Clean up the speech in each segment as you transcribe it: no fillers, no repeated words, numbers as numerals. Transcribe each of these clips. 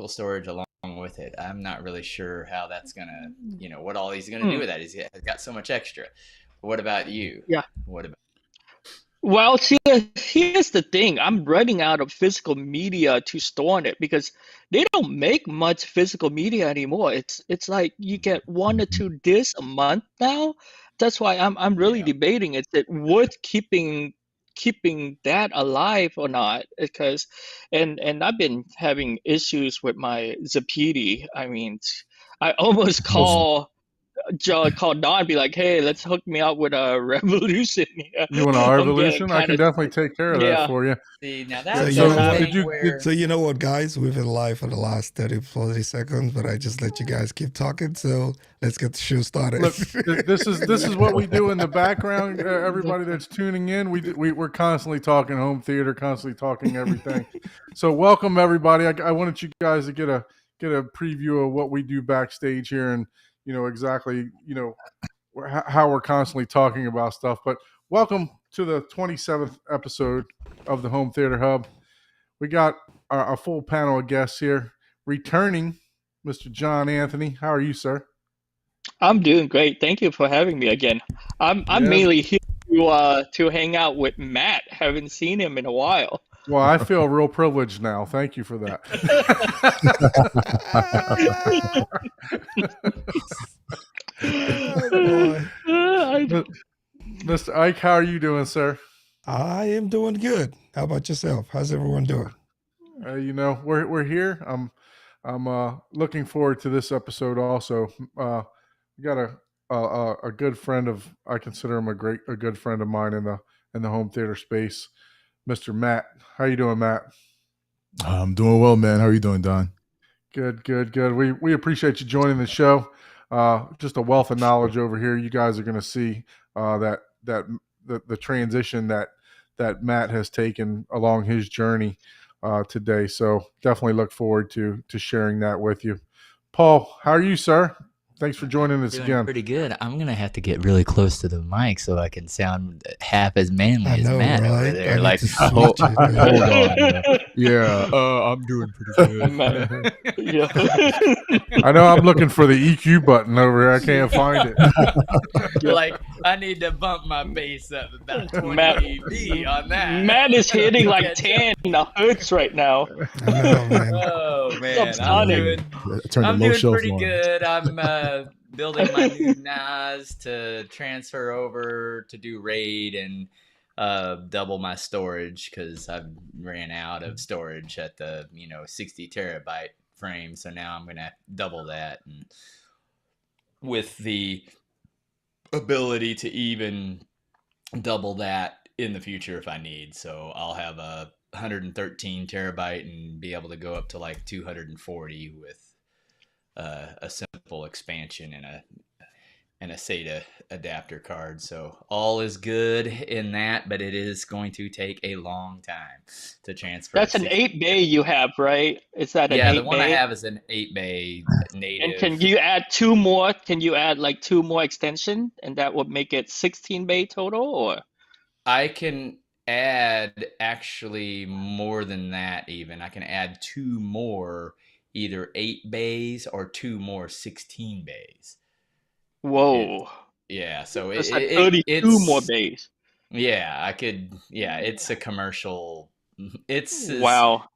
storage along with it. I'm not really sure how that's gonna, what all he's gonna do Hmm. with that. He's got so much extra. What about you? Yeah. What about? Well, see, here's the thing. I'm running out of physical media to store on it because they don't make much physical media anymore. It's like you get one or two discs a month now. That's why I'm really Yeah. debating, is it worth keeping that alive or not? Because and I've been having issues with my Zapiti. I mean, I almost Oh, call Don and be like, "Hey, let's hook me up with a revolution here." You want our I'm getting evolution? I kind can of definitely take care of that yeah. for you. See, now so that's you Because a know I what? Did thing you? where So you know what, guys? We've been live for the last 30, 40 seconds, but I just let you guys keep talking. So let's get the show started. Look, this is what we do in the background. Everybody that's tuning in, we're constantly talking home theater, constantly talking everything. So welcome everybody. I wanted you guys to get a preview of what we do backstage here, and exactly how we're constantly talking about stuff. But welcome to the 27th episode of the Home Theater Hub. We got a full panel of guests here. Returning, Mr. John Anthony. How are you, sir? I'm doing great. Thank you for having me again. I'm Yeah. mainly here to hang out with Matt. Haven't seen him in a while. Well, I feel real privileged now. Thank you for that. Oh boy. I- Mr. Ike, how are you doing, sir? I am doing good. How about yourself? How's everyone doing? We're here. I'm looking forward to this episode. Also, we got a good friend of I consider him a good friend of mine in the home theater space, Mr. Matt. How you doing, Matt? I'm doing well, man. How are you doing, Don? Good, good, good. We appreciate you joining the show. Just a wealth of knowledge over here. You guys are going to see that the transition that Matt has taken along his journey today. So definitely look forward to sharing that with you. Paul, how are you, sir? Thanks for joining us doing again. pretty good. I'm gonna have to get really close to the mic so I can sound half as manly I as know, Matt over right? I there. need Like, to hold switch it. on. Yeah, I'm doing pretty good. Matt, yeah. I know I'm looking for the EQ button over here. I can't find it. Like, I need to bump my bass up about 20 Matt, dB on that. Matt is hitting To like catch up. 10 hertz right now. I know, man. Oh man, Subsonic. Turn the I'm low doing shelf pretty on. good. I'm building my new NAS to transfer over to do RAID and double my storage because I ran out of storage at the 60 terabyte frame. So now I'm gonna double that, and with the ability to even double that in the future if I need. So I'll have a 113 terabyte and be able to go up to like 240 with a simple expansion and a SATA adapter card. So all is good in that, but it is going to take a long time to transfer That's a an 60. 8 bay you have, right? Is that an Yeah, the 8 one I bay? have is an 8 bay And native. can you add two more? Can you add like two more extension and that would make it 16 bay total or? I can add actually more than that even. I can add two more, either 8 bays or two more 16 bays. It Whoa. Yeah, so That's like 32 more it's bays. yeah, it's a commercial. It's is Wow.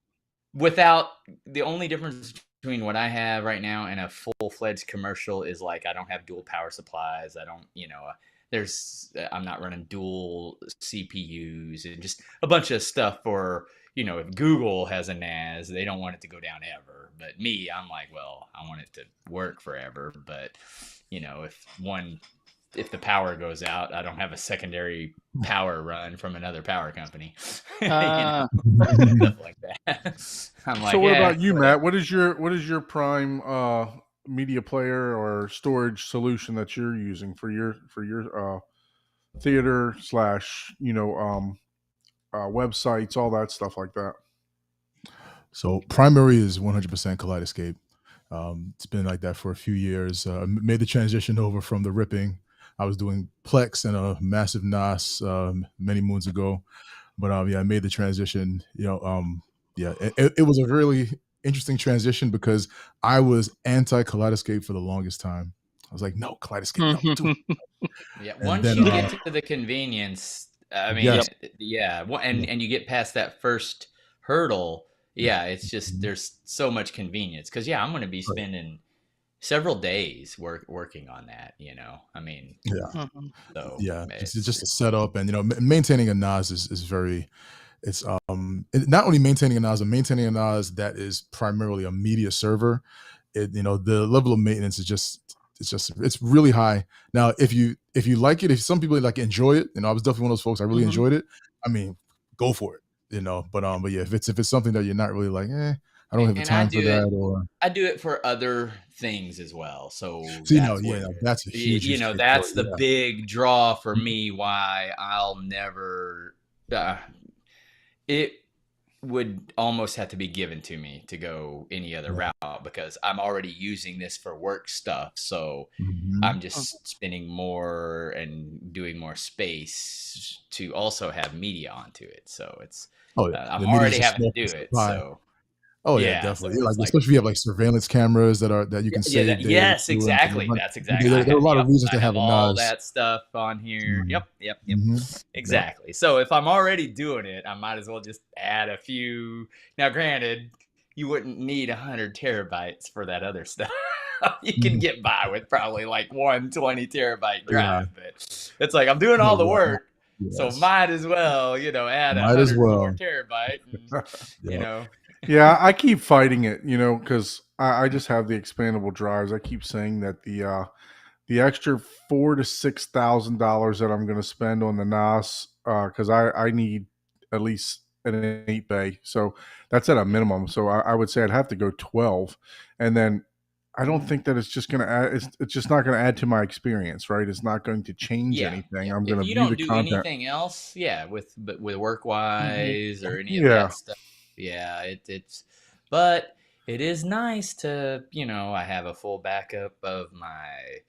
without the only difference between what I have right now and a full-fledged commercial is like I don't have dual power supplies. I don't, I'm not running dual CPUs and just a bunch of stuff for, if Google has a NAS, they don't want it to go down ever. But me, I'm like, well, I want it to work forever. But, if the power goes out, I don't have a secondary power run from another power company. Uh, Stuff like that. I'm like, So what yeah, about you, whatever. Matt? What is your prime media player or storage solution that you're using for your theater slash websites, all that stuff like that? So primary is 100% Kaleidoscape. It's been like that for a few years. Made the transition over from the ripping. I was doing Plex and a massive NAS many moons ago, but yeah, I made the transition. Yeah, it was a really interesting transition because I was anti Kaleidoscape for the longest time. I was like, no, Kaleidoscape, no, too. Yeah, And once then, you get to the convenience, I mean, yes, yeah, yeah, and you get past that first hurdle, yeah, yeah, it's just mhm, there's so much convenience because yeah, I'm going to be right, spending several days working on that, you know. I mean, yeah, Mhm. so yeah. It's it's just a setup, and maintaining a NAS is very. It's not only maintaining a NAS, but maintaining a NAS that is primarily a media server. The level of maintenance is it's really high. Now, if you like it, if some people like enjoy it, I was definitely one of those folks. I really Mhm. enjoyed it. I mean, go for it. But yeah, if it's something that you're not really like, I don't have the and time for that, or I do it for other things as well. So so that's yeah, where no, that's a huge, huge capability. that's the Yeah. big draw for Mhm. me why I'll never uh, it would almost have to be given to me to go any other Yeah. route because I'm already using this for work stuff. So Mhm. I'm just spending more and doing more space to also have media onto it. So it's Oh yeah, I'm the media is already a having to small do piece of it. the pie. So Oh yeah, yeah, so definitely. Yeah, like it's like especially if you have like surveillance cameras that you can yeah, save data yes, to, and exactly. run. That's exactly. There are a lot of reasons I to have have a all NAS. that stuff on here. Mm, Yep. mhm, yep. Exactly. So if I'm already doing it, I might as well just add a few. Now, granted, you wouldn't need 100 terabytes for that other stuff. You can Mhm. get by with probably like one 20 terabyte Yeah. drive, but it's like I'm doing A all the lot more. work, so Yes. might as well, add Might as 104 well. terabyte, and you Yep. know, Yeah, I keep fighting it, because I just have the expandable drives. I keep saying that the extra $4,000 to $6,000 that I'm going to spend on the NAS, because I need at least an 8 bay, so that's at a minimum. So I would say I'd have to go 12, and then I don't think that it's just going to add. It's just not going to add to my experience, right? It's not going to change anything. yeah. I'm going If to you view don't the do content. anything else, yeah, with work Mhm. wise or any of Yeah, that stuff, yeah, it's. But it is nice to, I have a full backup of my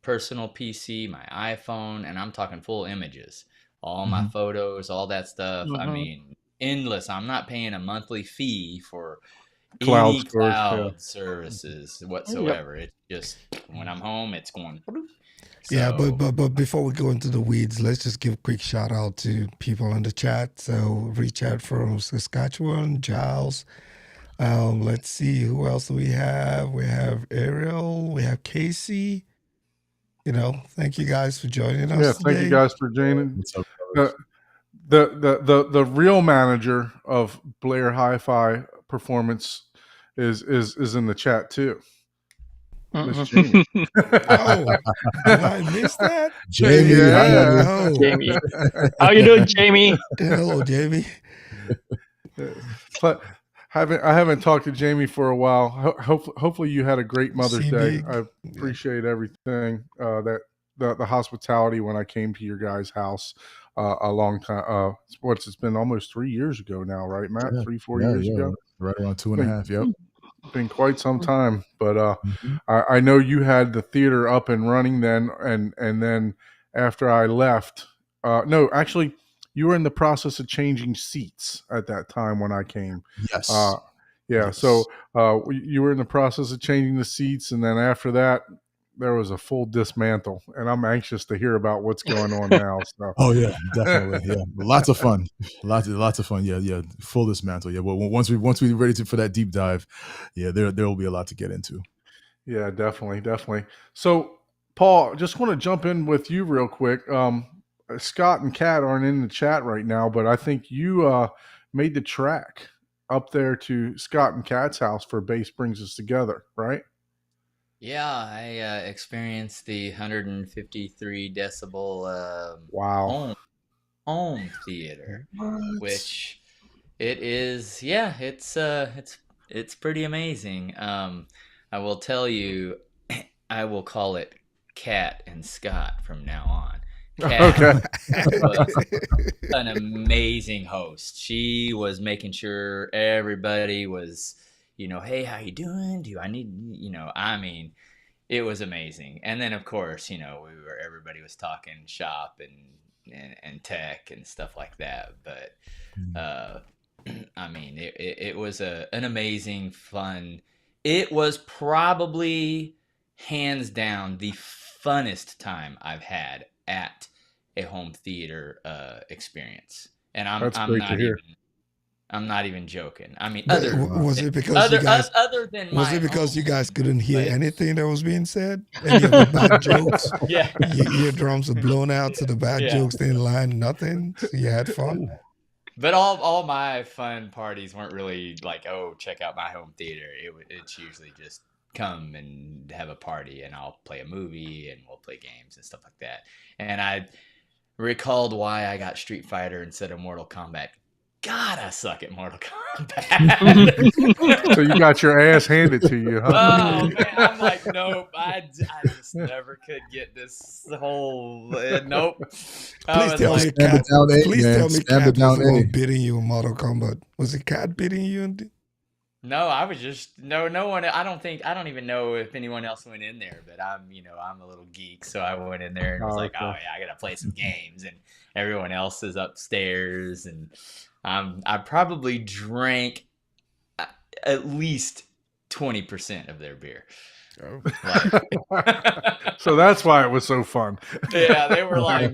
personal PC, my iPhone, and I'm talking full images, all my Mhm. photos, all that stuff. I Mhm. mean, endless. I'm not paying a monthly fee for cloud any storage. Yeah. cloud services Yep. whatsoever. It's just when I'm home, it's going. Bloop. Yeah, but So but but before we go into the weeds, let's just give a quick shout out to people in the chat. So reach out from Saskatchewan, Giles. Let's see who else do we have. We have Ariel. We have Casey. Thank you guys for joining Yeah. us Thank you today. guys for joining. What's up, Uh, brothers? the real manager of Blair Hi-Fi Performance is in the chat too, Miss Jamie. Mhm. Oh, did I miss that? Jamie, hi, There you Yeah. honey. go. Jamie. How you doing, Jamie? Hello, Jamie. But I haven't talked to Jamie for a while. Hopefully you had a great Mother's See Day. Big. I Yeah. appreciate everything that the hospitality when I came to your guys' house a long time. It's been almost 3 years ago now, right, Matt? Yeah, 3 4 yeah, years yeah. ago. Right around two It's and a half. Yep. been quite some time, but Mhm. I know you had the theater up and running then, and then after I left, no, actually, you were in the process of changing seats at that time when I came. Uh, Yes. yeah, Yes. so you were in the process of changing the seats, and then after that, there was a full dismantle, and I'm anxious to hear about what's going on now. Oh yeah, definitely. So. Yeah, lots of fun. Lots of fun. Yeah, yeah. Full dismantle. Yeah. Well, once we ready for that deep dive, yeah, there will be a lot to get into. Yeah, definitely, definitely. So, Paul, just want to jump in with you real quick. Scott and Kat aren't in the chat right now, but I think you made the track up there to Scott and Kat's house for Bass Brings Us Together, right? yeah, I experienced the 153 decibel Wow. home theater, What? which it is. Yeah, it's pretty amazing. I will tell you, I will call it Cat and Scott from now on. Cat Okay. was an amazing host. She was making sure everybody was, hey, how you doing? Do I need, I mean, it was amazing. And then of course, everybody was talking shop and tech and stuff like that. But Mm. uh I mean, it was an amazing, fun. It was probably hands down the funnest time I've had at a home theater experience, and That's great to hear. I'm not even joking. I mean, But was it because you guys other than was my it because you own, guys couldn't hear but anything that was being said? Any of the bad jokes? yeah, Your eardrums were blown out, so the bad yeah. jokes didn't land nothing. So you had fun. But all my fun parties weren't really like, oh, check out my home theater. It's usually just come and have a party, and I'll play a movie, and we'll play games and stuff like that. And I recalled why I got Street Fighter instead of Mortal Kombat. God, I suck at Mortal Kombat. So you got your ass handed to you, huh? Oh man, I'm like, nope. I just never could get this whole nope. I Please was tell like, me, Spam it Cat. down A, Please man. tell me, Spam Cat it was down the one A. beating you in Mortal Kombat. Was it Cat beating you? no, I was just no one. I don't even know if anyone else went in there, but I'm a little geek, so I went in there and was Oh, like, oh okay. yeah, I gotta play some games, and everyone else is upstairs, and I probably drank at least 20% of their beer. Like, So that's why it was so fun. yeah, they were like,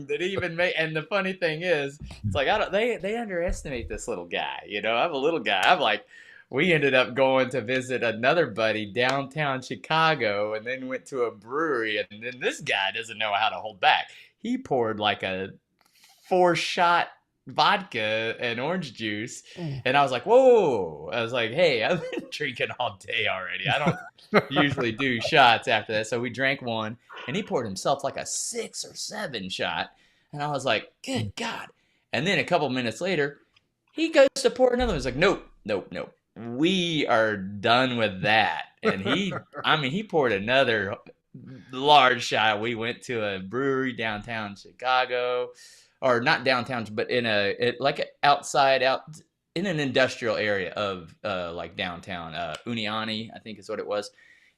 did he even make? And the funny thing is, it's like they underestimate this little guy. I'm a little guy. I'm like, we ended up going to visit another buddy downtown Chicago, and then went to a brewery, and then this guy doesn't know how to hold back. He poured like a 4-shot vodka and orange juice, and I was like, whoa. I was like, hey, I've been drinking all day already. I don't usually do shots after that. So we drank one, and he poured himself like a 6 or 7 shot, and I was like, good God. And then a couple minutes later, he goes to pour another one. He's like, nope, nope, nope, we are done with that. And he poured another large shot. We went to a brewery downtown Chicago, or not downtown, but outside out in an industrial area of like downtown Uniani, I think is what it was.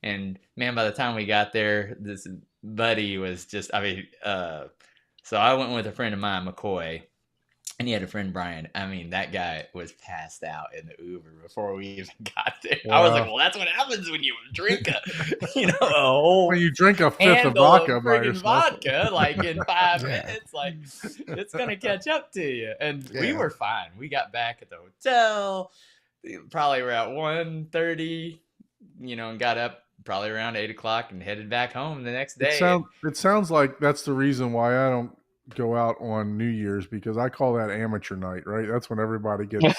And man, by the time we got there, this buddy was just, so I went with a friend of mine, McCoy, and he had a friend, Brian. I mean, that guy was passed out in the Uber before we even got there. Wow. I was like, well, that's what happens when you drink a whole When you drink a fifth of handle vodka of by friggin' yourself. vodka, like in 5 Yeah. minutes, like it's gonna catch up to you. And we Yeah. were fine. We got back at the hotel probably around 1:30, and got up probably around 8 o'clock and headed back home the next day. It sounds like that's the reason why I don't go out on New Year's, because I call that amateur night, right? That's when everybody gets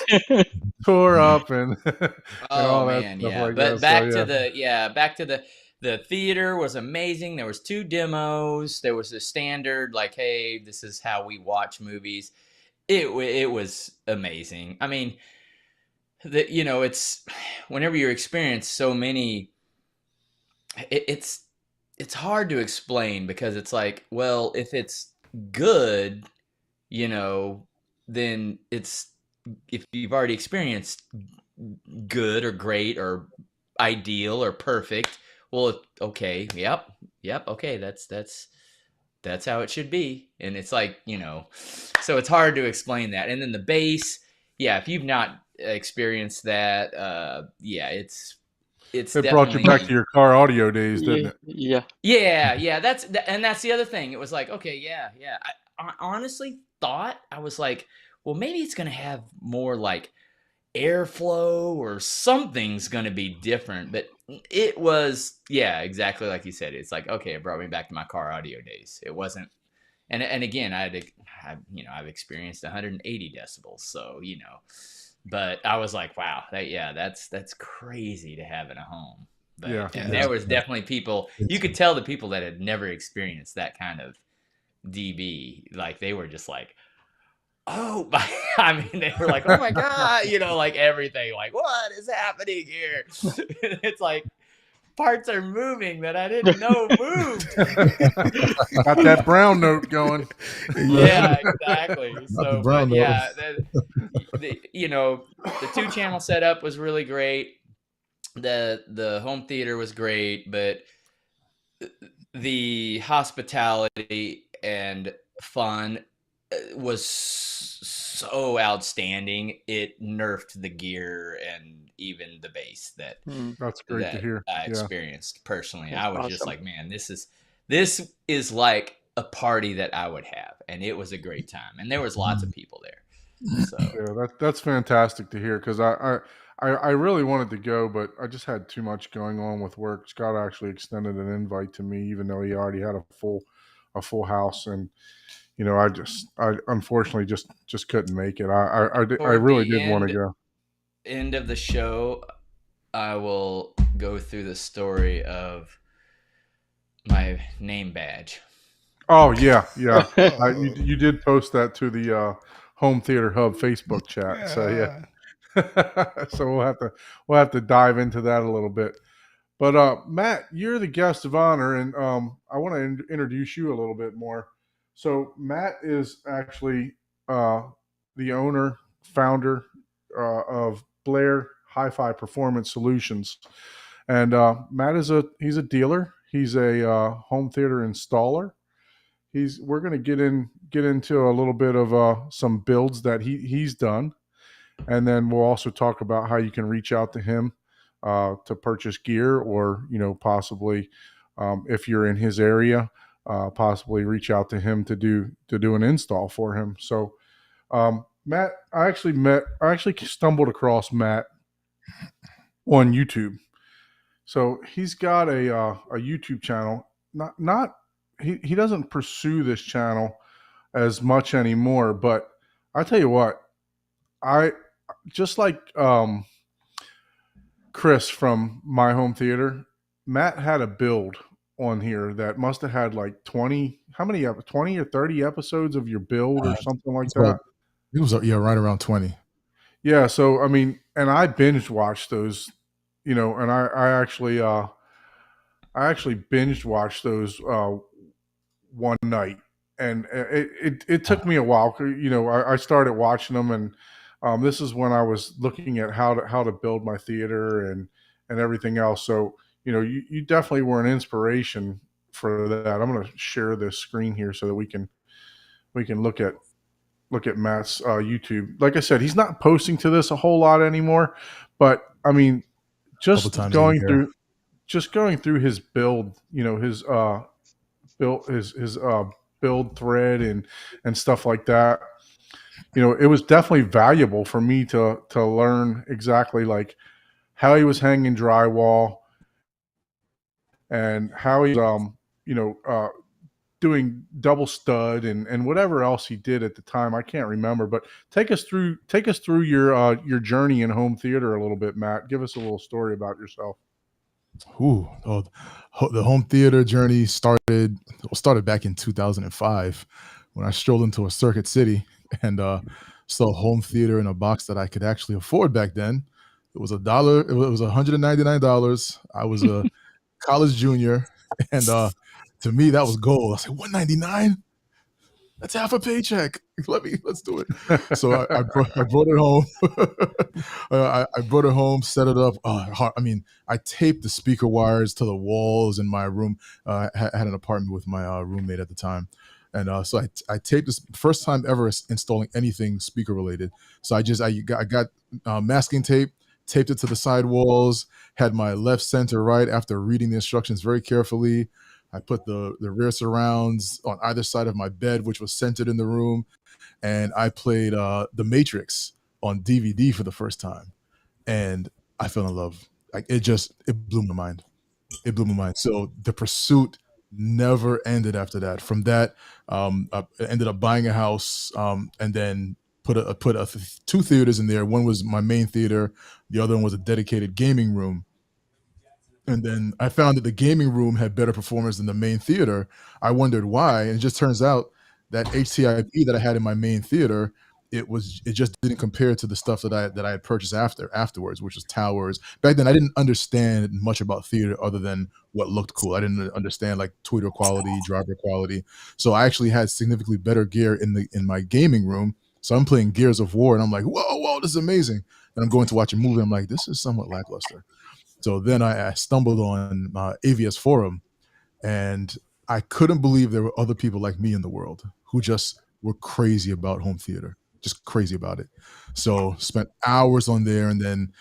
tore up and all that Man, stuff yeah. like But that. back to the theater was amazing. There was 2 demos. There was the standard, like, hey, this is how we watch movies. It was amazing. I mean, it's whenever you experience so many, it's hard to explain, because it's like, well, if it's good, then it's, if you've already experienced good or great or ideal or perfect, well, okay, yep, okay, that's how it should be. And it's like, so it's hard to explain that. And then the bass, yeah, if you've not experienced that, yeah, it's It brought you back to your car audio days, didn't it? Yeah. Yeah, that's the other thing. It was like, okay, yeah. I honestly thought, I was like, well, maybe it's gonna have more like airflow or something's gonna be different. But it was, yeah, exactly like you said. It's like, okay, it brought me back to my car audio days. It wasn't, and again, I've experienced 180 decibels, so but I was like, wow, that's crazy to have in a home. But Yeah. and there was definitely people, you could tell the people that had never experienced that kind of dB, like they were just like, oh my, I mean, they were like, oh my God, like everything, like, what is happening here? It's like parts are moving that I didn't know moved. Got that brown note going. Yeah, exactly. So, brown but yeah, the 2-channel setup was really great. The home theater was great, but the hospitality and fun, was so outstanding. It nerfed the gear and even the base that That's great to hear. I Yeah. experienced personally. That's I was just awesome. like, man, this is like a party that I would have, and it was a great time. And there was lots of people there. So Yeah, that's fantastic to hear because I really wanted to go, but I just had too much going on with work. Scott actually extended an invite to me, even though he already had a full house, and I unfortunately just couldn't make it. I toward really the did want to go. end of the show, I will go through the story of my name badge. Oh yeah, yeah. Oh, You did post that to the Home Theater Hub Facebook chat. So yeah, yeah. so we'll have to dive into that a little bit. But Matt, you're the guest of honor, and I want to introduce you a little bit more. So Matt is actually uh, the owner, founder of Blair Hi-Fi Performance Solutions, and Matt he's a dealer. He's a home theater installer. We're going to get into a little bit of some builds that he's done, and then we'll also talk about how you can reach out to him to purchase gear, or possibly if you're in his area, possibly reach out to him to do an install for him. So Matt, I actually stumbled across Matt on YouTube. So he's got a YouTube channel. Not he doesn't pursue this channel as much anymore, but I tell you what, I just like Chris from My Home Theater, Matt had a build on here that must have had like 20, how many, 20 or 30 episodes of your build or something like It's about, that. it was yeah, right around 20. Yeah. So, I mean, and I binge watched those, and I actually binge watched those one night, and it took me a while. I started watching them, and this is when I was looking at how to build my theater and everything else. So you definitely were an inspiration for that. I'm going to share this screen here so that we can look at Matt's YouTube. Like I said, he's not posting to this a whole lot anymore, but I mean, A couple times a year. just going through his build, his his build thread and stuff like that. It was definitely valuable for me to learn exactly like how he was hanging drywall and how he was you know doing double stud and whatever else he did at the time. I can't remember, but take us through your journey in home theater a little bit, Matt. Give us a little story about yourself. Ooh, the home theater journey started back in 2005 when I strolled into a Circuit City and saw home theater in a box that I could actually afford back then. It was $1. It was $199. I was a college junior, and to me that was gold. I said, $199. That's half a paycheck. Let's do it. So I brought it home. I brought it home, set it up. I mean, I taped the speaker wires to the walls in my room. I had an apartment with my roommate at the time. And so I taped this first time ever installing anything speaker related. So I got masking tape, taped it to the side walls, had my left, center, right after reading the instructions very carefully. I put the rear surrounds on either side of my bed, which was centered in the room, and I played The Matrix on DVD for the first time, and I fell in love. Like it blew my mind. It blew my mind. So the pursuit never ended after that. From that, I ended up buying a house, and then put two theaters in there. One was my main theater, the other one was a dedicated gaming room. And then I found that the gaming room had better performance than the main theater. I wondered why, and it just turns out that HTIP that I had in my main theater, it just didn't compare to the stuff that I had purchased afterwards, which was towers. Back then, I didn't understand much about theater other than what looked cool. I didn't understand like tweeter quality, driver quality. So I actually had significantly better gear in my gaming room. So I'm playing Gears of War, and I'm like, whoa, this is amazing. And I'm going to watch a movie. I'm like, this is somewhat lackluster. So then I stumbled on AVS Forum, and I couldn't believe there were other people like me in the world who just were crazy about home theater, just crazy about it. So spent hours on there, and then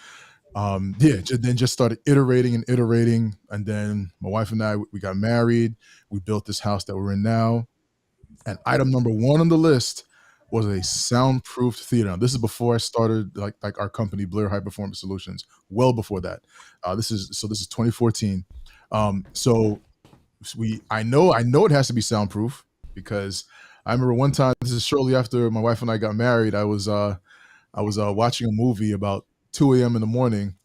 then just started iterating and iterating. And then my wife and I, we got married. We built this house that we're in now. And item number one on the list was a soundproof theater. Now, this is before I started like our company, Blair High Performance Solutions. Well before that, this is 2014. So I know it has to be soundproof, because I remember one time, this is shortly after my wife and I got married. I was watching a movie about 2 a.m. in the morning,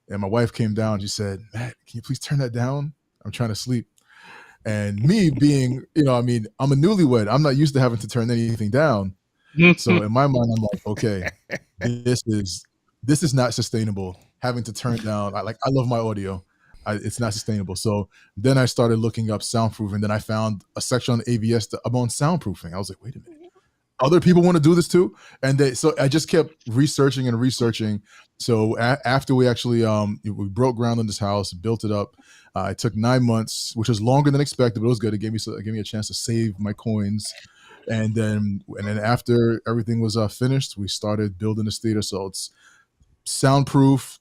and my wife came down. She said, "Matt, can you please turn that down? I'm trying to sleep." And me being, I'm a newlywed. I'm not used to having to turn anything down. So in my mind, I'm like, okay, this is not sustainable. Having to turn down, I love my audio. It's not sustainable. So then I started looking up soundproofing. Then I found a section on AVS about soundproofing. I was like, wait a minute, other people want to do this too. And so I just kept researching and researching. So after we actually we broke ground on this house, built it up, it took 9 months, which was longer than expected, but it was good. It gave me a chance to save my coins. And then after everything was finished, we started building this theater. So it's soundproof,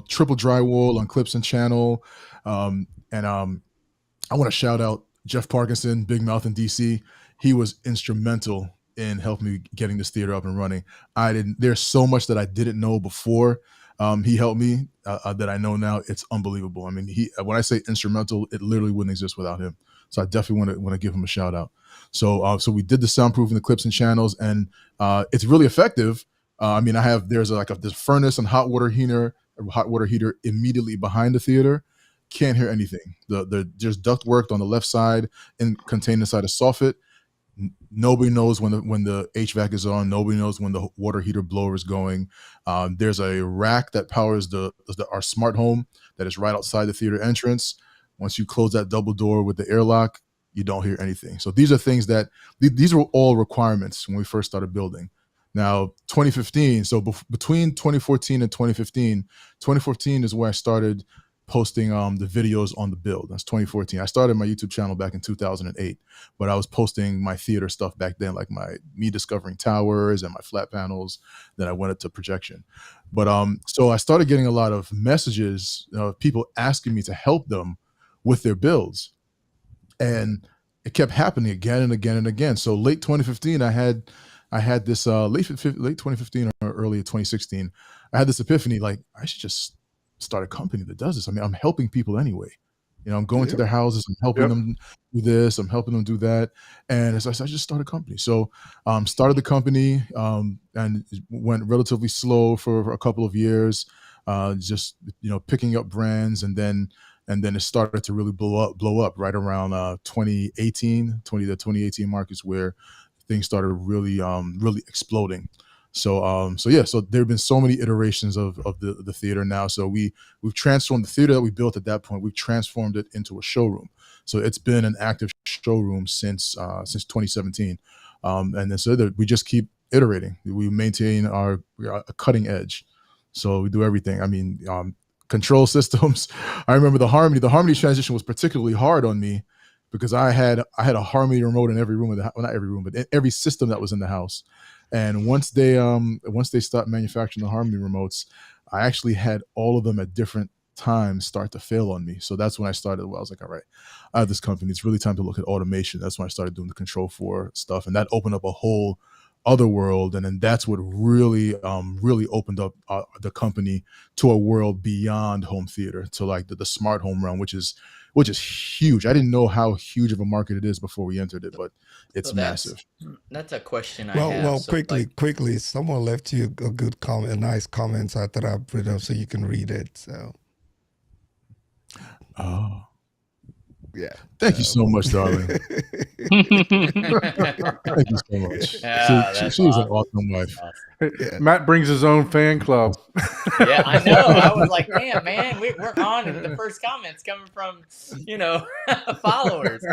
triple drywall on clips and channel. I want to shout out Jeff Parkinson, Big Mouth in DC. He was instrumental in helping me getting this theater up and running. There's so much that I didn't know before he helped me that I know now. It's unbelievable. I mean, when I say instrumental, it literally wouldn't exist without him. So I definitely want to give him a shout out. So we did the soundproofing, the clips and channels, and it's really effective. There's this furnace and hot water heater immediately behind the theater. Can't hear anything. There's duct work on the left side and contained inside a soffit. Nobody knows when the HVAC is on. Nobody knows when the water heater blower is going. There's a rack that powers our smart home that is right outside the theater entrance. Once you close that double door with the airlock, you don't hear anything. So these are things that these were all requirements when we first started building. Now, 2015. So between 2014 and 2015 is where I started posting the videos on the build. That's 2014. I started my YouTube channel back in 2008, but I was posting my theater stuff back then, like me discovering towers and my flat panels. Then I went into projection. But so I started getting a lot of messages of people asking me to help them with their builds, and it kept happening again and again and again. So late 2015, I had this late 2015 or early 2016, I had this epiphany, like I should just start a company that does this. I mean, I'm helping people anyway. I'm going to their houses, I'm helping them do this, I'm helping them do that. And so I just started a company. So started the company, and it went relatively slow for a couple of years, just picking up brands, and then it started to really blow up right around 2018. The 2018 mark is where things started really exploding. So there have been so many iterations of the theater now. So we've transformed the theater that we built at that point. We've transformed it into a showroom. So it's been an active showroom since 2017. And then we just keep iterating. We maintain our cutting edge. So we do everything. I mean, control systems. I remember the Harmony transition was particularly hard on me, because I had a Harmony remote in every room of not every room, but in every system that was in the house. And once they stopped manufacturing the Harmony remotes, I actually had all of them at different times start to fail on me. So that's when I started. Well, I was like, all right, I have this company. It's really time to look at automation. That's when I started doing the Control4 stuff, and that opened up a whole other world. And then that's what really opened up the company to a world beyond home theater, to like the smart home realm, which is huge. I didn't know how huge of a market it is before we entered it, but it's massive. That's a question I have. Well, quickly, someone left you a good comment, a nice comment. So I thought I'd put it up so you can read it. So, yeah. Thank you so much, darling. Thank you so much. She's an awesome wife. Yeah. Matt brings his own fan club. Yeah, I know. I was like, damn, man, we're on, and the first comment's coming from, followers.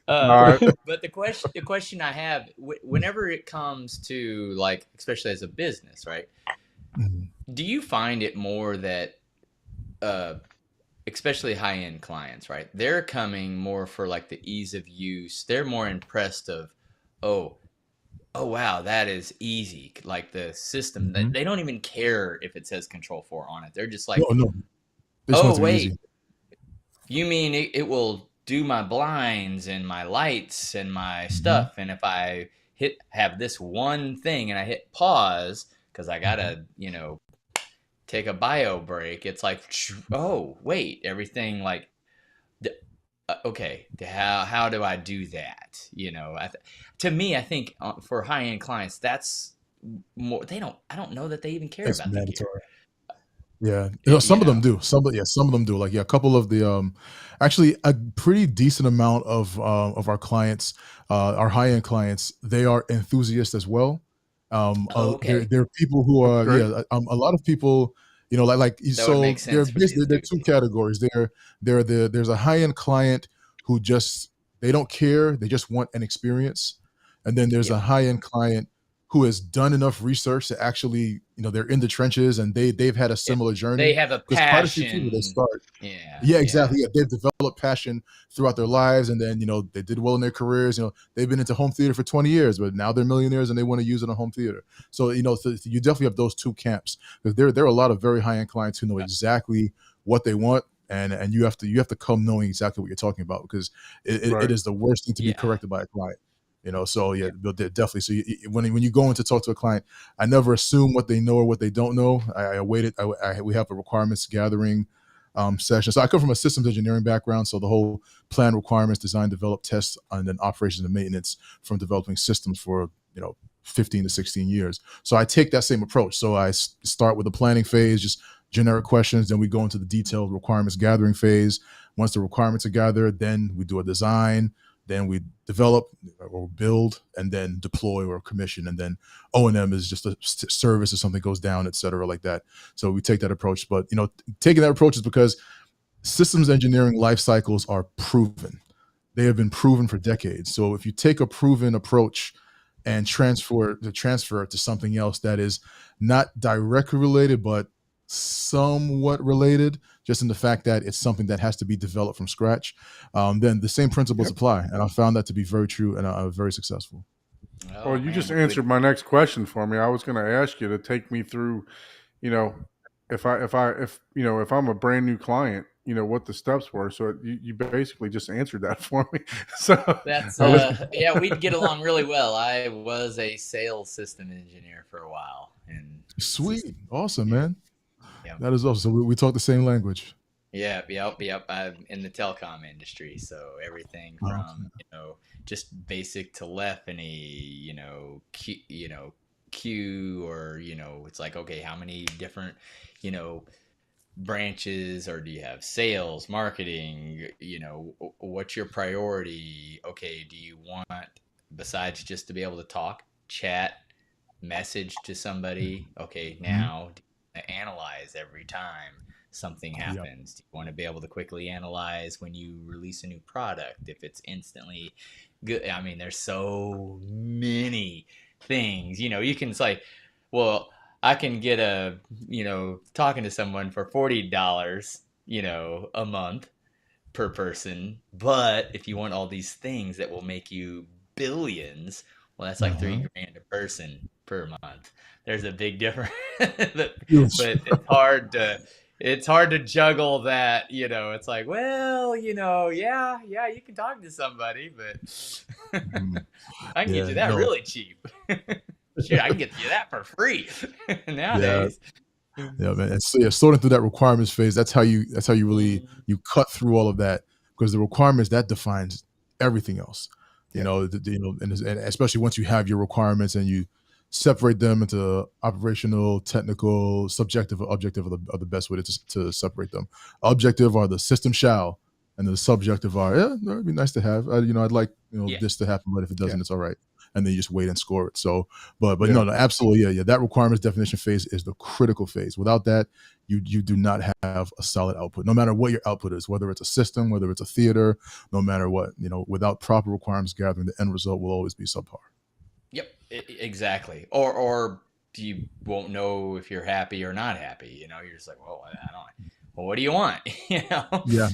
But the question I have, whenever it comes to, like, especially as a business, right? Mm-hmm. Do you find it more that, especially high-end clients, right? They're coming more for like the ease of use. They're more impressed of, Oh wow, that is easy. Like the system, Hmm. they don't even care if it says Control 4 on it. They're just No, like, no, they just want oh it to be wait, easy. you mean it will do my blinds and my lights and my Hmm. stuff, and if I have this one thing and I hit pause because I Hmm. gotta, take a bio break, it's like, oh wait, everything like, okay, how do I do that? To me, I think for high end clients, that's more. I don't know that they even care It's about the gear. mandatory. Yeah, You some of them know, do. Some of them do. Like, yeah, a couple of the actually a pretty decent amount of our clients, our high end clients, they are enthusiasts as well. oh, okay, They're people who That's are, great. yeah, a lot of people, that would so make they're sense for basically, these they're two people. categories. There's a high end client who just, they don't care, they just want an experience, and then there's a Yep, high end client who has done enough research to actually, they're in the trenches and they've had a yep. similar They journey, have a because quite a few people, they passion. start, Yeah, yeah, yeah, exactly, yeah, they've developed passion throughout their lives, and then they did well in their careers. They've been into home theater for 20 years, but now they're millionaires and they want to use it on home theater. So you definitely have those two camps, because there are a lot of very high-end clients who know exactly what they want, and you have to come knowing exactly what you're talking about, because it Right. is the worst thing to be yeah, corrected by a client. So yeah, yeah. but definitely. So when you go in to talk to a client, I never assume what they know or what they don't know. I waited. We have a requirements gathering session. So I come from a systems engineering background. So the whole plan, requirements, design, develop, test, and then operations and maintenance, from developing systems for 15 to 16 years. So I take that same approach. So I start with the planning phase, just generic questions. Then we go into the detailed requirements gathering phase. Once the requirements are gathered, then we do a design. Then we develop or build, and then deploy or commission, and then O&M is just a service if something goes down, et cetera, like that. So we take that approach. But taking that approach is because systems engineering life cycles are proven. They have been proven for decades. So if you take a proven approach and transfer it to something else that is not directly related, but somewhat related, just in the fact that it's something that has to be developed from scratch, then the same principles Yep. apply. And I found that to be very true, and very successful. Well, Oh you just man, answered my next question for me. I was going to ask you to take me through, you know, if I'm a brand new client, what the steps were. So you basically just answered that for me. So that's I was yeah, we'd get along really well. I was a sales system engineer for a while, and Sweet, awesome, yeah, man. yeah. That is awesome. So we talk the same language. Yep. I'm in the telecom industry, so everything from Awesome. just basic telephony, queue, or it's like, okay, how many different you know branches, or do you have sales, marketing? What's your priority? Okay, do you want, besides just to be able to talk, chat, message to somebody? Okay, Mhm. now do you want to analyze every time something Yeah. happens? Do you want to be able to quickly analyze when you release a new product if it's instantly good? I mean, there's so many things. You can say, well, I can get talking to someone for $40, a month per person. But if you want all these things that will make you billions, well, that's like Uh-huh. 3 grand a person per month. There's a big difference, but Yes. it's hard to juggle that. It's like, well, yeah, you can talk to somebody, but Mhm. I can get Yeah. you that No. really cheap. Shoot, I can get you that for free Yeah. nowadays. Yeah, man. And so yeah, sorting through that requirements phase, that's how you really Mhm. you cut through all of that, because the requirements, that defines everything else. Yep. And especially once you have your requirements and you separate them into operational, technical, subjective, or objective are the best way to separate them. Objective are the system shall, and the subjective are, yeah, no, it'd be nice to have. I'd like Yeah. this to happen, but if it doesn't, Yeah. it's all right. And then you just wait and score it. So but yeah. no, absolutely, yeah. That requirements definition phase is the critical phase. Without that, you do not have a solid output, no matter what your output is, whether it's a system, whether it's a theater, no matter what. Without proper requirements gathering, the end result will always be subpar. Yep. Exactly. Or you won't know if you're happy or not happy. You're just like, well, I don't. Well, what do you want? You know. Yeah,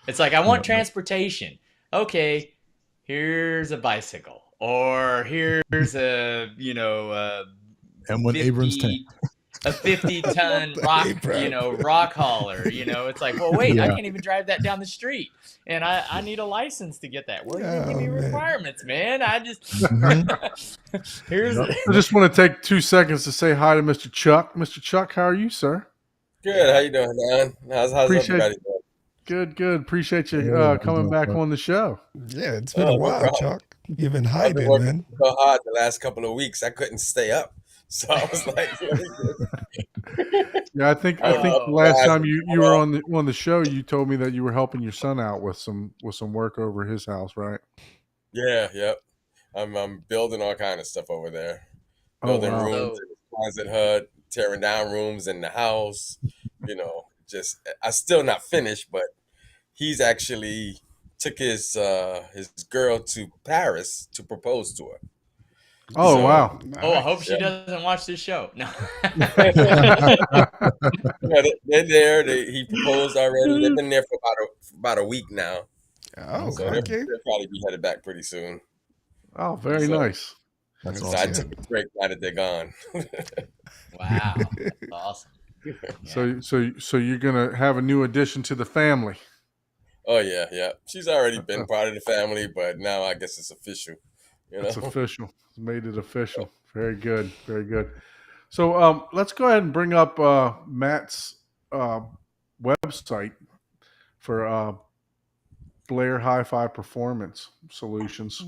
It's like, I yeah, want transportation. Okay, here's a bicycle. or here's a M1 Abrams tank. 50 a 50-ton Abrams. rock hauler. It's like, well, wait, I Yeah. can't even drive that down the street, and I need a license to get that. Well, you didn't give me Oh, man. requirements, man. I just here's Yep. I just want to take 2 seconds to say hi to Mr. Chuck. Mr. Chuck, how are you, sir? Good. How you doing, man? How's Appreciate- everybody doing? Good. Appreciate you Hey, coming back on the show. Yeah, it's been Oh, a no while, problem. Chuck. You've been I've hiding, been working man. so hard the last couple of weeks. I couldn't stay up, so I was like, Yeah, I think Oh. the last Guys, time you were on the show, you told me that you were helping your son out with some work over his house, right? yeah, yep. I'm building all kind of stuff over there. Oh, Building wow. rooms in the closet hut, tearing down rooms in the house. Just I still not finished, but he's actually took his girl to Paris to propose to her. Oh, So- wow. Oh, I hope she Yeah. doesn't watch this show. No. Yeah, they're there. He proposed already. They've been there for about a week now. Oh, So okay. they'll probably be headed back pretty soon. Oh, very So- nice. That's So I awesome. took a break now that they're gone. Wow, that's awesome. Yeah. So you're gonna have a new addition to the family. Oh yeah. She's already been part of the family, but now I guess it's official. It's official. It's made it official. Very good. Very good. So let's go ahead and bring up Matt's website for Blair Hi-Fi Performance Solutions.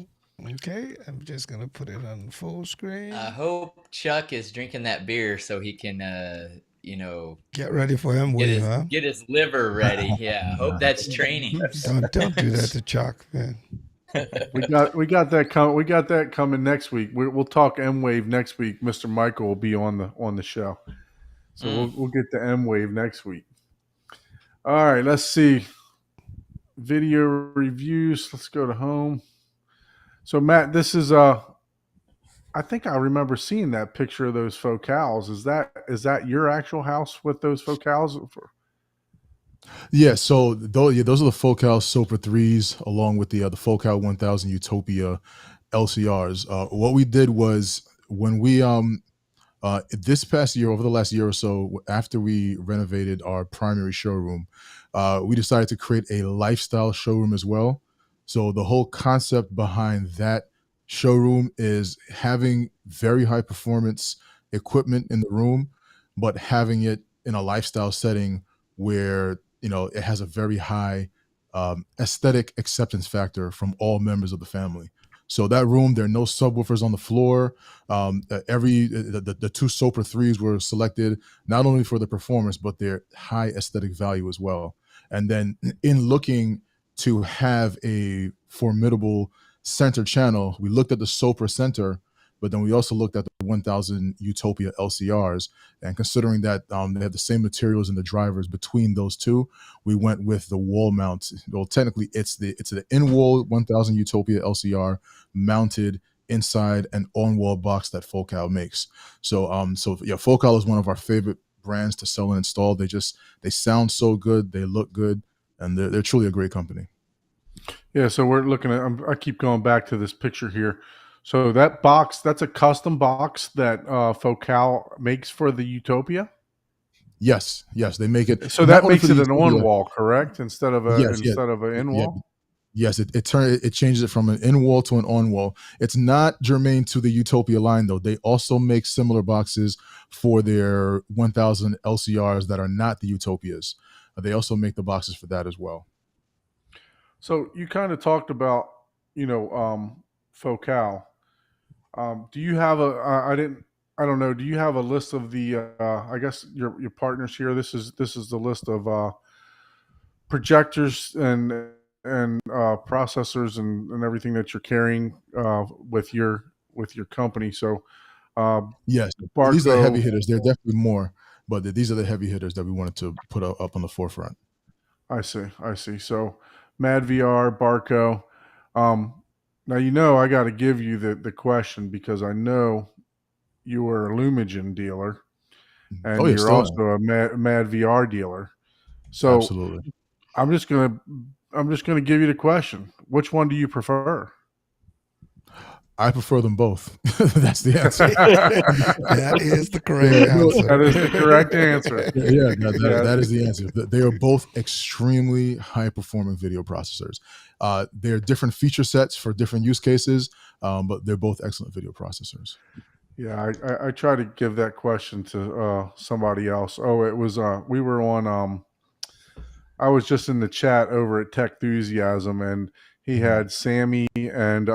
Okay, I'm just gonna put it on full screen. I hope Chuck is drinking that beer so he can, Get ready for him, get his, huh? get his liver ready. Yeah, I hope that's training. Don't do that to Chuck, man. We got that coming next week. We'll talk M-Wave next week. Mr. Michael will be on the show, so we'll get the M-Wave next week. All right, let's see video reviews. Let's go to home. So Matt, this is I think I remember seeing that picture of those focals. Is that your actual house with those focals? Yeah, so those are the Focal Super 3s along with the Focal 1000 Utopia LCRs. What we did was when we this past year, over the last year or so, after we renovated our primary showroom, we decided to create a lifestyle showroom as well. So the whole concept behind that showroom is having very high performance equipment in the room, but having it in a lifestyle setting where it has a very high aesthetic acceptance factor from all members of the family. So that room, there are no subwoofers on the floor. The two Super 3s were selected not only for the performance, but their high aesthetic value as well. And then in looking to have a formidable center channel, we looked at the Sopra Center, but then we also looked at the 1000 Utopia LCRs. And considering that they have the same materials and the drivers between those two, we went with the wall mount. Well, technically, it's the in-wall 1000 Utopia LCR mounted inside an on-wall box that Focal makes. So Focal is one of our favorite brands to sell and install. They sound so good, they look good, and they're truly a great company. Yeah, so we're looking at. I keep going back to this picture here. So that box, that's a custom box that Focal makes for the Utopia. Yes, they make it. So not that only makes for it the an Utopia- on-wall, correct? Instead of an in-wall. Yes, it changes it from an in-wall to an on-wall. It's not germane to the Utopia line though. They also make similar boxes for their 1000 LCRs that are not the Utopias. They also make the boxes for that as well. So you kind of talked about, Focal. Do you have I don't know. Do you have a list of the? I guess your partners here. This is the list of projectors and processors and everything that you're carrying with your company. So Yes, these are the heavy hitters. There are definitely more, but these are the heavy hitters that we wanted to put up on the forefront. I see. So Mad VR, Barco. Now I got to give you the question because I know you were a Lumigen dealer, and you're still also a Mad VR dealer. So absolutely. I'm just gonna give you the question. Which one do you prefer? I prefer them both. That's the answer. That is the correct answer. That is the correct answer. Yeah, Yeah. that is the answer. They are both extremely high performing video processors. They're different feature sets for different use cases, but they're both excellent video processors. Yeah, I try to give that question to somebody else. Oh, it was we were on I was just in the chat over at Tech Enthusiasm, and he had Sammy and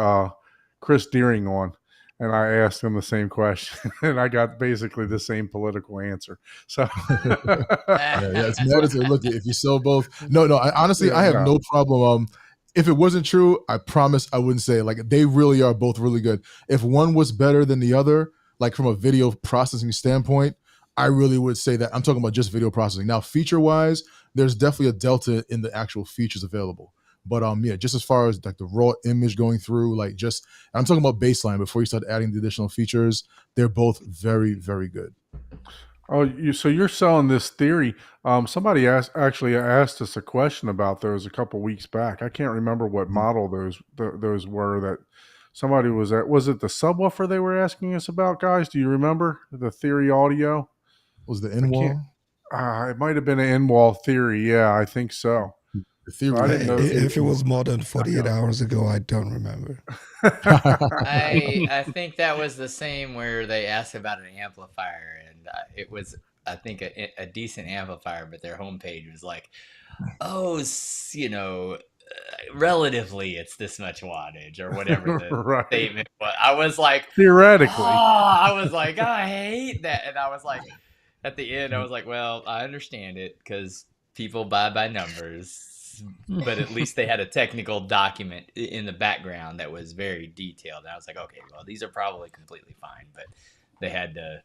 Chris Deering on, and I asked him the same question, and I got basically the same political answer. So It's mandatory. Look, if you sell both, no, I honestly, Yeah, I have no. no problem. If it wasn't true, I promise I wouldn't say it. Like, they really are both really good. If one was better than the other, like from a video processing standpoint, I really would say that. I'm talking about just video processing. Now, feature wise, there's definitely a delta in the actual features available. But yeah, just as far as like the raw image going through, like just I'm talking about baseline before you start adding the additional features, they're both very, very good. Oh, so you're selling this theory. Somebody actually asked us a question about those a couple weeks back. I can't remember what model those were. That somebody was at. Was it the subwoofer they were asking us about, guys? Do you remember the Theory Audio? Was the I in can't. wall? It might have been an in-wall Theory. Yeah, I think so. The theory. I didn't know. If it was more than 48 hours ago, I don't remember. I think that was the same where they asked about an amplifier, and it was, I think, a decent amplifier, but their homepage was like, oh, relatively it's this much wattage or whatever the Right. statement was. I was like, Theoretically. I was like, I hate that. And I was like, at the end, I was like, well, I understand it because people buy by numbers. But at least they had a technical document in the background that was very detailed. And I was like, okay, well, these are probably completely fine. But they had to,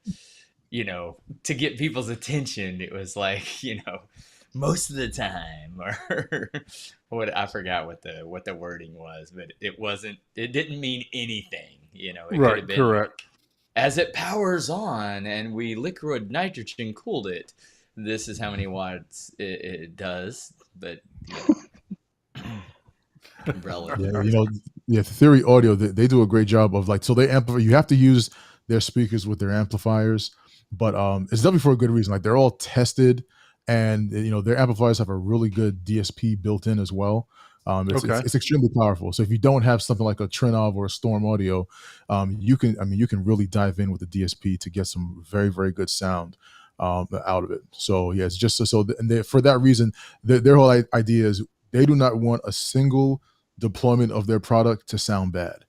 to get people's attention, it was like, most of the time, or what, I forgot what the wording was, but it didn't mean anything. It could Right. have been Correct. as it powers on and we liquid nitrogen cooled it, this is how many watts it does. But relative. Theory Audio, they do a great job of like, so they amplify. You have to use their speakers with their amplifiers, but it's definitely for a good reason. Like, they're all tested, and their amplifiers have a really good DSP built in as well. It's extremely powerful. So if you don't have something like a Trinov or a Storm Audio, you can really dive in with the DSP to get some very, very good sound out of it. So yeah, it's just and for that reason, their whole idea is they do not want a single deployment of their product to sound bad.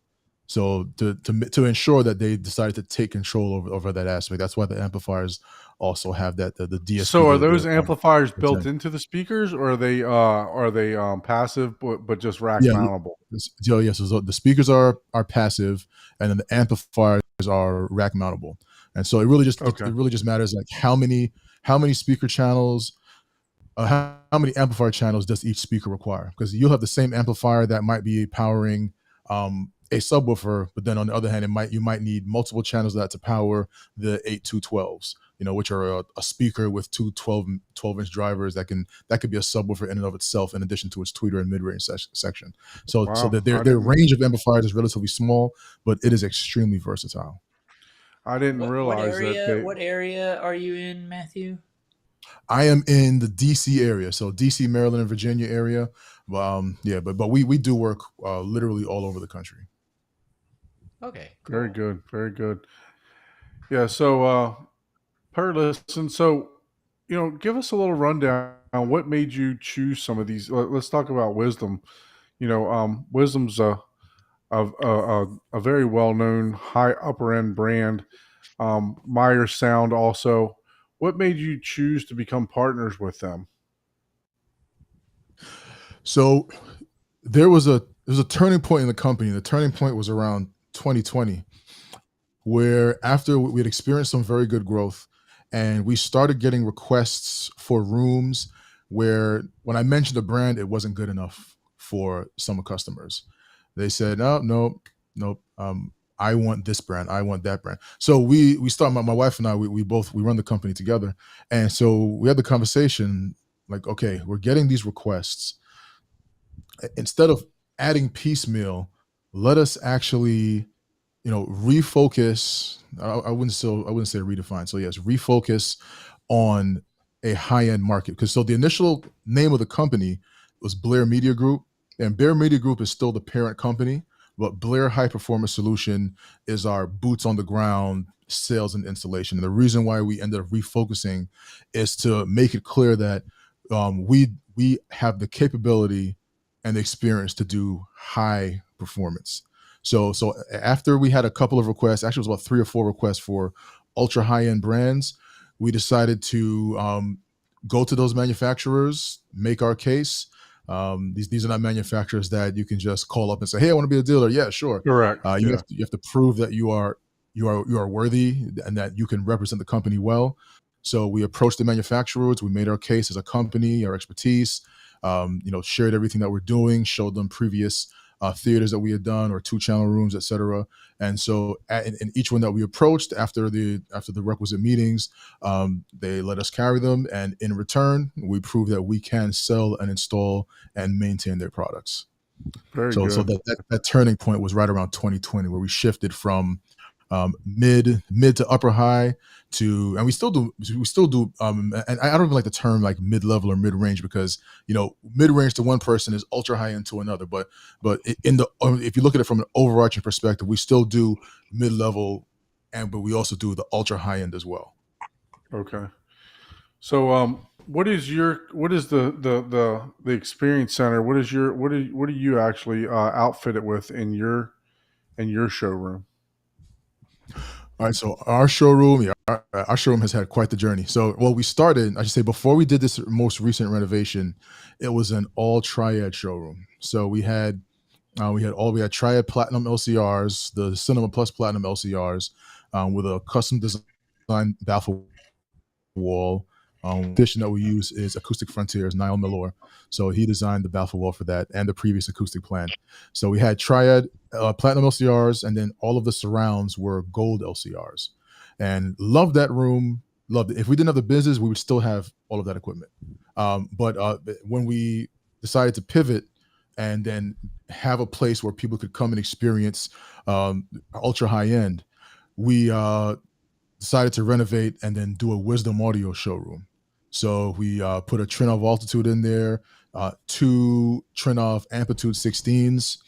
So to ensure that they decided to take control over that aspect, that's why the amplifiers also have the DSP. So are those amplifiers built into the speakers, or are they passive but just rack mountable? So the speakers are passive, and then the amplifiers are rack mountable. And so it really just matters like how many speaker channels, how many amplifier channels does each speaker require? Because you'll have the same amplifier that might be powering a subwoofer, but then on the other hand, you might need multiple channels of that to power the 8 212s, which are a speaker with two 12-inch drivers that could be a subwoofer in and of itself, in addition to its tweeter and mid-range section. So that their range of amplifiers is relatively small, but it is extremely versatile. I didn't realize that. What area are you in, Matthew? I am in the DC area, so DC, Maryland, and Virginia area. But we do work literally all over the country. Okay, cool. Very good, very good. Yeah. So, Per, listen. So, give us a little rundown on what made you choose some of these. Let's talk about Wisdom. Wisdom's a very well-known high upper end brand. Meyer Sound also. What made you choose to become partners with them? So there was a turning point in the company. The turning point was around 2020, where after we had experienced some very good growth, and we started getting requests for rooms where, when I mentioned the brand, it wasn't good enough for some customers. They said, nope. I want this brand. I want that brand. So we started, my wife and I, we run the company together. And so we had the conversation like, okay, we're getting these requests. Instead of adding piecemeal, let us actually refocus. I wouldn't say redefine. So yes, refocus on a high-end market. Because so the initial name of the company was Blair Media Group, and Blair Media Group is still the parent company, but Blair High Performance Solution is our boots on the ground sales and installation. And the reason why we ended up refocusing is to make it clear that we have the capability and the experience to do high performance. So after we had a couple of requests, actually it was about 3 or 4 requests for ultra high end brands, we decided to go to those manufacturers, make our case. These are not manufacturers that you can just call up and say, "Hey, I want to be a dealer." Yeah, sure. Correct. You have to prove that you are worthy and that you can represent the company well. So we approached the manufacturers. We made our case as a company, our expertise. Shared everything that we're doing, showed them previous theaters that we had done or 2-channel rooms, etc. And so in each one that we approached after the requisite meetings, they let us carry them, and in return we proved that we can sell and install and maintain their products. Very so good. so that turning point was right around 2020, where we shifted from mid to upper high to, and we still do and I don't even like the term like mid-level or mid-range, because mid-range to one person is ultra high end to another, but if you look at it from an overarching perspective, we still do mid-level, but we also do the ultra high end as well. Okay. So what is the experience center? What do you actually outfit it with in your showroom? All right, so our showroom has had quite the journey. So, we started, I should say, before we did this most recent renovation, it was an all Triad showroom. So we had Triad Platinum LCRs, the Cinema Plus Platinum LCRs, with a custom design baffle wall. Addition that we use is Acoustic Frontiers, Niall Milor. So he designed the baffle wall for that and the previous acoustic plan. So we had Triad Platinum LCRs, and then all of the surrounds were gold LCRs. And loved that room, loved it. If we didn't have the business, we would still have all of that equipment. But when we decided to pivot and then have a place where people could come and experience ultra high end, we decided to renovate and then do a Wisdom Audio showroom. So we put a Trinov Altitude in there, 2 Trinov Amplitude 16s,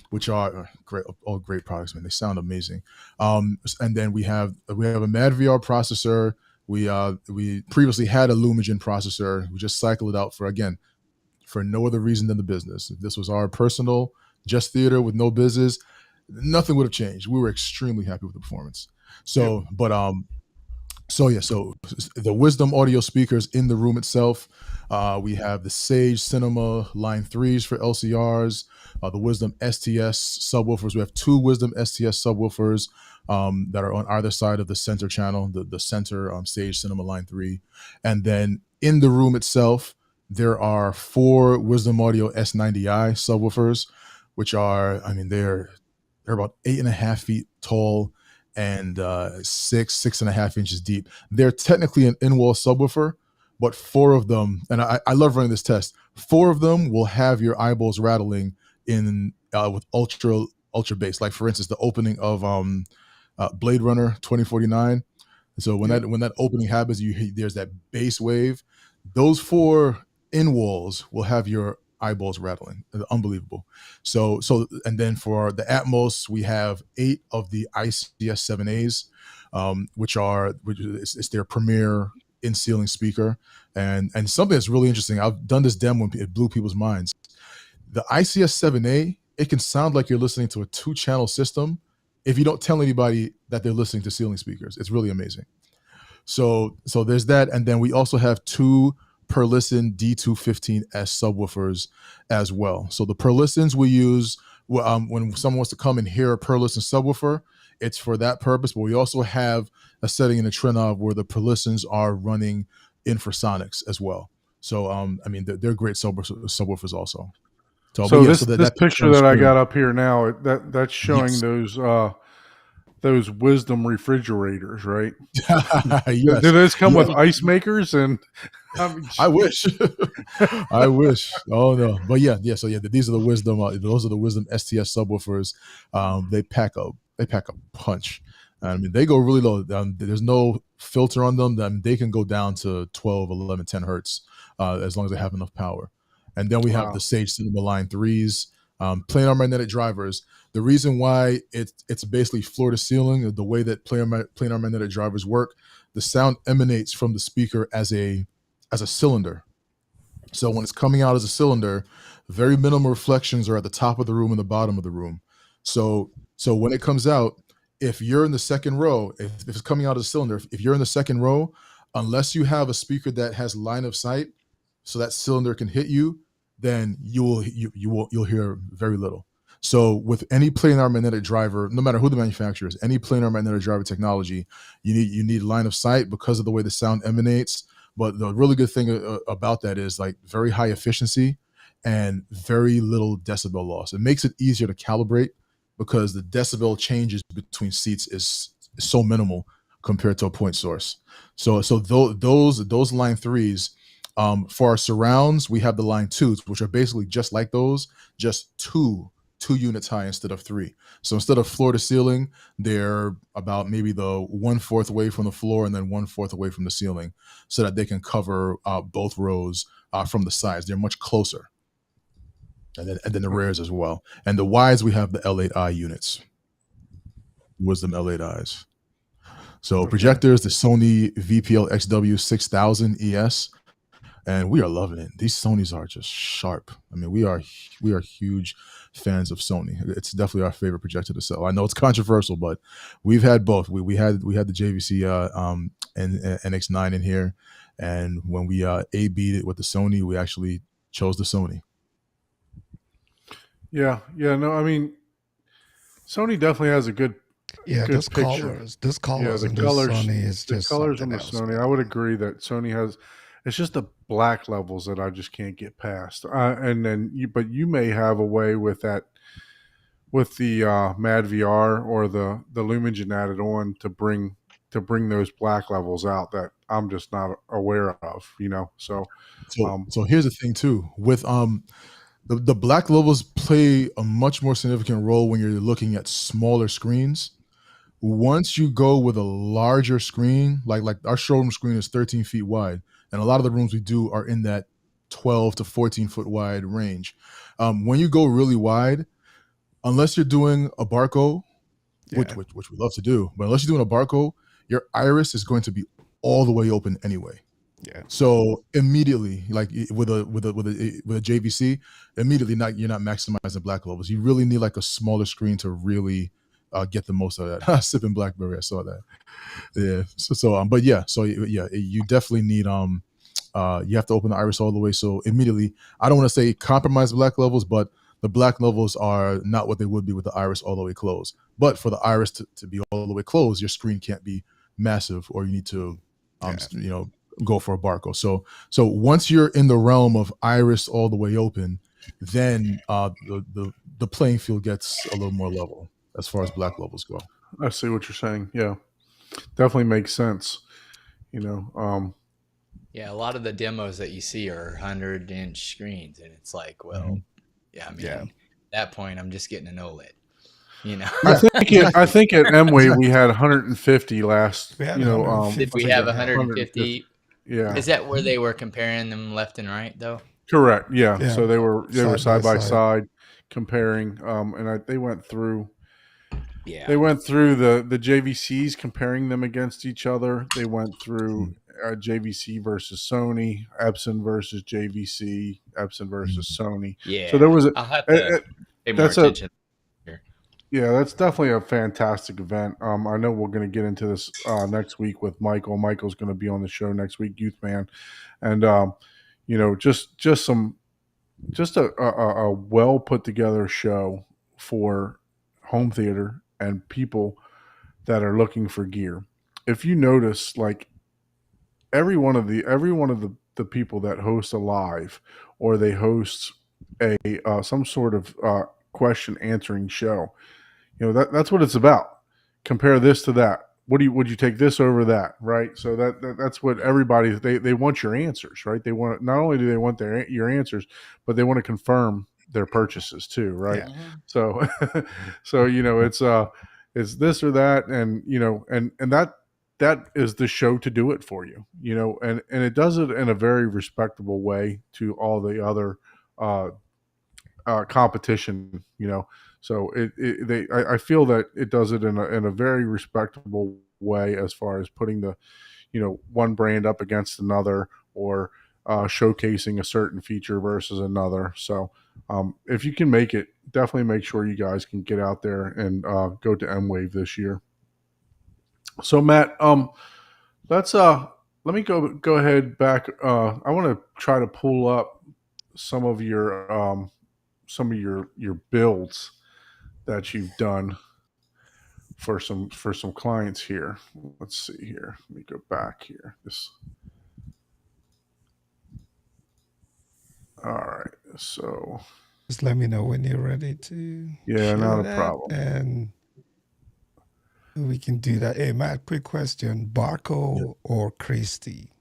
which are great, all great products, man. They sound amazing. And then we have a Mad VR processor. We previously had a Lumigen processor. We just cycled it out for no other reason than the business. If this was our personal just theater with no business, nothing would have changed. We were extremely happy with the performance. So, but so the Wisdom Audio speakers in the room itself, we have the Sage Cinema Line 3s for LCRs, the Wisdom STS subwoofers. We have 2 Wisdom STS subwoofers that are on either side of the center channel, the center Sage Cinema Line 3. And then in the room itself, there are 4 Wisdom Audio S90i subwoofers, which are, they're about 8.5 feet tall and 6.5 inches deep. They're technically an in-wall subwoofer, but 4 of them, and I love running this test, 4 of them will have your eyeballs rattling in with ultra bass. Like for instance, the opening of Blade Runner 2049. So when that opening happens, there's that bass wave. Those 4 in walls will have your eyeballs rattling. Unbelievable. So and then for the Atmos, we have 8 of the ICS 7As, which is their premier in-ceiling speaker. And something that's really interesting, I've done this demo and it blew people's minds. The ICS 7A, it can sound like you're listening to a 2-channel system if you don't tell anybody that they're listening to ceiling speakers. It's really amazing. So there's that. And then we also have 2 Per-Listen D215S subwoofers as well. So the Per-Listens we use when someone wants to come and hear a Per-Listen subwoofer, it's for that purpose. But we also have a setting in the Trinov where the Per-Listens are running infrasonics as well. So they're great subwoofers also. So this picture that I got up here now, that's showing those Wisdom refrigerators, right? Yes. Do those come with ice makers? And I wish. I wish. Oh no, but yeah. So these are the Wisdom. Those are the Wisdom STS subwoofers. They pack a They pack a punch. I mean, they go really low. There's no filter on them. They can go down to 12, 11, 10 hertz as long as they have enough power. And then we have the Sage Cinema Line 3s, planar magnetic drivers. The reason why it's basically floor to ceiling, the way that planar magnetic drivers work, the sound emanates from the speaker as a cylinder. So when it's coming out as a cylinder, very minimal reflections are at the top of the room and the bottom of the room. So when it comes out, if you're in the second row, if it's coming out as a cylinder, if you're in the second row, unless you have a speaker that has line of sight, so that cylinder can hit you, then you'll hear very little. So with any planar magnetic driver, no matter who the manufacturer is, any planar magnetic driver technology, you need line of sight because of the way the sound emanates. But the really good thing about that is like very high efficiency and very little decibel loss. It makes it easier to calibrate because the decibel changes between seats is so minimal compared to a point source. So those line 3s, for our surrounds, we have the line 2s, which are basically just like those, just two units high instead of 3. So instead of floor to ceiling, they're about maybe the 1/4 away from the floor and then 1/4 away from the ceiling, so that they can cover both rows from the sides. They're much closer. And then the rears as well. And the wides, we have the L8i units. Wisdom L8is. So projectors, the Sony VPL XW 6000 ES, and we are loving it. These Sonys are just sharp. I mean, we are huge fans of Sony. It's definitely our favorite projector to sell. I know it's controversial, but we've had both. We had the JVC and NX9 in here, and when we A/B'd it with the Sony, we actually chose the Sony. Yeah. No, I mean, Sony definitely has a good those picture. colors The in colors, this Sony is just the colors on something the else, Sony. man. I would agree that Sony has. It's just the black levels that I just can't get past. And then you may have a way with that, with the Mad VR or the Lumigen added on to bring those black levels out that I'm just not aware of. So here's the thing too with the black levels play a much more significant role when you're looking at smaller screens. Once you go with a larger screen, like our showroom screen is 13 feet wide, and a lot of the rooms we do are in that 12 to 14 foot wide range. When you go really wide, unless you're doing a barco, which we love to do, but unless you're doing a barco, your iris is going to be all the way open anyway. Yeah. So immediately, like with a JVC, immediately you're not maximizing black levels. You really need like a smaller screen to really get the most of that. Sipping BlackBerry, I saw that. Yeah. You definitely need you have to open the iris all the way. So immediately, I don't want to say compromise black levels, but the black levels are not what they would be with the iris all the way closed. But for the iris to be all the way closed, your screen can't be massive, or you need to go for a barco. So once you're in the realm of iris all the way open, then the playing field gets a little more level as far as black levels go. I see what you're saying. Yeah, definitely makes sense. Yeah, a lot of the demos that you see are 100-inch screens, and it's like, well, at that point, I'm just getting an OLED. I think at Emway we had 150 last. Did we have 150? Yeah. Is that where they were comparing them left and right, though? Correct. Yeah. So they were side by side comparing, and they went through. Yeah. They went through the JVCs, comparing them against each other. They went through JVC versus Sony, Epson versus JVC, Epson versus Sony. Yeah. So there was I'll have to pay more attention here. Yeah, that's definitely a fantastic event. I know we're going to get into this next week with Michael. Michael's going to be on the show next week, Youth Man, and just a well put together show for home theater and people that are looking for gear. If you notice, like every one of the people that host a live or they host a some sort of question answering show, that's what it's about. Compare this to that. Would you take this over that, right? So that's what everybody they want your answers, right? They want, not only do they want your answers, but they want to confirm their purchases too, right? Yeah. So it's it's this or that, and and that is the show to do it for you, and it does it in a very respectable way to all the other uh, competition, So I feel that it does it in a very respectable way as far as putting the one brand up against another, or showcasing a certain feature versus another. So if you can make it, definitely make sure you guys can get out there and go to M-Wave this year. So Matt, let's let me go ahead back. I want to try to pull up some of your builds that you've done for some clients here. Let's see here. Let me go back here. All right. So Just let me know when you're ready to. Yeah, not a that, problem. And we can do that. Hey, Matt, quick question: Barco or Christie?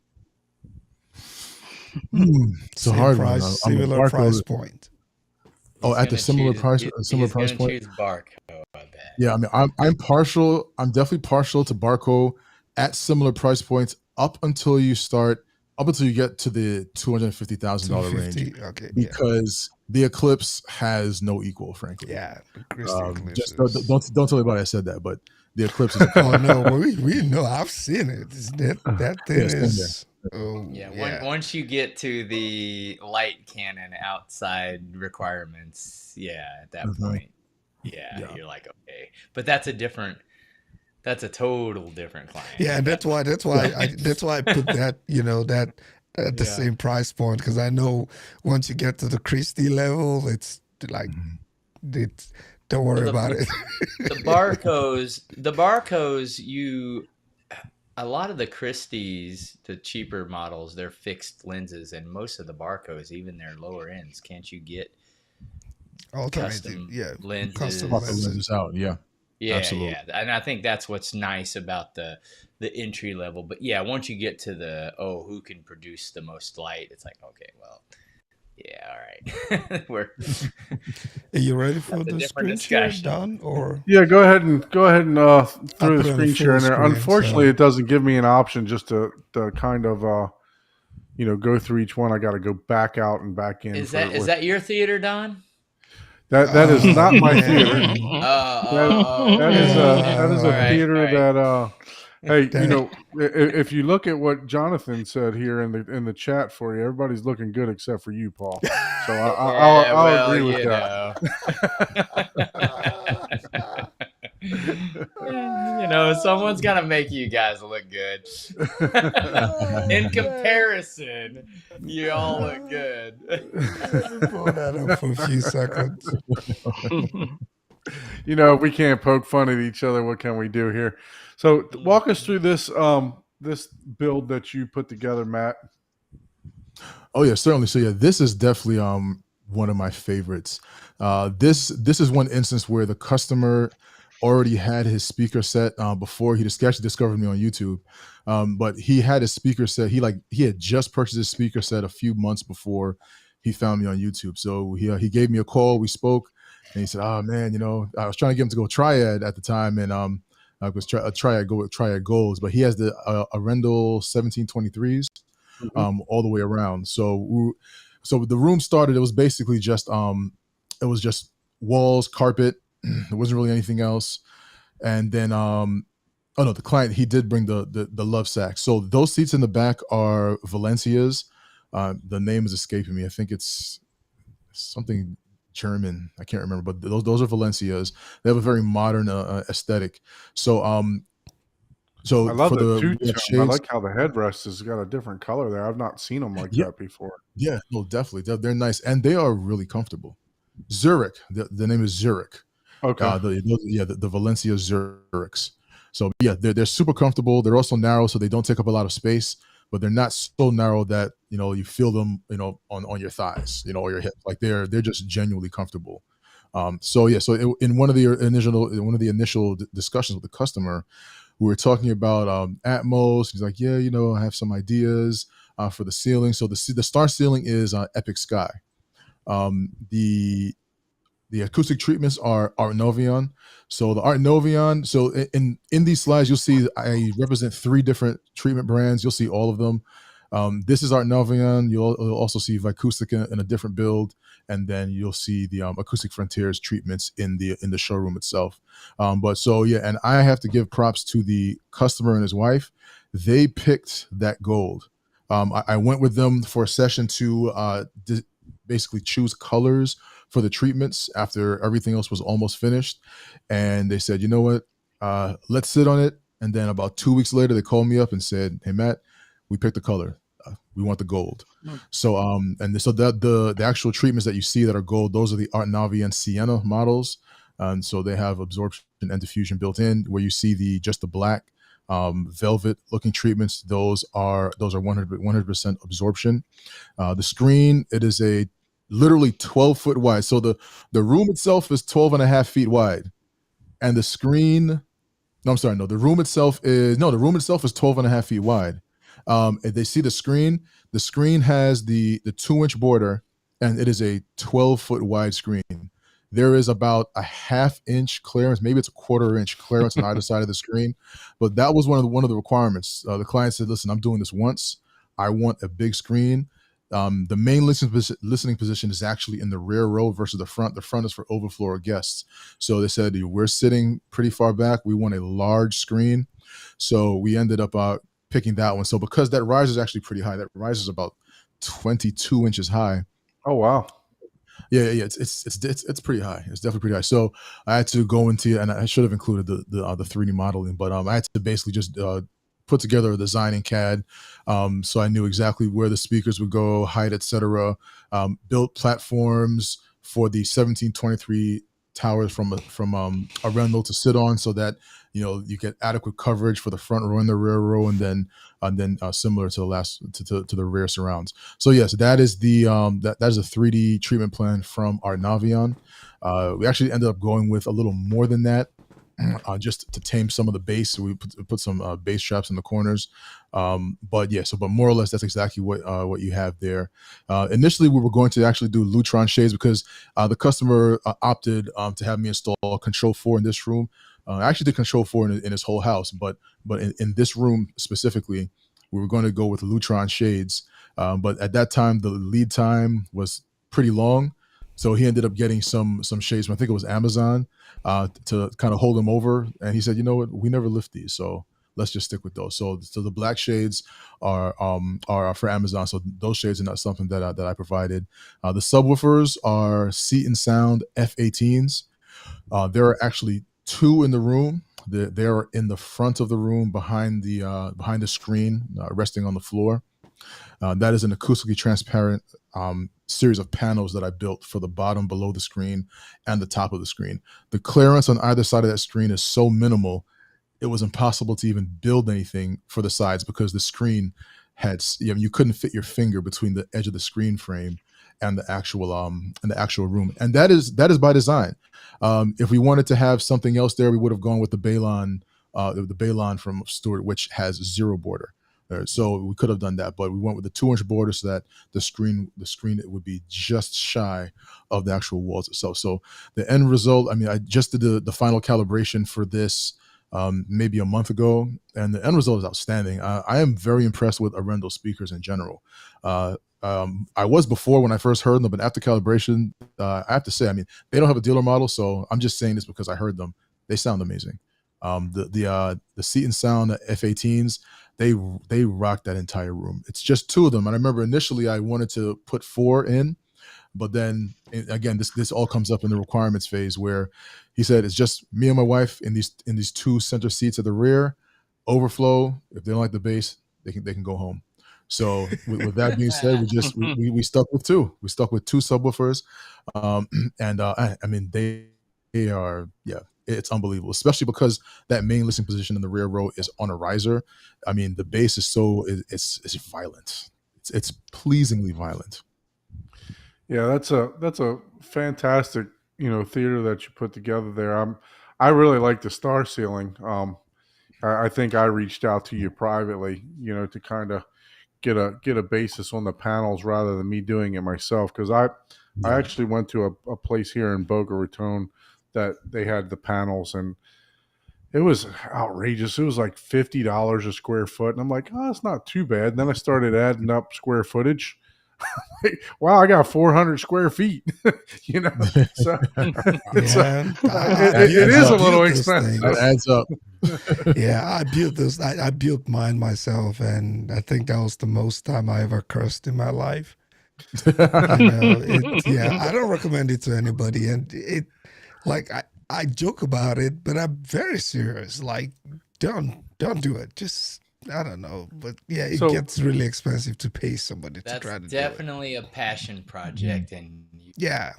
It's a hard one. Similar price point. At the similar price point. Choose Barco, I bet. Yeah, I mean, I'm partial. I'm definitely partial to Barco at similar price points up until you get to the $250,000 range. Okay, because the Eclipse has no equal, frankly. Yeah, the Christie Eclipse. Just don't tell anybody I said that, but the Eclipse is. Oh no, we know. I've seen it. That thing is. Once you get to the light cannon outside requirements, at that point, you're like, okay, but that's a total different client. Yeah, that's why I put that that at the same price point, because I know once you get to the Christie level, it's like don't worry about it. The barcodes, a lot of the Christies, the cheaper models, they're fixed lenses, and most of the barcodes, even their lower ends, can't you get custom lenses? Custom lenses out, absolutely. And I think that's what's nice about the entry level. But once you get to the who can produce the most light, it's like, okay, well, all right. Are you ready for the screen share done? Or go ahead and throw the screen share in there. Unfortunately, it doesn't give me an option just to kind of go through each one. I got to go back out and back in. Is that your theater, Don? That is not my theater. That is a theater that. Hey, if you look at what Jonathan said here in the chat for you, everybody's looking good except for you, Paul. So I'll agree with that. Someone's got to make you guys look good. In comparison, you all look good. Pull that up for a few seconds. We can't poke fun at each other. What can we do here? So walk us through this build that you put together, Matt. Oh yeah, certainly. So this is definitely one of my favorites. This is one instance where the customer already had his speaker set before he actually discovered me on YouTube. But he had his speaker set. He had just purchased his speaker set a few months before he found me on YouTube. So he gave me a call. We spoke, and he said, "Oh man, I was trying to get him to go Triad at the time, and I was Triad Golds, but he has the Arendal 1723s all the way around. So the room started. It was basically just walls, carpet. There wasn't really anything else. And then the client, he did bring the love sack. So those seats in the back are Valencias. The name is escaping me. I think it's something German. I can't remember, but those are Valencias. They have a very modern aesthetic. So I love the two-tone. I like how the headrest has got a different color there. I've not seen them like that before. Yeah, no, definitely. They're nice, and they are really comfortable. Zurich. The name is Zurich. Okay. The Valencia Zurichs. So they're super comfortable. They're also narrow, so they don't take up a lot of space, but they're not so narrow that you feel them on your thighs, or your hips. Like they're just genuinely comfortable. In one of the initial discussions with the customer, we were talking about Atmos. He's like, I have some ideas for the ceiling. So the star ceiling is Epic Sky. The acoustic treatments are Art Novion. So the Art Novion. So in these slides, you'll see I represent 3 different treatment brands. You'll see all of them. This is Art Novion. You'll also see Vicustica in a different build, and then you'll see the Acoustic Frontiers treatments in the showroom itself. But so yeah, and I have to give props to the customer and his wife. They picked that gold. I went with them for a session to basically choose colors for the treatments after everything else was almost finished, and they said, you know what, let's sit on it. And then about 2 weeks later, they called me up and said, hey Matt, we picked the color. We want the gold. So so the actual treatments that you see that are gold, those are the Art Novion Sienna models. And so they have absorption and diffusion built in. Where you see the black velvet looking treatments, those are 100% absorption. The screen, it is a literally 12-foot wide. So the room itself is 12 and a half feet wide, and the screen, no, I'm sorry, no, the room itself is 12 and a half feet wide. If they see the screen has the 2-inch border, and it is a 12-foot wide screen. There is about a half-inch clearance, maybe it's a quarter-inch clearance on either side of the screen. But that was one of the requirements. The client said, listen, I'm doing this once. I want a big screen. The main listening position is actually in the rear row versus the front. The front is for overflow or guests. So they said, we're sitting pretty far back. We want a large screen. So we ended up picking that one. So because that riser is actually pretty high, that riser is about 22 inches high. Oh, wow. Yeah, it's pretty high. It's definitely pretty high. So I had to go into, and I should have included the 3D modeling, but I had to basically just put together a design in CAD, so I knew exactly where the speakers would go, height, etc. Built platforms for the 1723 towers from a rental to sit on, so that you get adequate coverage for the front row and the rear row, and then similar to the to the rear surrounds. So yes, that is the that is a 3D treatment plan from Art Novion. We actually ended up going with a little more than that. Just to tame some of the bass, so we put some bass traps in the corners. But more or less, that's exactly what you have there. Initially, we were going to actually do Lutron shades because the customer opted to have me install Control 4 in this room. I actually did Control 4 in his whole house, but in this room specifically, we were going to go with Lutron shades. But at that time, the lead time was pretty long. So he ended up getting some shades from, I think it was Amazon, to kind of hold him over. And he said, you know what, we never lift these, so let's just stick with those. So the black shades are for Amazon. So those shades are not something that I provided. The subwoofers are Seat and Sound F18s. There are actually 2 in the room. They're in the front of the room behind the screen, resting on the floor. That is an acoustically transparent series of panels that I built for the bottom, below the screen, and the top of the screen. The clearance on either side of that screen is so minimal, it was impossible to even build anything for the sides because the screen had, you couldn't fit your finger between the edge of the screen frame and the actual room, and that is by design. If we wanted to have something else there, we would have gone with the Balon from Stewart, which has 0 border. So we could have done that, but we went with the 2-inch border so that the screen it would be just shy of the actual walls itself. So the end result, I mean, I just did the final calibration for this maybe a month ago, and the end result is outstanding. I am very impressed with Arendelle speakers in general. I was before when I first heard them, but after calibration, I have to say, I mean, they don't have a dealer model, so I'm just saying this because I heard them. They sound amazing. The Seat and Sound F18s, they rock that entire room. It's just 2 of them, and I remember initially I wanted to put 4 in, but then again, this all comes up in the requirements phase where he said it's just me and my wife in these 2 center seats at the rear. Overflow, if they don't like the bass, they can go home. So with that being said, we stuck with 2. We stuck with 2 subwoofers, and I mean they are, yeah, it's unbelievable, especially because that main listening position in the rear row is on a riser. I mean, the bass is it's violent. It's pleasingly violent. Yeah, that's a fantastic theater that you put together there. I really like the star ceiling. I think I reached out to you privately, to kind of get a basis on the panels rather than me doing it myself, because I actually went to a place here in Boca Raton that they had the panels, and it was outrageous. It was like $50 a square foot, and I'm like, oh, that's not too bad. And then I started adding up square footage. Wow, I got 400 square feet. You know, so it's it is a little expensive. That adds up. Yeah, I built this. I built mine myself, and I think that was the most time I ever cursed in my life. I know. I don't recommend it to anybody, and like I joke about it, but I'm very serious. Like, don't do it. Just I don't know, but yeah, it gets really expensive to pay somebody to try to do it. That's definitely a passion project, and yeah.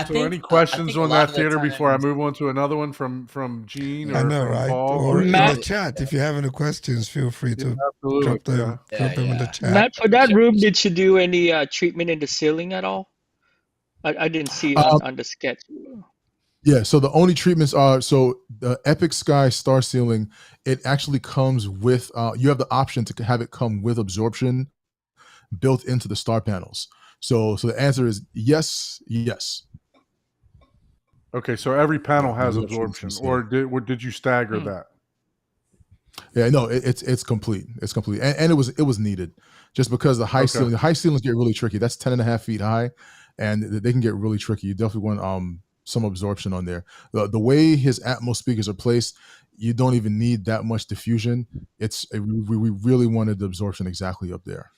Any questions on that theater before I move on to another one from Gene? I know, right? Paul? Or in the chat, if you have any questions, feel free to drop them in the chat. Matt, for that room, did you do any treatment in the ceiling at all? I didn't see on the sketch. Yeah, so the only treatments are, so the Epic Sky Star Ceiling, it actually comes with, you have the option to have it come with absorption built into the star panels. So the answer is yes. Okay, so every panel has absorption, or did you stagger that? Yeah, no, it's complete. It's complete, and it was needed, just because the high ceiling, the high ceilings get really tricky. That's 10.5 feet high, and they can get really tricky. You definitely want some absorption on there. The way his Atmos speakers are placed, you don't even need that much diffusion. We really wanted the absorption exactly up there.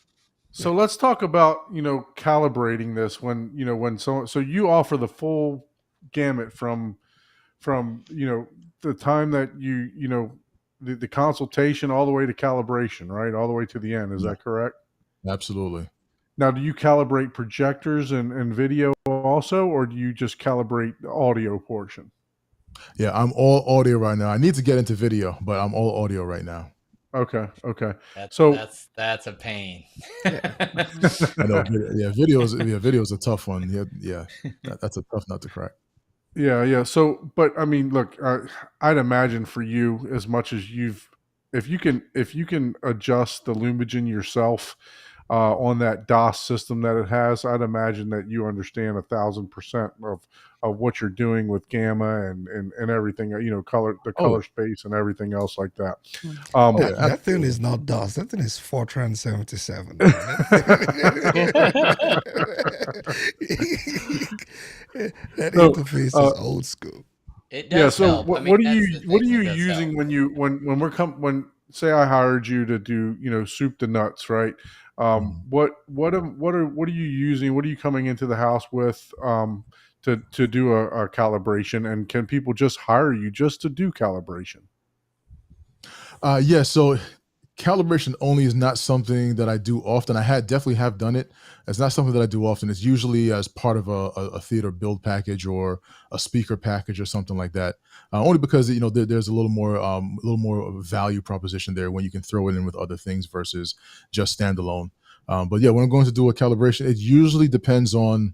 So let's talk about calibrating this when so you offer the full gamut from the time that the consultation all the way to calibration, right? All the way to the end. Is that correct? Absolutely. Now, do you calibrate projectors and video also, or do you just calibrate the audio portion? Yeah, I'm all audio right now. I need to get into video, but I'm all audio right now. Okay. That's a pain. I know. Video is a tough one. Yeah, that's a tough nut to crack. Yeah. So, but I mean, look, I'd imagine for you, as much as if you can adjust the Lumigen yourself on that DOS system that it has, I'd imagine that you understand 1,000% of what you're doing with gamma and everything, color space and everything else like that. That thing is not DOS. That thing is Fortran 77. That interface is old school. It does help. What are you using when say I hired you to do soup to nuts, right? What are you using? What are you coming into the house with to do a calibration? And can people just hire you just to do calibration? So calibration only is not something that I do often. I definitely have done it. It's not something that I do often. It's usually as part of a theater build package or a speaker package or something like that. Only because there's a little more value proposition there when you can throw it in with other things versus just standalone. But yeah, when I'm going to do a calibration, it usually depends on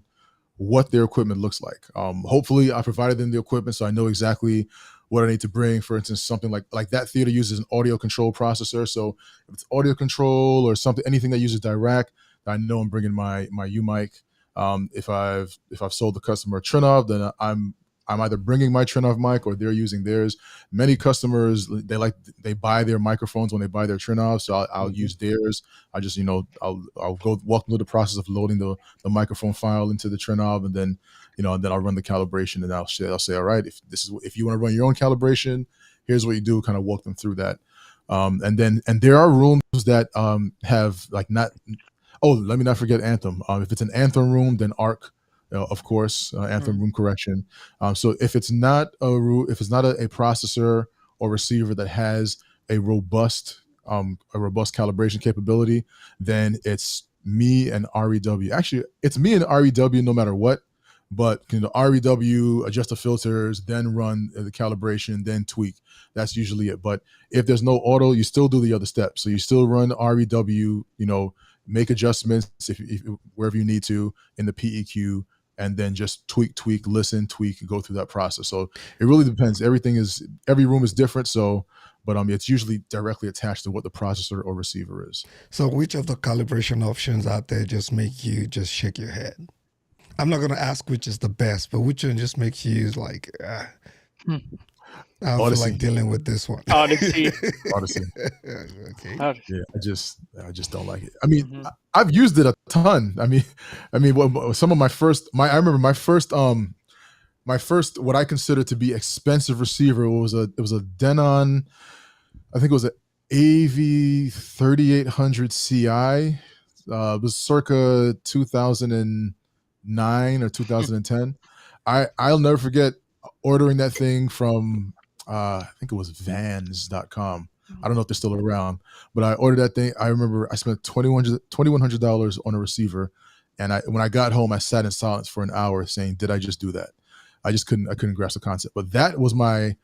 what their equipment looks like. Hopefully, I provided them the equipment so I know exactly what I need to bring. For instance, something like that theater uses an audio control processor. So if it's audio control or something, anything that uses Dirac, I know I'm bringing my U-mic. If I've sold the customer a Trinov, then I'm either bringing my Trinov mic or they're using theirs. Many customers, they buy their microphones when they buy their Trinov, so I'll use theirs. I just I'll go walk through the process of loading the microphone file into the Trinov, and then then I'll run the calibration, and I'll say, all right, if you want to run your own calibration, here's what you do. Kind of walk them through that, and there are rooms that have not. Oh, let me not forget Anthem. If it's an Anthem room, then ARC. Of course, Anthem room correction. So if it's not a processor or receiver that has a robust calibration capability, then it's me and REW. Actually, it's me and REW no matter what. But REW adjust the filters, then run the calibration, then tweak. That's usually it. But if there's no auto, you still do the other steps. So you still run REW. Make adjustments if wherever you need to in the PEQ. and then just tweak, listen, tweak, and go through that process. So it really depends. Every room is different. So, but it's usually directly attached to what the processor or receiver is. So which of the calibration options out there just make you just shake your head? I'm not going to ask which is the best, but which one just makes you like, I don't feel Odyssey. like dealing with this one. Odyssey. Odyssey. Okay. Odyssey. Yeah, I just don't like it. I mean, I've used it a ton. I mean, some of I remember my first what I consider to be expensive receiver was a Denon, I think it was an AV 3800 Ci. It was circa 2009 or 2010. I'll never forget ordering that thing from I think it was Vans.com. I don't know if they're still around, but I ordered that thing. I remember I spent $2,100 on a receiver, and when I got home, I sat in silence for an hour, saying, "Did I just do that?" I couldn't grasp the concept. But that was my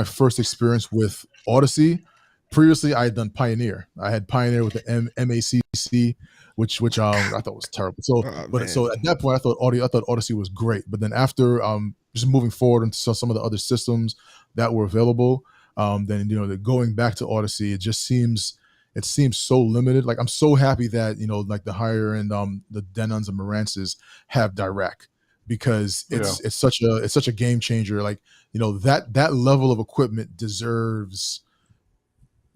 first experience with Odyssey. Previously, I had done Pioneer. I had Pioneer with the MACC, which I thought was terrible. So, so at that point, I thought Odyssey was great. But then after just moving forward into some of the other systems that were available, then going back to Odyssey, it seems so limited. Like I'm so happy that like the higher end the Denons and Marances have direct, because it's such a game changer. Like that level of equipment deserves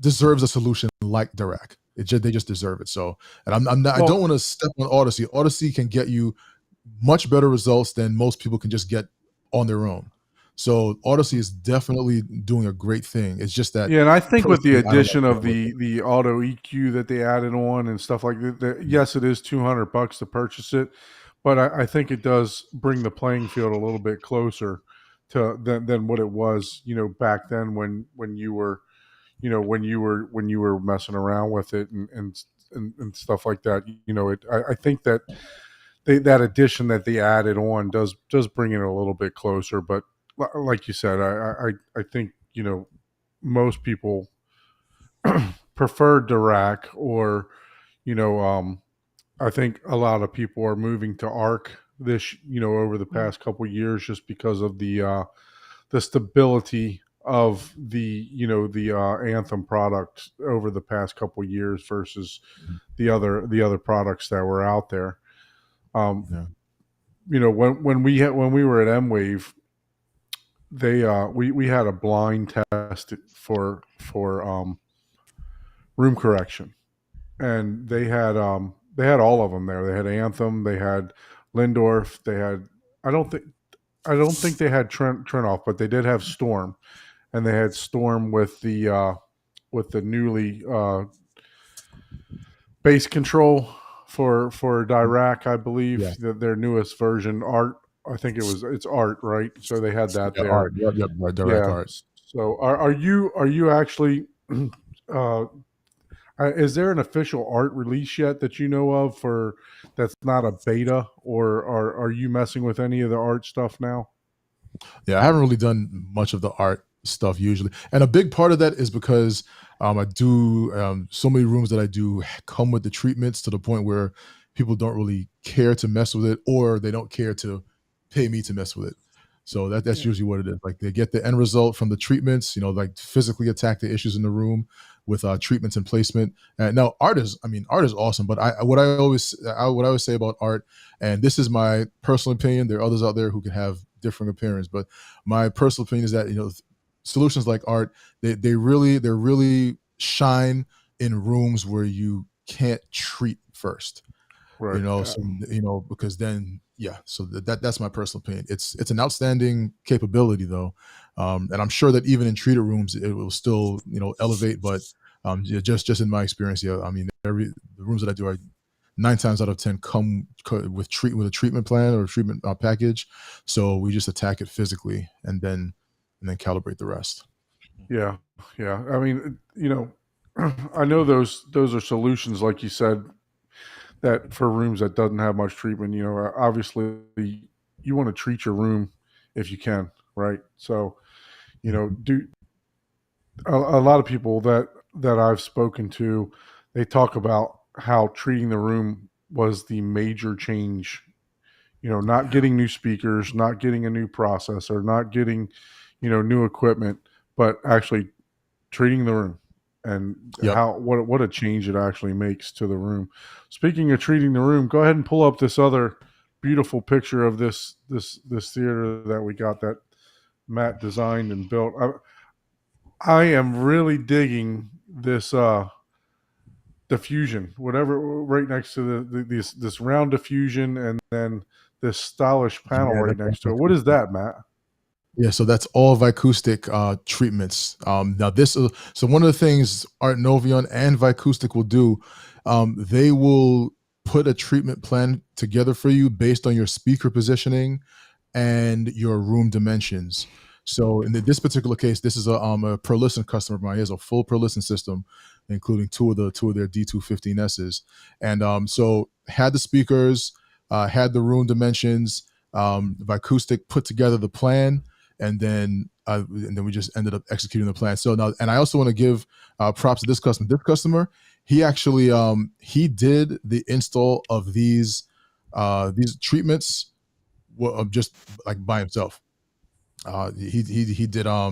a solution like direct. They just deserve it. So, and I don't want to step on Odyssey. Odyssey can get you much better results than most people can just get on their own. So Odyssey is definitely doing a great thing. It's just that, and I think with the personally, I don't addition like of the auto EQ that they added on and stuff like that, yes, it is $200 to purchase it, but I think it does bring the playing field a little bit closer than what it was, back then when you were, when you were messing around with it and stuff like that. I think that that addition that they added on does bring it a little bit closer. But like you said, I think most people prefer Dirac, or I think a lot of people are moving to Arc this over the past couple of years, just because of the stability of the Anthem product over the past couple of years versus the other products that were out there. When we were at M-Wave, we had a blind test for room correction, and they had all of them there. They had Anthem, they had Lindorf, they had I don't think they had Trent-off, but they did have Storm, and they had Storm with the newly bass control for Dirac, I believe. Yeah. Their newest version, Art. I think it's Art, right? So they had that there. Art. Yep, Direct Art. So are you actually? Is there an official Art release yet that you know of for that's not a beta, or are you messing with any of the Art stuff now? Yeah, I haven't really done much of the Art stuff usually, and a big part of that is because I do so many rooms that I do come with the treatments to the point where people don't really care to mess with it, or they don't care to pay me to mess with it. So that's usually what it is. Like they get the end result from the treatments, like physically attack the issues in the room with treatments and placement. Now art is awesome, but what I always say about Art, and this is my personal opinion. There are others out there who can have different opinions, but my personal opinion is that solutions like Art, they really shine in rooms where you can't treat first. Right. Because then, so that's my personal opinion. It's an outstanding capability though. And I'm sure that even in treated rooms, it will still, elevate, but just in my experience, I mean, the rooms that I do are 9 times out of 10 come with a treatment plan or a treatment package. So we just attack it physically and then calibrate the rest. Yeah. I mean, I know those are solutions, like you said, that for rooms that doesn't have much treatment. Obviously you want to treat your room if you can, right? So, do a lot of people that I've spoken to, they talk about how treating the room was the major change, not getting new speakers, not getting a new processor, not getting, new equipment, but actually treating the room and Yep. what a change it actually makes to the room. Speaking of treating the room, go ahead and pull up this other beautiful picture of this theater that we got that Matt designed and built. I am really digging this diffusion, whatever, right next to this round diffusion, and then this stylish panel Yeah, right next to it. What is that, Matt? Yeah, so that's all Vicoustic treatments. Now this, so one of the things Art Novion and Vicoustic will do, they will put a treatment plan together for you based on your speaker positioning and your room dimensions. So in this particular case, this is a per listen customer of mine. He has a full per listen system, including two of their D215Ss, and so had the speakers, had the room dimensions. Vicoustic put together the plan, and then we just ended up executing the plan. So now, and I also want to give props to this customer. This customer, he actually he did the install of these treatments just like by himself. He did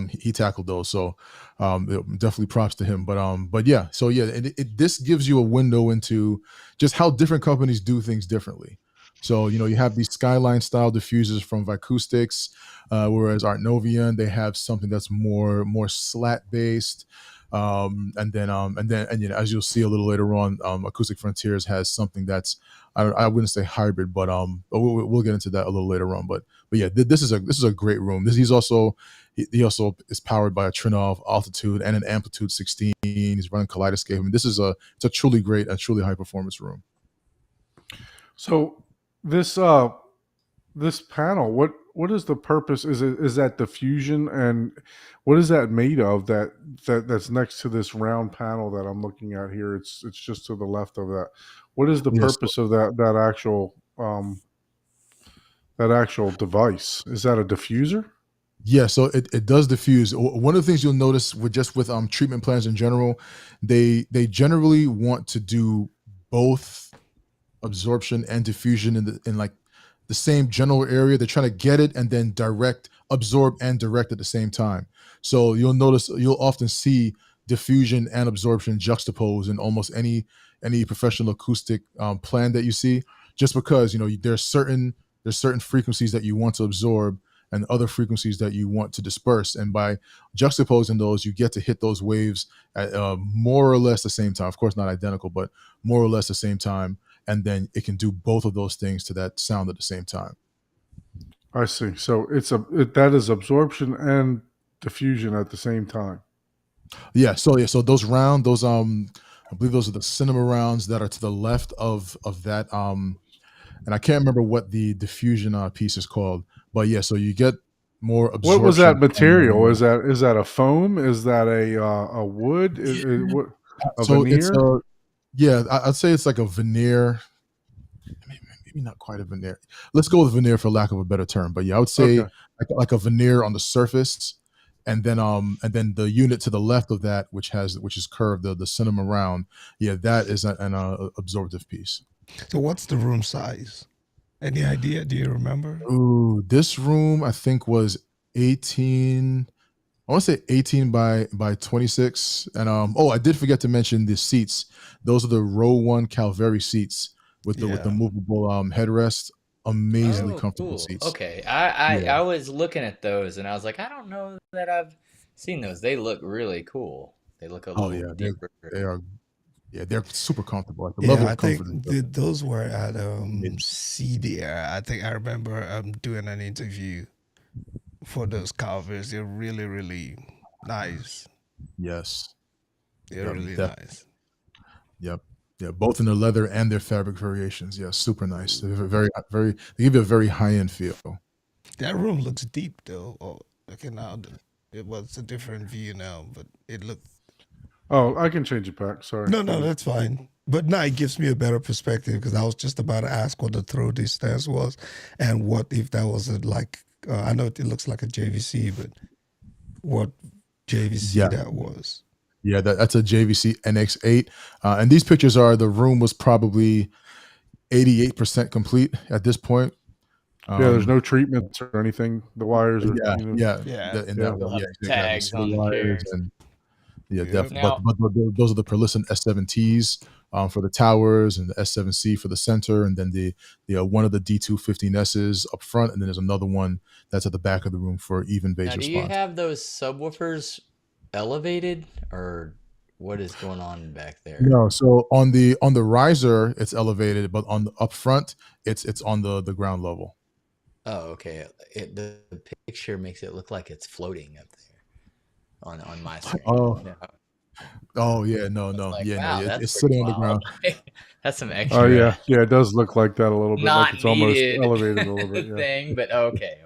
he tackled those, so definitely props to him. But yeah, so yeah, this gives you a window into just how different companies do things differently. So you have these skyline style diffusers from Vicoustics, whereas Art Novion, they have something that's more slat based. And then as you'll see a little later on, Acoustic Frontiers has something that's I wouldn't say hybrid, but we'll get into that a little later on. But yeah, this is a great room. He also is powered by a Trinov Altitude and an Amplitude 16. He's running Kaleidoscape. I mean, it's a truly great and truly high performance room. So this panel, what is the purpose? Is that diffusion, and what is that made of? That's next to this round panel that I'm looking at here. It's just to the left of that. What is the purpose of that actual device? Is that a diffuser? Yeah, so it does diffuse. One of the things you'll notice with treatment plans in general, they generally want to do both absorption and diffusion in like the same general area. They're trying to get it and then absorb and direct at the same time. So you'll often see diffusion and absorption juxtaposed in almost any professional acoustic plan that you see, just because there's certain frequencies that you want to absorb and other frequencies that you want to disperse, and by juxtaposing those, you get to hit those waves at more or less the same time. Of course, not identical, but more or less the same time, and then it can do both of those things to that sound at the same time. I see. So that is absorption and diffusion at the same time. Yeah. So those I believe those are the cinema rounds that are to the left of that. And I can't remember what the diffusion piece is called, but yeah. So you get more absorption. What was that material? Is that a foam? Is that a wood? What a veneer? I'd say it's like a veneer. Maybe not quite a veneer. Let's go with veneer for lack of a better term. But yeah, I would say like a veneer on the surface, and then the unit to the left of that, which is curved, the cinema round. Yeah, that is an absorptive piece. So what's the room size? Any idea? Do you remember? Ooh, this room I think was 18. I want to say 18 by 26. And I did forget to mention the seats. Those are the row 1 Calvary seats with the movable headrest. Amazingly comfortable seats. Okay, I was looking at those and I was like, I don't know that I've seen those. They look really cool. They look a little deeper. They are. Yeah, they're super comfortable. Like the level of comfort. I think those were at CDR. I think I remember doing an interview for those covers. They're really, really nice. Yes. They're really nice. Yep. Yeah, both in the leather and their fabric variations. Yeah, super nice. They're very, very. They give you a very high-end feel. That room looks deep, though. Oh, looking out, it was a different view now, but it looked. Oh, I can change it back. Sorry. No, that's fine. But now it gives me a better perspective, because I was just about to ask what the throw distance was, and what if that was I know it looks like a JVC, but what JVC that was. Yeah, that's a JVC NX8. And these pictures the room was probably 88% complete at this point. there's no treatments or anything. The wires are, Yeah, yeah, Yeah. in that They'll way, have yeah, the exactly. tags So the on the wires chairs. and yeah, Yep. definitely. Now, But those are the Perlisson S7Ts for the towers, and the S7C for the center, and then the one of the D215Ss up front, and then there's another one that's at the back of the room for even bass do you response. have those subwoofers elevated, or what is going on back there? No, so on the riser it's elevated, but on the up front it's on the ground level. Oh, okay. The picture makes it look like it's floating up there on my screen. Oh, Yeah. oh yeah, no, Like, yeah, no, wow, that's it's pretty sitting on the wild. ground. That's some Oh extra yeah, it does look like that a little bit, like not it's almost needed elevated a little bit. Yeah. thing, but okay.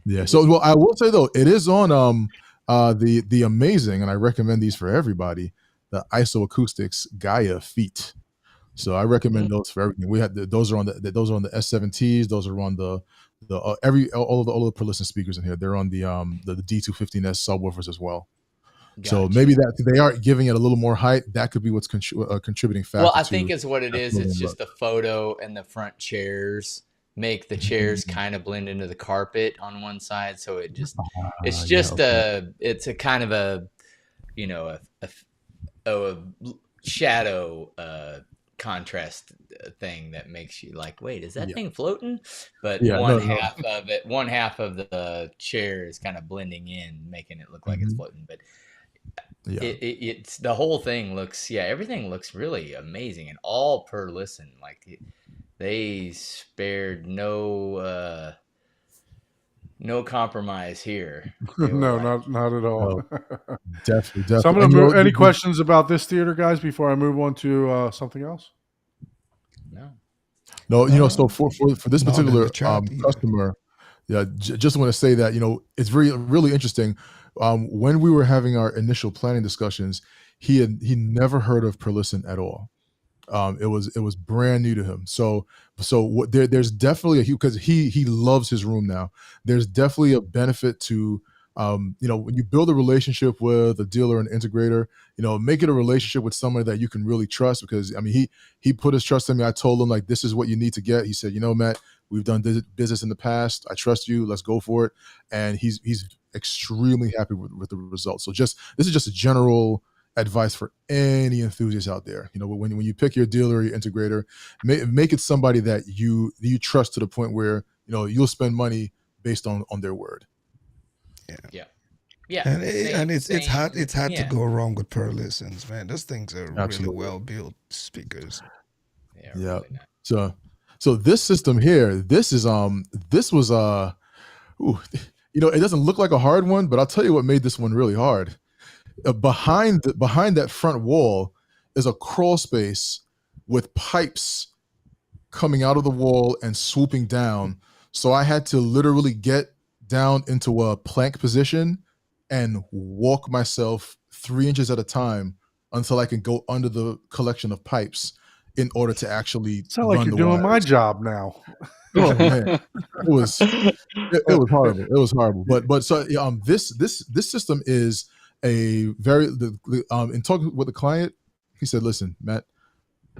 Yeah. So, well, I will say though, it is on the amazing, and I recommend these for everybody. The ISO Acoustics Gaia feet. So I recommend those for everything. We had those are on the S7Ts. Those are on the all of the Perlisson speakers in here. They're on the D215S subwoofers as well. So Gotcha. maybe that they are giving it a little more height. That could be what's contributing factor. Well, I think is what it that is. floating It's look. just the photo and the front chairs make the chairs kind of blend into the carpet on one side, so it's just it's a kind of a a shadow contrast thing that makes you like, wait, is that thing floating? But one half of the chair is kind of blending in, making it look like it's floating. But it's the whole thing looks, everything looks really amazing, and all Perlisson. Like they spared no compromise here. No, not at all. Definitely. So I'm going to move. Any questions about this theater, guys, before I move on to something else? No, so for this particular either. customer, just want to say that it's really interesting. When we were having our initial planning discussions, he never heard of Perlisson at all. It was brand new to him. So there's definitely because he loves his room now. There's definitely a benefit to when you build a relationship with a dealer and integrator, make it a relationship with somebody that you can really trust. Because I mean, he put his trust in me. I told him like, this is what you need to get. He said, Matt, we've done business in the past. I trust you. Let's go for it. And he's extremely happy with the results. So this is just a general advice for any enthusiast out there. When you pick your dealer or your integrator, make it somebody that you trust to the point where you'll spend money based on their word. Yeah. And it's hard to go wrong with Perlissons, man. Those things are really well built speakers. Really nice. So this system here, this was it doesn't look like a hard one, but I'll tell you what made this one really hard. Behind that front wall is a crawl space with pipes coming out of the wall and swooping down. So I had to literally get down into a plank position and walk myself 3 inches at a time until I can go under the collection of pipes in order to actually sound like you're doing my job now. Oh man, it was horrible. It was horrible. But so this system is a very in talking with the client, he said, listen, Matt,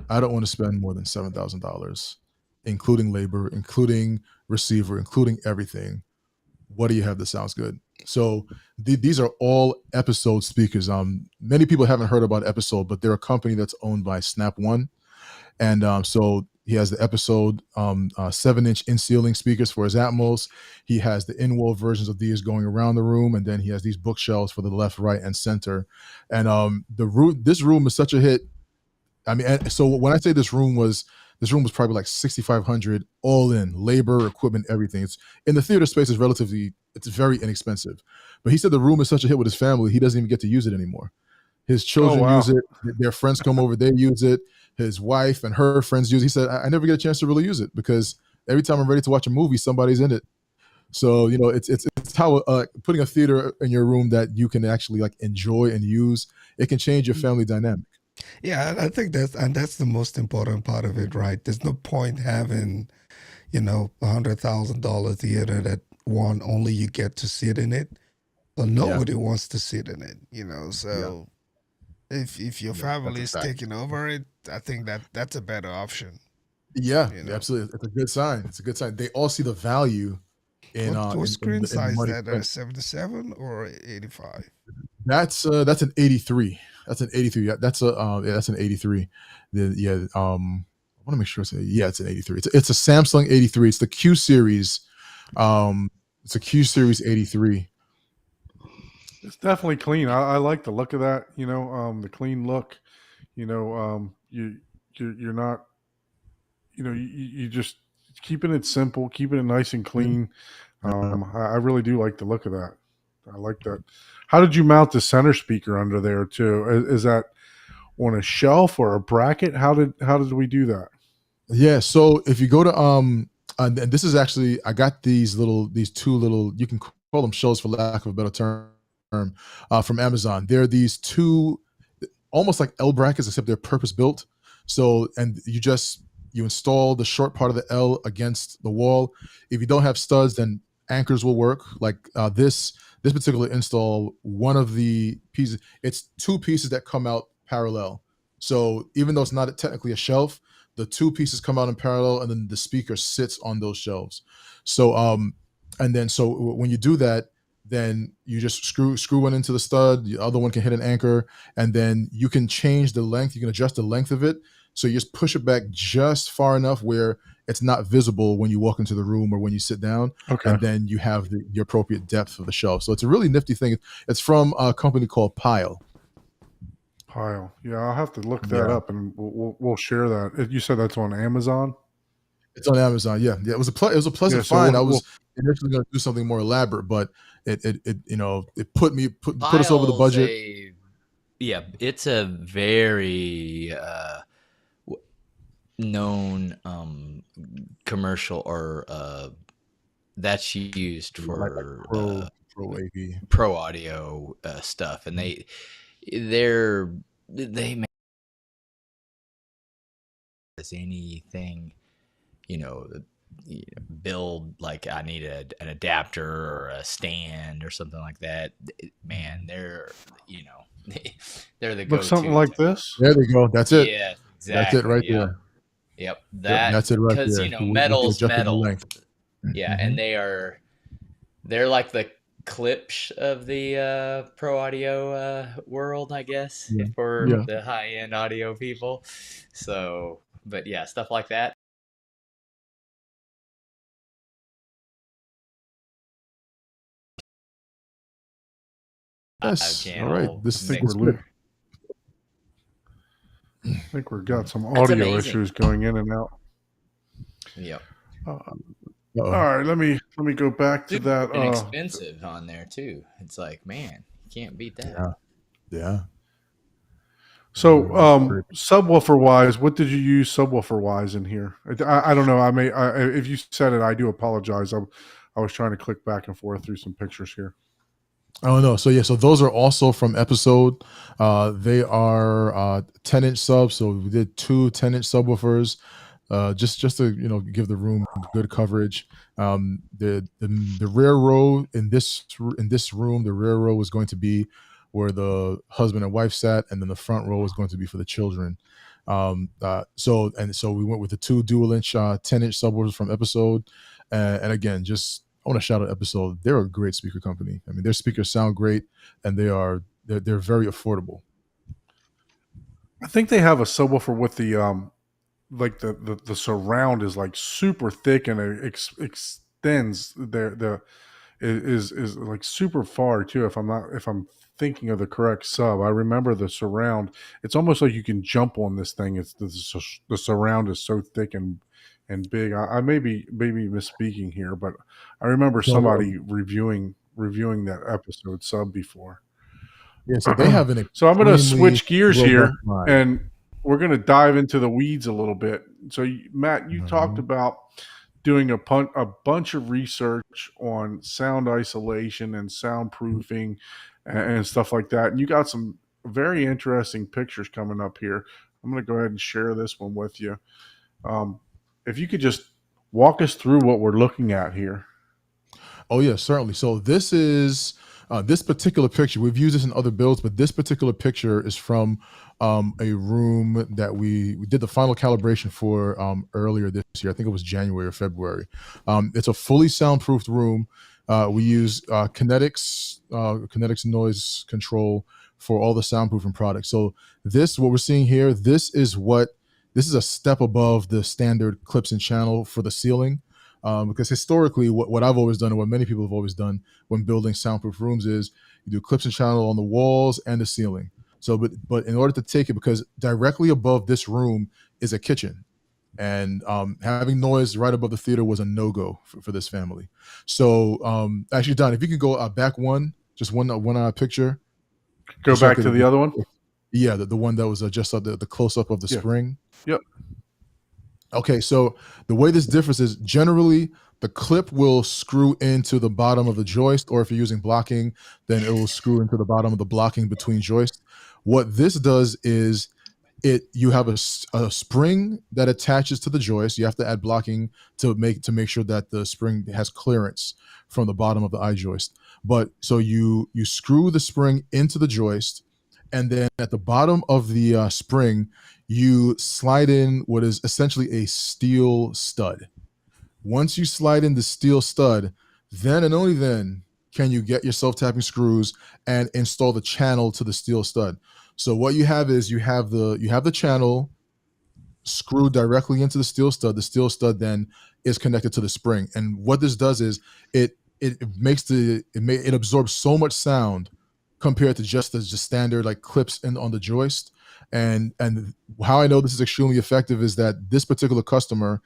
I don't want to spend more than $7,000, including labor, including receiver, including everything. What do you have that sounds good? So these are all Episode speakers. Many people haven't heard about Episode, but they're a company that's owned by Snap One. And so he has the Episode 7-inch in-ceiling speakers for his Atmos. He has the in-wall versions of these going around the room, and then he has these bookshelves for the left, right, and center. And this room is such a hit. I mean, so when I say this room was probably like $6,500 all in, labor, equipment, everything. It's in the theater space is it's very inexpensive. But he said the room is such a hit with his family, he doesn't even get to use it anymore. His children use it. Their friends come over, they use it. His wife and her friends use it. He said, I never get a chance to really use it because every time I'm ready to watch a movie, somebody's in it. So, it's how putting a theater in your room that you can actually like enjoy and use, it can change your family dynamic. Yeah, I think that's the most important part of it, right? There's no point having, $100,000 theater that only you get to sit in it, but nobody wants to sit in it, So if your family is taking over it, I think that's a better option. Yeah, You know, absolutely. It's a good sign. It's a good sign. They all see the value in what screen in the size money that? spent. 77 or 85? That's an 83. That's an 83. That's a yeah, that's an 83. Yeah, I want to make sure it's an 83. It's a Samsung 83. It's the Q series. It's a Q series 83. It's definitely clean. I like the look of that. The clean look. You're not. You just keeping it simple, keeping it nice and clean. I really do like the look of that. I like that. How did you mount the center speaker under there too? Is that on a shelf or a bracket? How did we do that? Yeah, so if you go to and this is actually I got these two little, you can call them shelves for lack of a better term, from Amazon. They're these two almost like L brackets, except they're purpose built. So, and you install the short part of the L against the wall. If you don't have studs, then anchors will work. Like this particular install, one of the pieces, it's two pieces that come out parallel. So even though it's not technically a shelf, the two pieces come out in parallel, and then the speaker sits on those shelves. So and then so when you do that, then you just screw one into the stud, the other one can hit an anchor, and then you can change the length. You can adjust the length of it. So you just push it back just far enough where it's not visible when you walk into the room or when you sit down. Okay. And then you have the appropriate depth of the shelf. So it's a really nifty thing. It's from a company called Pile. Pile. Yeah, I'll have to look that Yeah. up, and we'll share that. You said that's on Amazon. It's on Amazon. Yeah. It was a pleasant Yeah, so find. we'll- I was we'll- initially going to do something more elaborate, but it put us over the File's budget. it's a very known commercial or that's used Like for Pro AV. pro audio stuff, and they make anything, build like I need an adapter or a stand or something like that. Man, they're they're the look go-to. something like this. There they go. That's it. Yeah, That's exactly. it right Yep. there. Yep. Yep, that's it right Because there. With the metal's adjustable metal. length. Yeah, Mhm. and they're like the clips of the pro audio world, I guess, Yeah. for Yeah. the high end audio people. So, but yeah, stuff like that. Yes. All Channel right. This I think is we're good. I think we've got some That's audio amazing. issues going in and out. Yep. All right, let me go back to that. Inexpensive on there too. It's like, man, you can't beat that. Yeah. So, subwoofer wise, what did you use subwoofer wise in here? I don't know. If you said it, I do apologize. I was trying to click back and forth through some pictures here. Oh no. So yeah, so those are also from Episode. They are 10-inch subs. So we did two 10-inch subwoofers. Just to give the room good coverage. The rear row in this room, the rear row was going to be where the husband and wife sat, and then the front row was going to be for the children. So we went with the two dual-inch 10-inch subwoofers from Episode, and again, just I want to shout out Episode. They're a great speaker company. I mean, their speakers sound great, and they're very affordable. I think they have a subwoofer with the like the surround is like super thick, and it extends the is like super far too. If I'm thinking of the correct sub, I remember the surround. It's almost like you can jump on this thing. It's the surround is so thick and big. I may be misspeaking here, but I remember somebody reviewing that Episode sub before. Yeah, so they have an So I'm going to extremely switch gears here, robust line. and we're going to dive into the weeds a little bit. So, Matt, you talked about doing a bunch of research on sound isolation and soundproofing and stuff like that. And you got some very interesting pictures coming up here. I'm going to go ahead and share this one with you. If you could just walk us through what we're looking at here. Oh yeah, certainly. So this is This particular picture, we've used this in other builds, but this particular picture is from a room that we did the final calibration for earlier this year. I think it was January or February. It's a fully soundproofed room. We use Kinetics noise control for all the soundproofing products. So what we're seeing here, this is a step above the standard clips and channel for the ceiling. Because historically, what I've always done and what many people have always done when building soundproof rooms is you do clips and channel on the walls and the ceiling. So, but in order to take it, because directly above this room is a kitchen, and having noise right above the theater was a no-go for this family. So, actually, Don, if you could go back just one picture. Go back to the other one. Yeah, the one that was just the close-up of the spring. Yep. Okay, so the way this differs is generally the clip will screw into the bottom of the joist, or if you're using blocking, then it will screw into the bottom of the blocking between joists. What this does is you have a spring that attaches to the joist. You have to add blocking to make sure that the spring has clearance from the bottom of the eye joist. But so you screw the spring into the joist, and then at the bottom of the spring, you slide in what is essentially a steel stud. Once you slide in the steel stud, then and only then can you get your self-tapping screws and install the channel to the steel stud. So what you have is you have the channel screwed directly into the steel stud. The steel stud then is connected to the spring. And what this does is it absorbs so much sound compared to just the standard like clips on the joist. And how I know this is extremely effective is that this particular customer,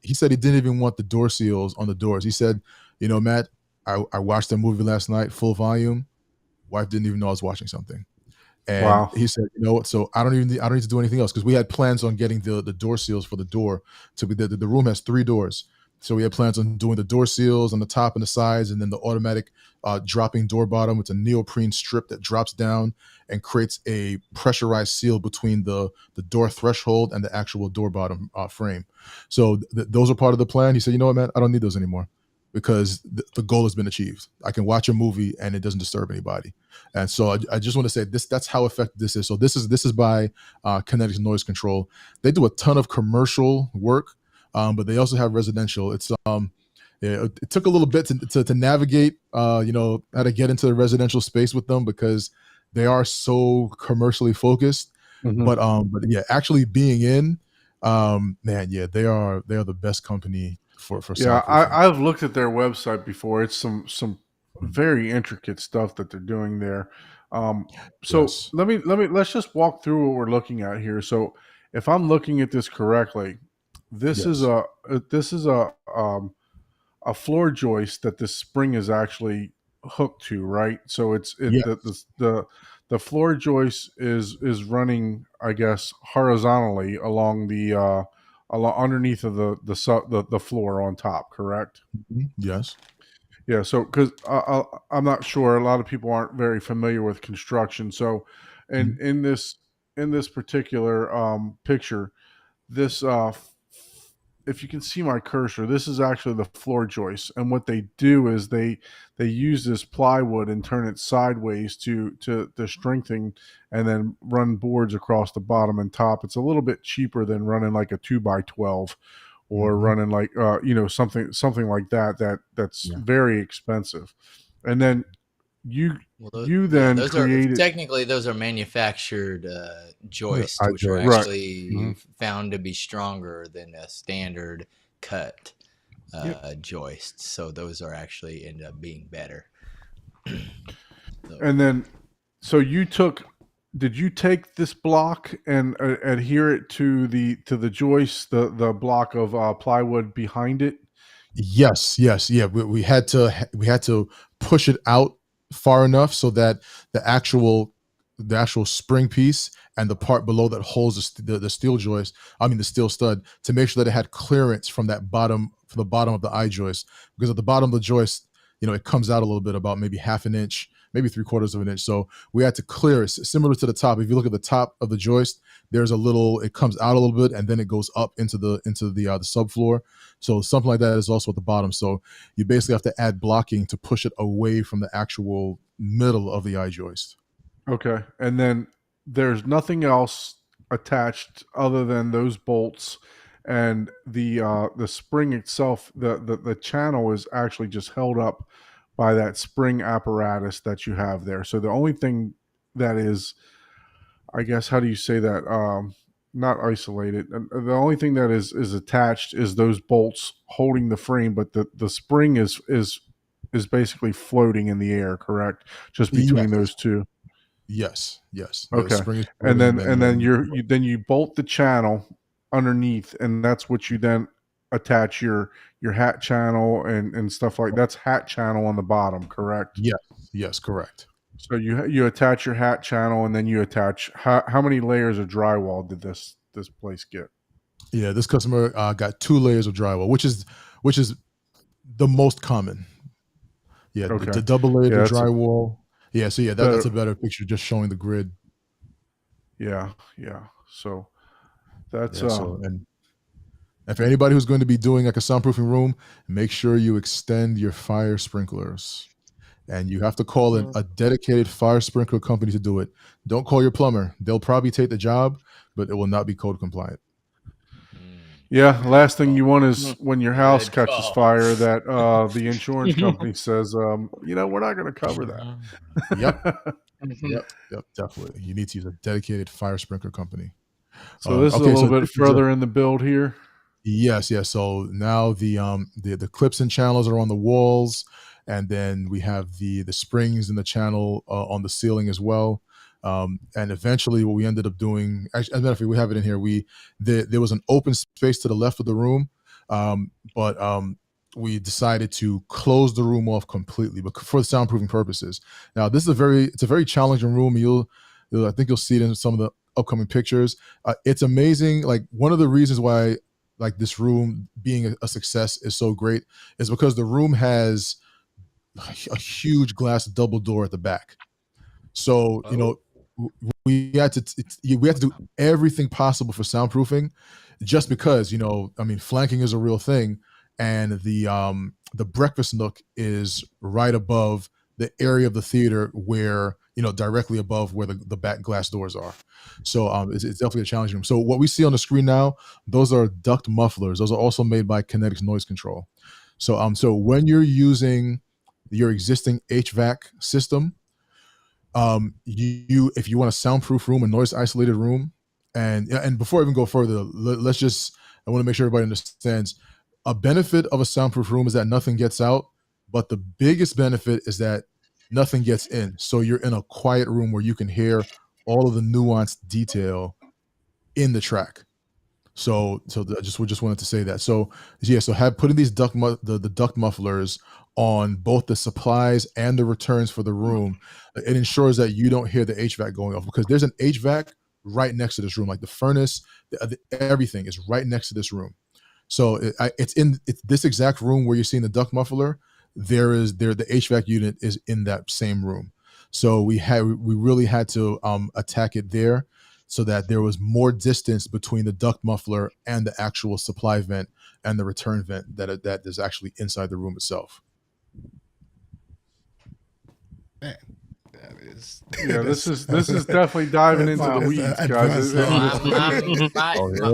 he said he didn't even want the door seals on the doors. He said, Matt, I watched a movie last night, full volume. Wife didn't even know I was watching something. And he said, so I don't need to do anything else, because we had plans on getting the door seals for the door. So the room has 3 doors. So we had plans on doing the door seals on the top and the sides, and then the automatic dropping door bottom. It's a neoprene strip that drops down and creates a pressurized seal between the door threshold and the actual door bottom frame. So those are part of the plan. He said, you know what, man, I don't need those anymore, because the goal has been achieved. I can watch a movie and it doesn't disturb anybody. And so I just want to say that's how effective this is. So this is by Kinetics Noise Control. They do a ton of commercial work, but they also have residential. It's it took a little bit to navigate, how to get into the residential space with them, because they are so commercially focused. Mm-hmm. But yeah, actually being in, they are the best company for yeah. I've looked at their website before. It's some very intricate stuff that they're doing there. So yes. Let's just walk through what we're looking at here. So if I'm looking at this correctly, this is a floor joist that this spring is actually hooked to, right? So the floor joist is running, I guess, horizontally along the underneath of the floor on top, correct? Mm-hmm. Yes. Yeah. So because I'm not sure, a lot of people aren't very familiar with construction. So, and mm-hmm. in this particular picture, this if you can see my cursor, this is actually the floor joist. And what they do is they use this plywood and turn it sideways to strengthen, and then run boards across the bottom and top. It's a little bit cheaper than running like a 2x12 or mm-hmm. running like something like that's very expensive. And then those are manufactured joists, which are actually right. found to be stronger than a standard cut joist. So those are actually end up being better. And then, so did you take this block and adhere it to the joist, the block of plywood behind it? Yes. Yeah. We had to push it out far enough so that the actual spring piece and the part below that holds the steel joist, the steel stud, to make sure that it had clearance from the bottom of the eye joist, because at the bottom of the joist, it comes out a little bit, about maybe half an inch, maybe 3/4 of an inch. So we had to clear it, similar to the top. If you look at the top of the joist, there's it comes out a little bit, and then it goes up into the subfloor. So something like that is also at the bottom. So you basically have to add blocking to push it away from the actual middle of the eye joist. Okay. And then there's nothing else attached other than those bolts, and the spring itself. The channel is actually just held up by that spring apparatus that you have there. So the only thing that is, I guess, how do you say that? Not isolated. The only thing that is attached is those bolts holding the frame, but the spring is basically floating in the air, correct? Just between those two. Yes. The Okay. spring is And floating, then you bolt the channel underneath, and that's what you then attach your hat channel and stuff like that's hat channel on the bottom, correct? Yes, correct. So you attach your hat channel, and then you attach how many layers of drywall did this place get? Yeah, this customer got 2 layers of drywall, which is the most common. Yeah, Okay. the double layered Yeah, drywall. So that's a better picture, just showing the grid. Yeah. So that's and for anybody who's going to be doing like a soundproofing room, make sure you extend your fire sprinklers. And you have to call in a dedicated fire sprinkler company to do it. Don't call your plumber. They'll probably take the job, but it will not be code compliant. Yeah, last thing you want is when your house catches fire that the insurance company says, we're not going to cover that. Yep, definitely. You need to use a dedicated fire sprinkler company. So this is a little bit further in the build here. Yes. So now the clips and channels are on the walls, and then we have the springs in the channel on the ceiling as well. And eventually, what we ended up doing, as a matter of fact, we have it in here. There was an open space to the left of the room, but we decided to close the room off completely, but for soundproofing purposes. Now, it's a very challenging room. I think you'll see it in some of the upcoming pictures. It's amazing. Like, one of the reasons why like this room being a success is so great is because the room has a huge glass double door at the back. So we had to do everything possible for soundproofing, just because flanking is a real thing, and the breakfast nook is right above the area of the theater where directly above where the back glass doors are. So it's definitely a challenging room. So what we see on the screen now, those are duct mufflers. Those are also made by Kinetics Noise Control. So when you're using your existing HVAC system, if you want a soundproof room, a noise isolated room, and before I even go further, I want to make sure everybody understands a benefit of a soundproof room is that nothing gets out, but the biggest benefit is that nothing gets in. So you're in a quiet room where you can hear all of the nuanced detail in the track. So we just wanted to say that. So putting these the duct mufflers on both the supplies and the returns for the room, it ensures that you don't hear the HVAC going off, because there's an HVAC right next to this room. Like the furnace, everything is right next to this room. So it's this exact room where you're seeing the duct muffler. The HVAC unit is in that same room. So we really had to attack it there, so that there was more distance between the duct muffler and the actual supply vent and the return vent that is actually inside the room itself. Man, that is. Yeah, this is definitely diving into the weeds, guys.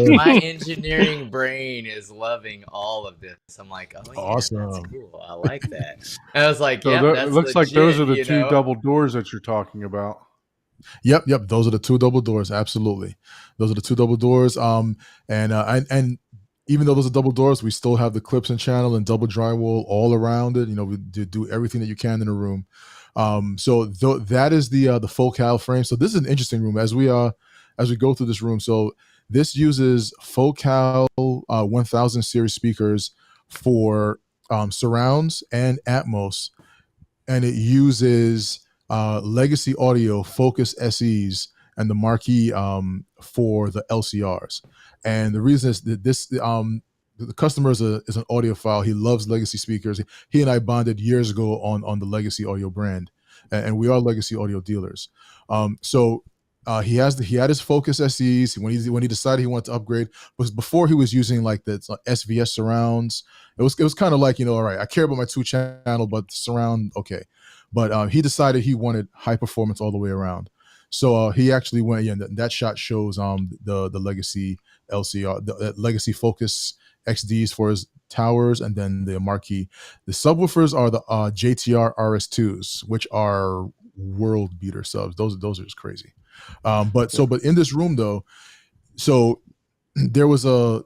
My engineering brain is loving all of this. I'm like, oh yeah, awesome. That's cool. I like that. And I was like, so yeah, it looks legit, like those are the two double doors that you're talking about. Yep. Those are the 2 double doors. Absolutely, those are the 2 double doors. And even though those are double doors, we still have the clips and channel and double drywall all around it. We do everything that you can in a room. So that is the focal frame. So this is an interesting room as we go through this room. So this uses focal 1000 series speakers for surrounds and Atmos, and it uses legacy audio Focus SEs and the marquee for the LCRs. And the reason is that this the customer is an audiophile. He loves Legacy speakers. He and I bonded years ago on the Legacy Audio brand, and we are Legacy Audio dealers. He had his Focus SEs when he decided he wanted to upgrade. Was before he was using like the SVS surrounds. It was kind of like, all right, I care about my 2-channel, but surround, okay. But he decided he wanted high performance all the way around. So he actually went. Yeah, that shot shows the Legacy LCR, the Legacy Focus XDs for his towers, and then the marquee. The subwoofers are the JTR RS2s, which are world beater subs. Those are just crazy. But in this room though, so there was a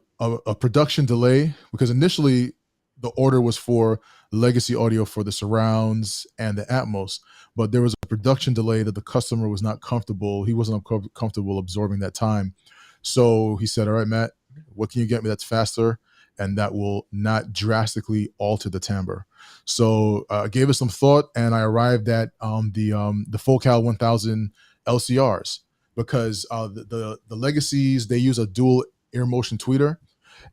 production delay because initially the order was for Legacy Audio for the surrounds and the Atmos, but there was a production delay that the customer was not comfortable. He wasn't comfortable absorbing that time. So he said, all right, Matt, what can you get me that's faster and that will not drastically alter the timbre? So I gave it some thought, and I arrived at the Focal 1000 LCRs, because the Legacies, they use a dual air motion tweeter,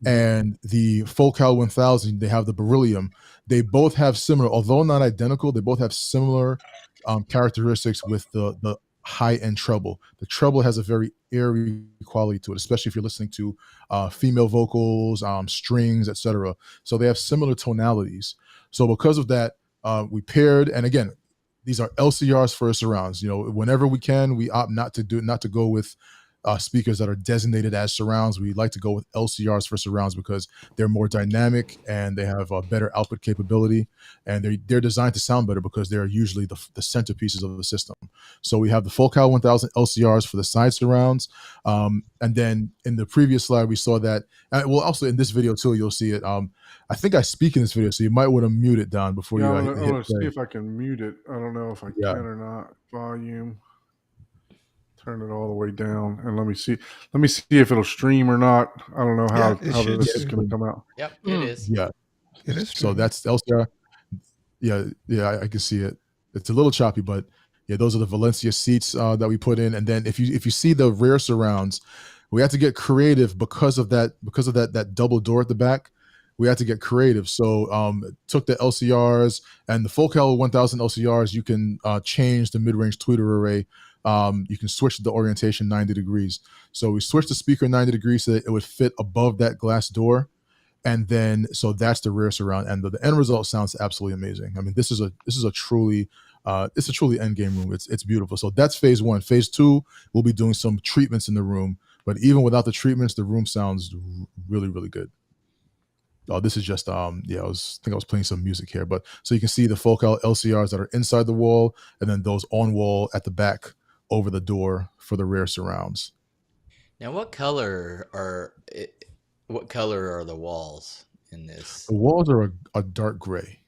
and the Focal 1000, they have the beryllium. They both have similar, although not identical, they both have similar characteristics with the high-end treble. The treble has a very airy quality to it, especially if you're listening to female vocals, strings, etc. So they have similar tonalities. So because of that, we paired, and again, these are LCRs for surrounds. Whenever we can, we opt not to go with speakers that are designated as surrounds. We like to go with LCRs for surrounds because they're more dynamic and they have a better output capability, and they're designed to sound better because they're usually the centerpieces of the system. So we have the Focal 1000 LCRs for the side surrounds, and then in the previous slide we saw that. Well, also in this video too, you'll see it. I think I speak in this video, so you might want to mute it down before you. I'm gonna see if I can mute it. I don't know if I can or not. Volume. Turn it all the way down, and let me see if it'll stream or not. I don't know how this is going to come out. Yep, it is. Yeah, it is. So that's LCR. Yeah, I can see it. It's a little choppy, but yeah, those are the Valencia seats that we put in. And then if you see the rear surrounds, we had to get creative because of that double door at the back. We had to get creative. So took the LCRs and the Focal 1000 LCRs. You can change the mid-range tweeter array. You can switch the orientation 90 degrees. So we switched the speaker 90 degrees so that it would fit above that glass door. And then, so that's the rear surround, and the end result sounds absolutely amazing. I mean, this is a truly end game room. It's beautiful. So that's phase one. Phase two, we'll be doing some treatments in the room, but even without the treatments, the room sounds really, really good. Oh, this is just I was playing some music here, but so you can see the Focal LCRs that are inside the wall, and then those on wall at the back over the door for the rear surrounds. Now, what color are the walls in this? The walls are a dark gray.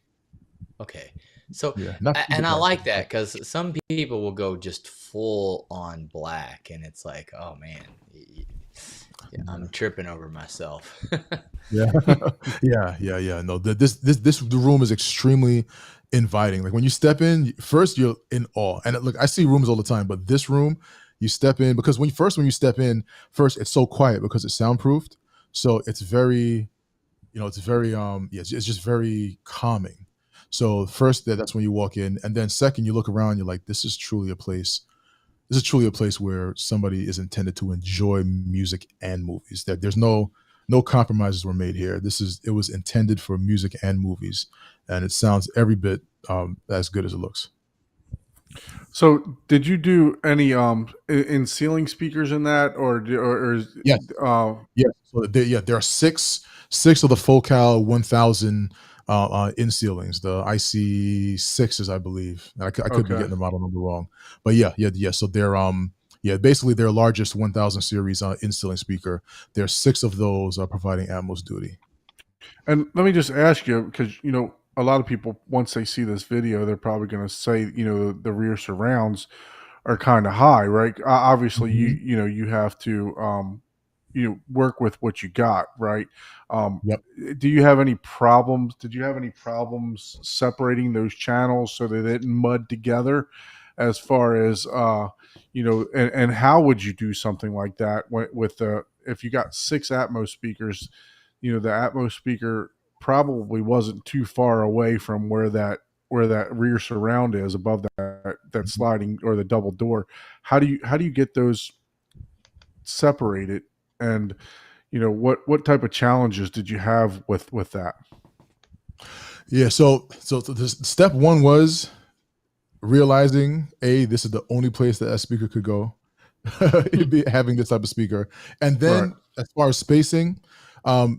Okay. So, yeah, and I like that because some people will go just full on black, and it's like, oh man, I'm tripping over myself. Yeah. No, the room is extremely inviting. Like when you step in, first you're in awe. And look, I see rooms all the time, but this room, you step in because when you step in, first it's so quiet because it's soundproofed. So it's very, it's just very calming. So first that's when you walk in, and then second you look around, you're like, this is truly a place where somebody is intended to enjoy music and movies. That there's no compromises were made here. It was intended for music and movies, and it sounds every bit as good as it looks. So, did you do any in ceiling speakers in that, or yes? Yes. So there are six of the Focal 1000 in ceilings, the IC6s, I believe. I could be getting the model number wrong, but yeah. So they're basically their largest 1000 series in ceiling speaker. There's 6 of those providing Atmos duty. And let me just ask you, because a lot of people, once they see this video, they're probably going to say, the rear surrounds are kind of high, right? Obviously, you have to work with what you got, right? Yep. Do you have any problems? Did you have any problems separating those channels so they didn't mud together? As far as and how would you do something like that with if you got 6 Atmos speakers the Atmos speaker probably wasn't too far away from where that rear surround is above that sliding or the double door. How do you get those separated? And what type of challenges did you have with that? Yeah. So this, step one was realizing this is the only place that speaker could go. Having this type of speaker, and then Right. as far as spacing,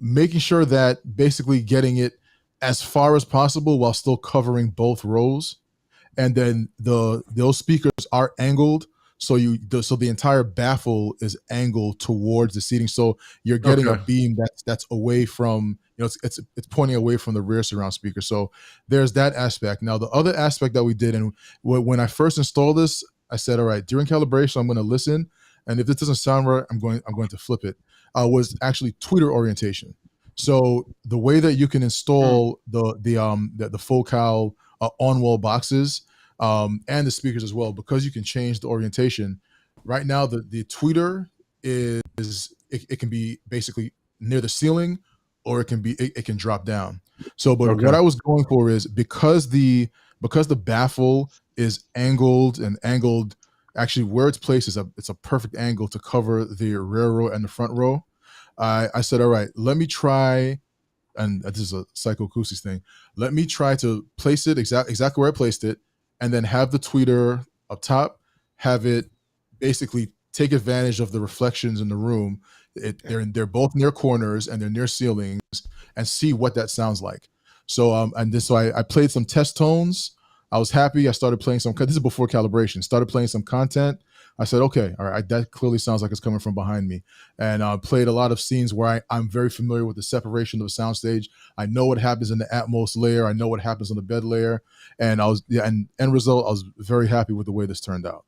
making sure that basically getting it as far as possible while still covering both rows, and then those speakers are angled, so the entire baffle is angled towards the seating, so you're getting a Okay. beam that's away from, it's pointing away from the rear surround speaker. So there's that aspect. Now the other aspect that we did, and when I first installed this, I said, all right, during calibration I'm going to listen, and if this doesn't sound right, I'm going to flip it. Was actually tweeter orientation. So the way that you can install the focal on wall boxes, and the speakers as well, because you can change the orientation. Right now, the tweeter it can be basically near the ceiling, or it can drop down. So, but Okay. what I was going for is because the baffle is angled, actually where it's placed it's a perfect angle to cover the rear row and the front row. I said, all right, let me try, and this is a psychoacoustics thing. Let me try to place it exactly where I placed it, and then have the tweeter up top, have it basically take advantage of the reflections in the room. They're both near corners and they're near ceilings, and see what that sounds like. So I played some test tones. I was happy. I started playing some. This is before calibration. Started playing some content. I said, okay, all right, that clearly sounds like it's coming from behind me. And played a lot of scenes where I'm very familiar with the separation of a soundstage. I know what happens in the Atmos layer. I know what happens on the bed layer. And and end result, I was very happy with the way this turned out.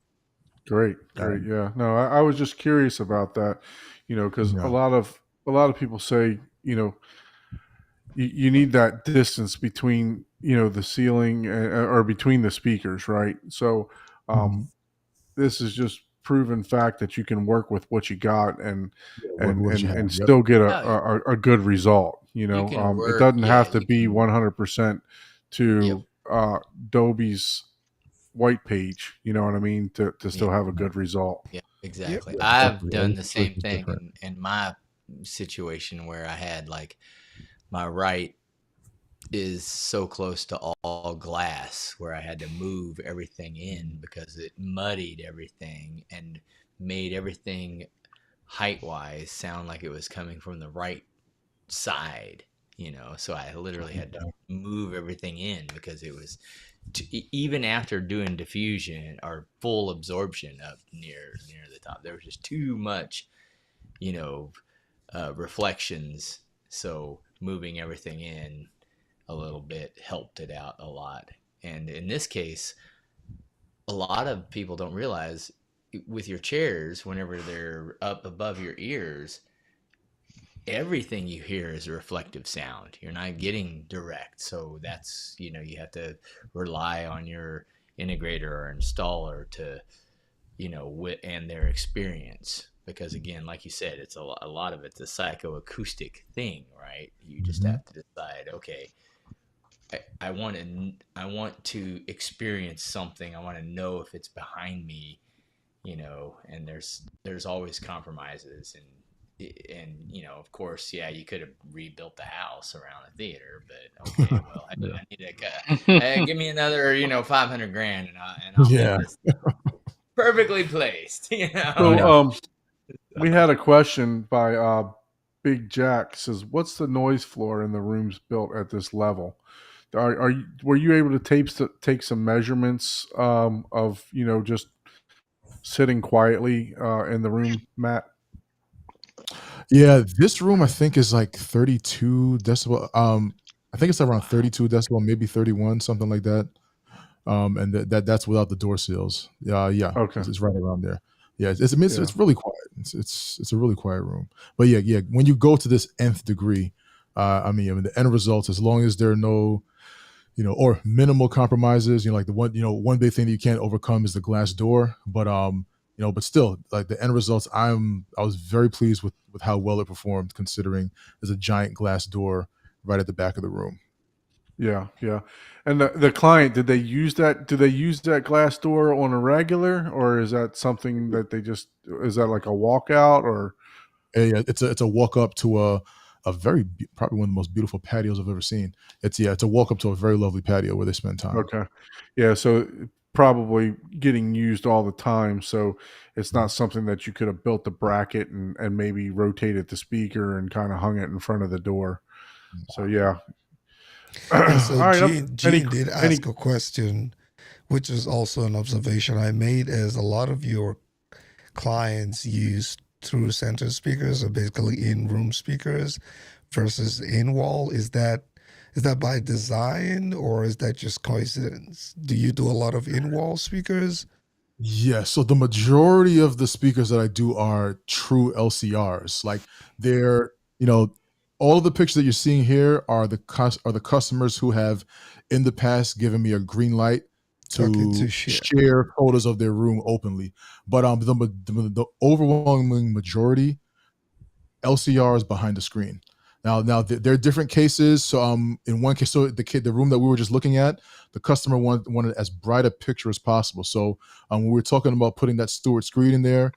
Great. Yeah. No, I was just curious about that, because Yeah. a lot of people say, you need that distance between, the ceiling or between the speakers, right? So, Mhm. this is just proven fact that you can work with what you got and Work with what you have. Yep. still get Oh, a good result. you can It work. doesn't Yeah, have to you be can. 100% Yep. to Dolby's white page. You know what I mean? To Yeah. still have a good result. Yeah. Exactly. Yeah, I've exactly. done Every the situation same is thing different. in my situation where I had like my right is so close to all glass where I had to move everything in because it muddied everything and made everything height wise sound like it was coming from the right side, So I literally had to move everything in because it was even after doing diffusion or full absorption up near the top, there was just too much, you know, reflections. So moving everything in a little bit helped it out a lot. And in this case, a lot of people don't realize with your chairs, whenever they're up above your ears, everything you hear is a reflective sound. You're not getting direct. So that's, you have to rely on your integrator or installer to, and their experience. Because again, like you said, it's a lot of it's a psychoacoustic thing, right? You just Mhm. have to decide, okay, I want to experience something. I want to know if it's behind me, and there's always compromises and of course, yeah, you could have rebuilt the house around a theater, but okay, well, Yeah. I need give me another, 500 grand and I'll get Yeah. this perfectly placed, Oh So, yeah. we had a question by Big Jack. Says, "What's the noise floor in the rooms built at this level? Were you able to take some measurements of just sitting quietly in the room, Matt?" Yeah, this room I think is like 32 decibel. I think it's around Wow. 32 decibel, maybe 31, something like that. And that's without the door seals. Yeah, Okay. it's right around there. Yeah, it's Yeah. it's really quiet. It's a really quiet room. But yeah, when you go to this nth degree, I mean the end result, as long as there are no, or minimal compromises, like the one big thing that you can't overcome is the glass door. But But still, like the end results, I was very pleased with how well it performed, considering there's a giant glass door right at the back of the room. Yeah, yeah. And the client, did they use that? Do they use that glass door on a regular, or is that something that they just, is that like a walkout or? It's a walk up to a very probably one of the most beautiful patios I've ever seen. It's a walk up to a very lovely patio where they spend time. Okay. Yeah, so probably getting used all the time. So it's not something that you could have built a bracket and maybe rotated the speaker and kind of hung it in front of the door. So yeah. Yeah, so All right. Gene did ask a question, which is also an observation I made, as a lot of your clients use through center speakers, or basically in-room speakers versus in-wall. Is that by design, or is that just coincidence? Do you do a lot of in-wall speakers? Yeah, so the majority of the speakers that I do are true LCRs. Like they're, all of the pictures that you're seeing here are the customers who have in the past given me a green light Okay, to to share. share photos of their room openly. But the overwhelming majority LCRs behind the screen. Now, there are different cases. So, in one case, so the room that we were just looking at, the customer wanted as bright a picture as possible. So, when we were talking about putting that Stewart screen in there,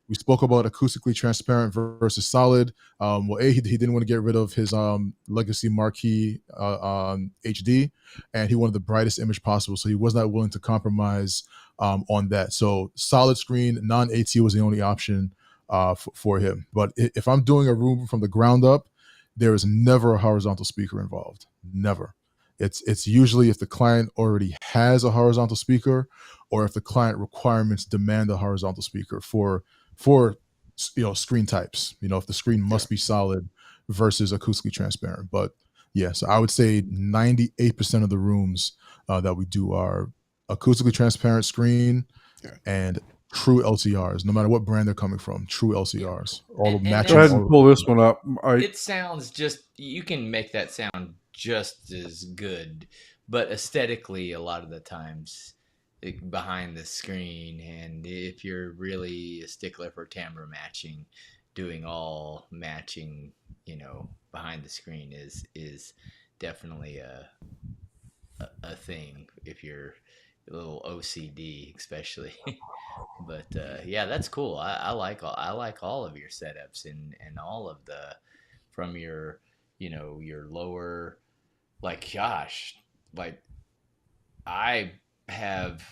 we spoke about acoustically transparent versus solid. Well, he didn't want to get rid of his legacy marquee HD, and he wanted the brightest image possible. So he was not willing to compromise on that. So, solid screen, non-AT was the only option for him. But if I'm doing a room from the ground up, there is never a horizontal speaker involved. Never. It's usually if the client already has a horizontal speaker, or if the client requirements demand a horizontal speaker for screen types. If the screen must be solid versus acoustically transparent. But yeah, so I would say 98% of the rooms that we do are acoustically transparent screen and true LCRs, no matter what brand they're coming from. True LCRs, all And matching. Go ahead and pull this one up. It sounds you can make that sound just as good, but aesthetically, a lot of the times behind the screen, and if you're really a stickler for timbre matching, doing all matching, behind the screen is definitely a thing if you're a little OCD, especially. But yeah, that's cool. I like all of your setups and all of the from your your lower, like, gosh, like I have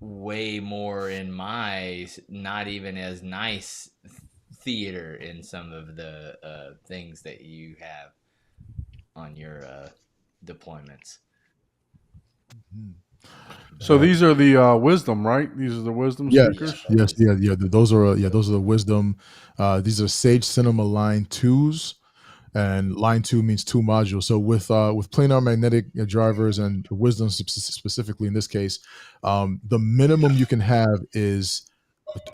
way more in my not even as nice theater in some of the things that you have on your deployments. So these are the Wisdom, right? These are the Wisdom speakers. Yes, yeah. Those are the Wisdom. These are Sage Cinema Line 2s, and Line 2 means 2 modules. So with planar magnetic drivers and Wisdom specifically in this case, the minimum you can have is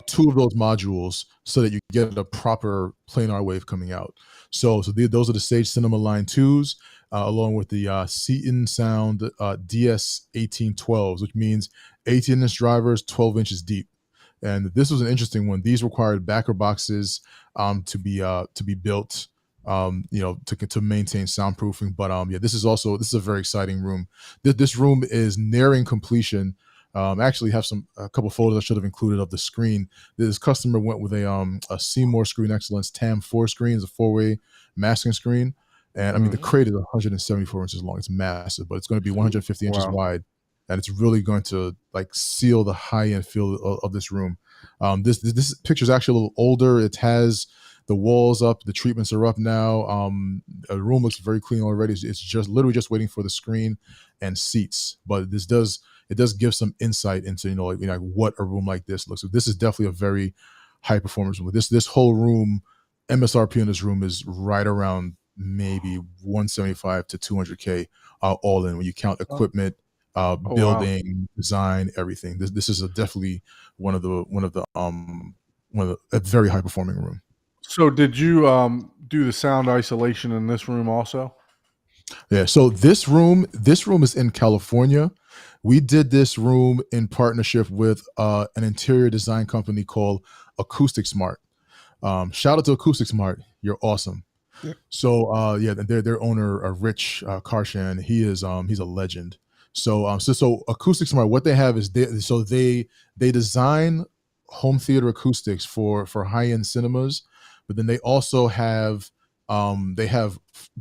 2 of those modules so that you get a proper planar wave coming out. So those are the Sage Cinema Line 2s, along with the Seaton Sound DS 1812s, which means 18-inch drivers, 12 inches deep. And this was an interesting one. These required backer boxes to be built, to maintain soundproofing. But this is a very exciting room. This room is nearing completion. I actually have a couple photos I should have included of the screen. This customer went with a Seymour Screen Excellence TAM 4 screen, it's a 4-way masking screen. And I mean, the crate is 174 inches long. It's massive, but it's going to be 150 inches wide. And it's really going to like seal the high end feel of this room. This picture is actually a little older. It has the walls up, the treatments are up now. The room looks very clean already. It's just literally just waiting for the screen and seats. But it does give some insight into like what a room like this looks like. This is definitely a very high performance room. This whole room, MSRP in this room is right around maybe 175 to 200K all in when you count equipment, building, design, everything. This is definitely one of a very high performing room. So did you do the sound isolation in this room also? Yeah. So this room is in California. We did this room in partnership with an interior design company called Acoustic Smart. Shout out to Acoustic Smart. You're awesome. Yeah. So yeah, their owner, Rich Karshan, he's a legend. So Acoustic Smart, what they have is they design home theater acoustics for high-end cinemas, but then they also have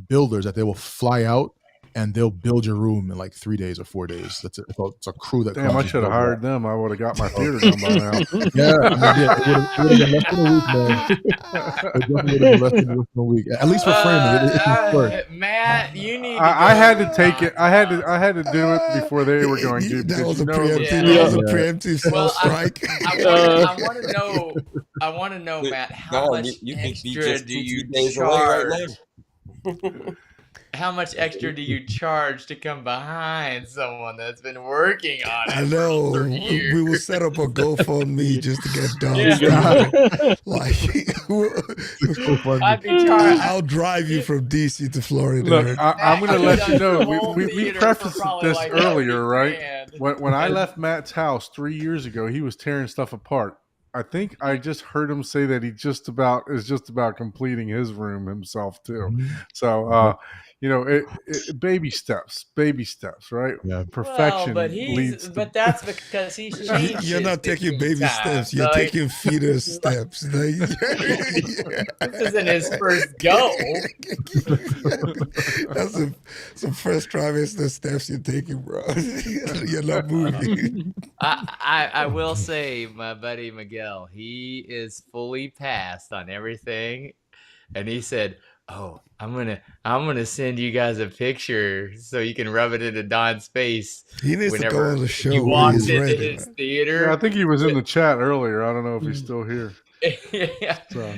builders that they will fly out and they'll build your room in like 3 days or 4 days. It's a crew that Damn, comes I and should have builds it out. hired them. I would have got my theater done by now. Yeah, it would have been less than a week, man. It definitely would have been less than a week, at least for framing. It worked. Matt, you need to I go had to take it. I had to do it before they were going to. That Because was you a know it was- preemptive. Yeah. That was a Yeah. preemptive Well, strike. I want to know. I want to know, Matt, how Don, much you could be extra just do 2 you days away right charge? now. How much extra do you charge to come behind someone that's been working on it? I know. For 3 years? We will set up a GoFundMe just to get Don Yeah. started. Like, So funny. I'd be charged. I'll drive you from DC to Florida. Look, I'm going to let you know. We Theater prefaced for probably this like earlier, 30 right? grand. When I left Matt's house 3 years ago, he was tearing stuff apart. I think I just heard him say that he is just about completing his room himself too. So baby steps, right? Yeah. Perfection Well, leads. but that's because he's changed. You're his not taking 15 baby times. steps. You're Like, taking feeder steps. This isn't his first go. That's some first trimester steps you're taking, bro. You're not moving. I will say, my buddy Miguel, he is fully passed on everything, and he said, "Oh, I'm gonna send you guys a picture so you can rub it into Don's face." He needs to go on the show he when walks he's into ready. his Man. theater. Yeah, I think he was in the chat earlier. I don't know if he's still here. Yeah. So.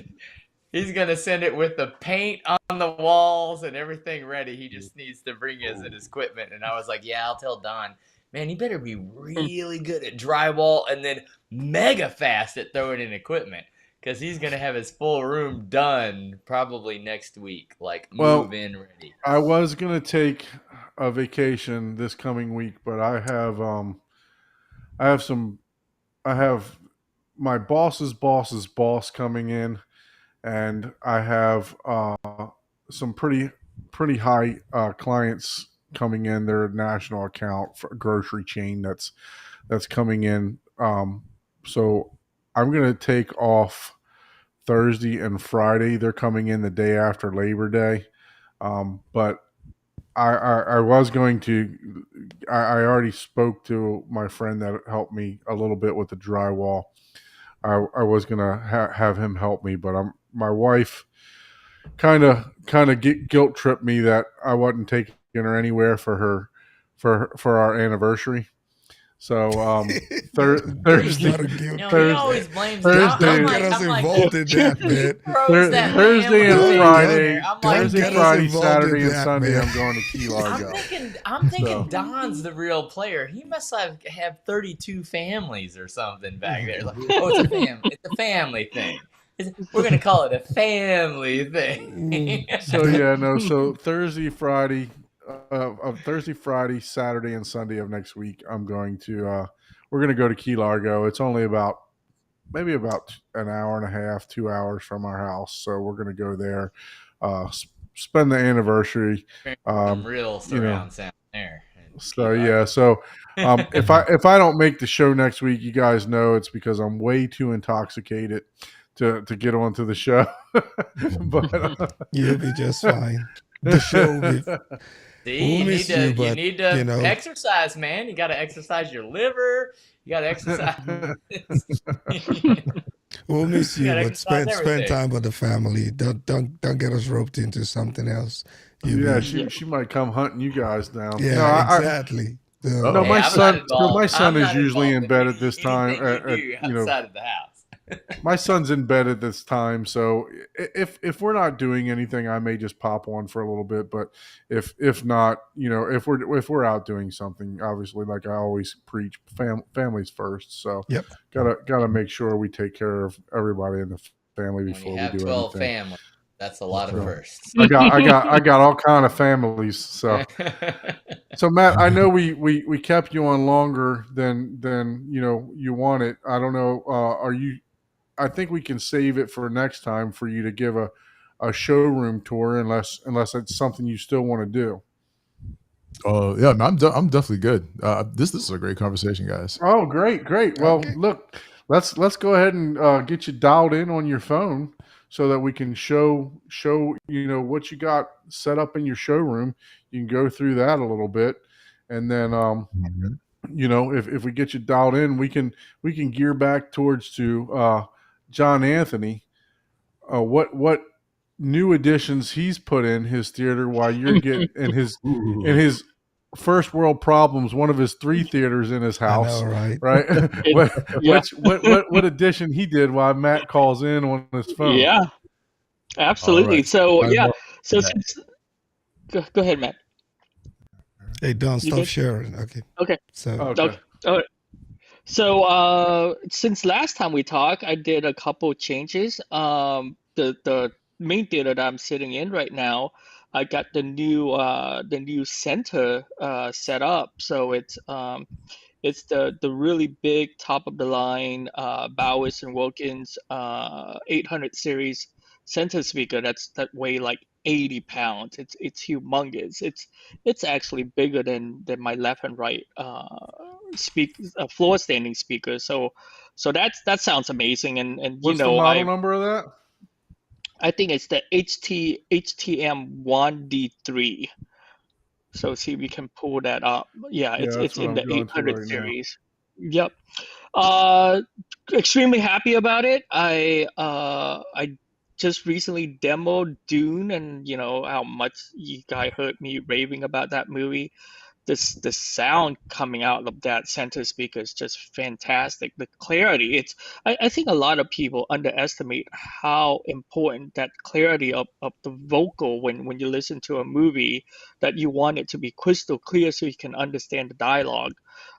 He's gonna send it with the paint on the walls and everything ready. He just needs to bring his equipment. And I was like, yeah, I'll tell Don, man, he better be really good at drywall and then mega fast at throwing in equipment. Because he's gonna have his full room done probably next week. Like move in ready. I was gonna take a vacation this coming week, but I have my boss's boss coming in, and I have some pretty high clients coming in. They're a national account for a grocery chain that's coming in. So I'm gonna take off Thursday and Friday. They're coming in the day after Labor Day, but I was going to. I already spoke to my friend that helped me a little bit with the drywall. I was gonna have him help me, but my wife kind of guilt tripped me that I wasn't taking her anywhere for our anniversary. So Thursday, He always blames Thursday, Don't get us involved in that, man. Thursday and Friday, I'm like, Thursday, get us Friday, involved Saturday, in and that, Sunday. man. I'm going to Key Largo. I'm thinking So. Don's the real player. He must have 32 families or something back there. Like, oh, it's a family thing. We're gonna call it a family thing. So Thursday, Friday, Saturday, and Sunday of next week, I'm going to. We're going to go to Key Largo. It's only maybe about an hour and a half, 2 hours from our house. So we're going to go there, spend the anniversary. Some real surround sound there. So yeah, so if I don't make the show next week, you guys know it's because I'm way too intoxicated to get onto the show. But You'll be just fine. The show will be. See, We'll miss you, but, you need to you know. exercise, man. You got to exercise your liver. You got to exercise. We'll miss you, gotta but exercise spend everything. time with the family. Don't get us roped into something else. yeah, she might come hunting you guys down. Yeah, No, exactly. So, No, Hey, my I'm son. not involved. My son I'm is not usually in involved bed in at this time. anything you do outside of the house. My son's in bed at this time, so if we're not doing anything, I may just pop on for a little bit. But if not, if we're out doing something, obviously, like I always preach, families first. So Yep. gotta make sure we take care of everybody in the family When before you we have do 12 anything. families. That's a lot of So firsts. I got all kind of families. So Matt, I know we kept you on longer than you wanted. I don't know. Are you? I think we can save it for next time for you to give a showroom tour, unless it's something you still want to do. Yeah, I'm definitely good. This is a great conversation, guys. Oh, great. Well, Okay. look, let's go ahead and get you dialed in on your phone so that we can show what you got set up in your showroom. You can go through that a little bit, and then Mhm. if we get you dialed in, we can gear back towards to John Anthony. What new additions he's put in his theater while you're getting in Ooh. his first world problems, one of his 3 theaters in his I house, know, right? right? It, yeah, What addition he did while Matt calls in on his phone. yeah, All absolutely. right. So I yeah, love so that. since go ahead, Matt. Hey, don't You stop good? sharing. Okay. Okay. So, Okay. Okay. So since last time we talked, I did a couple changes. The main theater that I'm sitting in right now, I got the new center set up. So it's the really big top of the line Bowers and Wilkins 800 series center speaker that weigh like 80 pounds. It's humongous. It's actually bigger than my left and right floor standing speaker. So that sounds amazing. And What's the model number of that? I think it's the HTM1D3. So see if we can pull that up. Yeah, Yeah, that's it's what in I'm the going to 800 right now. series. Yep. Uh, Extremely happy about it. I just recently demoed Dune, and you know how much you guys heard me raving about that movie. The sound coming out of that center speaker is just fantastic. The clarity, I think a lot of people underestimate how important that clarity of the vocal when you listen to a movie, that you want it to be crystal clear so you can understand the dialogue.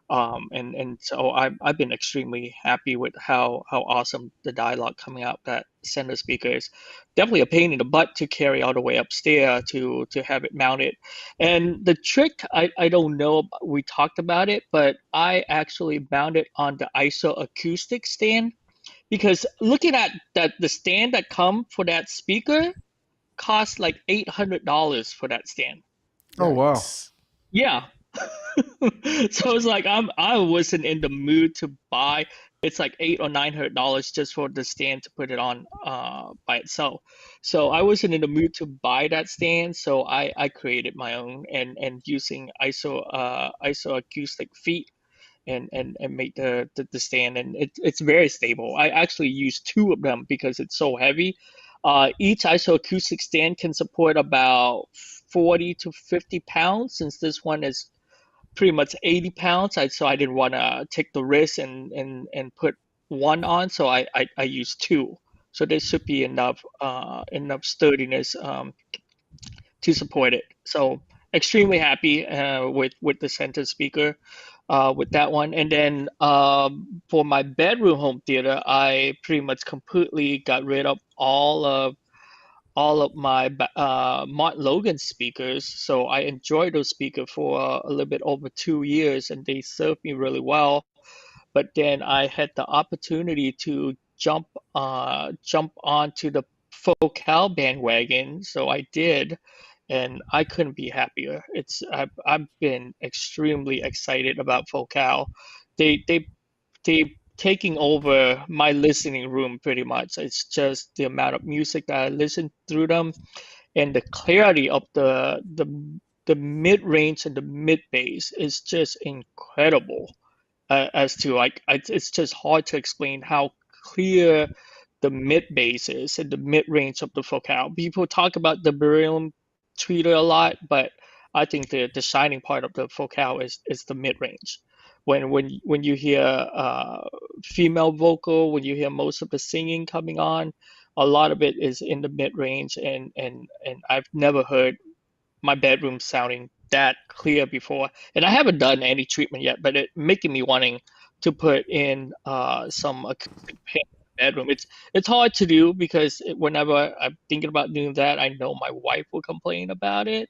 And so I've been extremely happy with how awesome the dialogue coming out that center speaker is. Definitely a pain in the butt to carry all the way upstairs to have it mounted. And the trick, I don't know, we talked about it, but I actually mounted on the ISO acoustic stand, because looking at that, the stand that come for that speaker costs like $800 for that stand. Oh, wow. yikes. Yeah. So it's like I wasn't in the mood to buy. It's like $800 or $900 just for the stand to put it on by itself. So I wasn't in the mood to buy that stand, so I created my own, and using ISO acoustic feet and make the stand, and it's very stable. I actually use two of them because it's so heavy. Each isoacoustic stand can support about 40 to 50 pounds, since this one is pretty much 80 pounds. So I didn't want to take the risk and put one on, so I used two. So there should be enough sturdiness to support it. So extremely happy with the center speaker with that one. And then for my bedroom home theater, I pretty much completely got rid of all of my Mont Logan speakers. So I enjoyed those speakers for a little bit over 2 years, and they served me really well. But then I had the opportunity to jump onto the Focal bandwagon, so I did, and I couldn't be happier. I've been extremely excited about Focal. They taking over my listening room pretty much. It's just the amount of music that I listen through them, and the clarity of the mid range and the mid bass is just incredible. As to like, it's just hard to explain how clear the mid bass is and the mid range of the Focal. People talk about the beryllium tweeter a lot, but I think the shining part of the Focal is the mid range. When you hear female vocal, when you hear most of the singing coming on, a lot of it is in the mid range, and I've never heard my bedroom sounding that clear before. And I haven't done any treatment yet, but it making me wanting to put in some acoustic paint bedroom. It's hard to do because whenever I'm thinking about doing that, I know my wife will complain about it.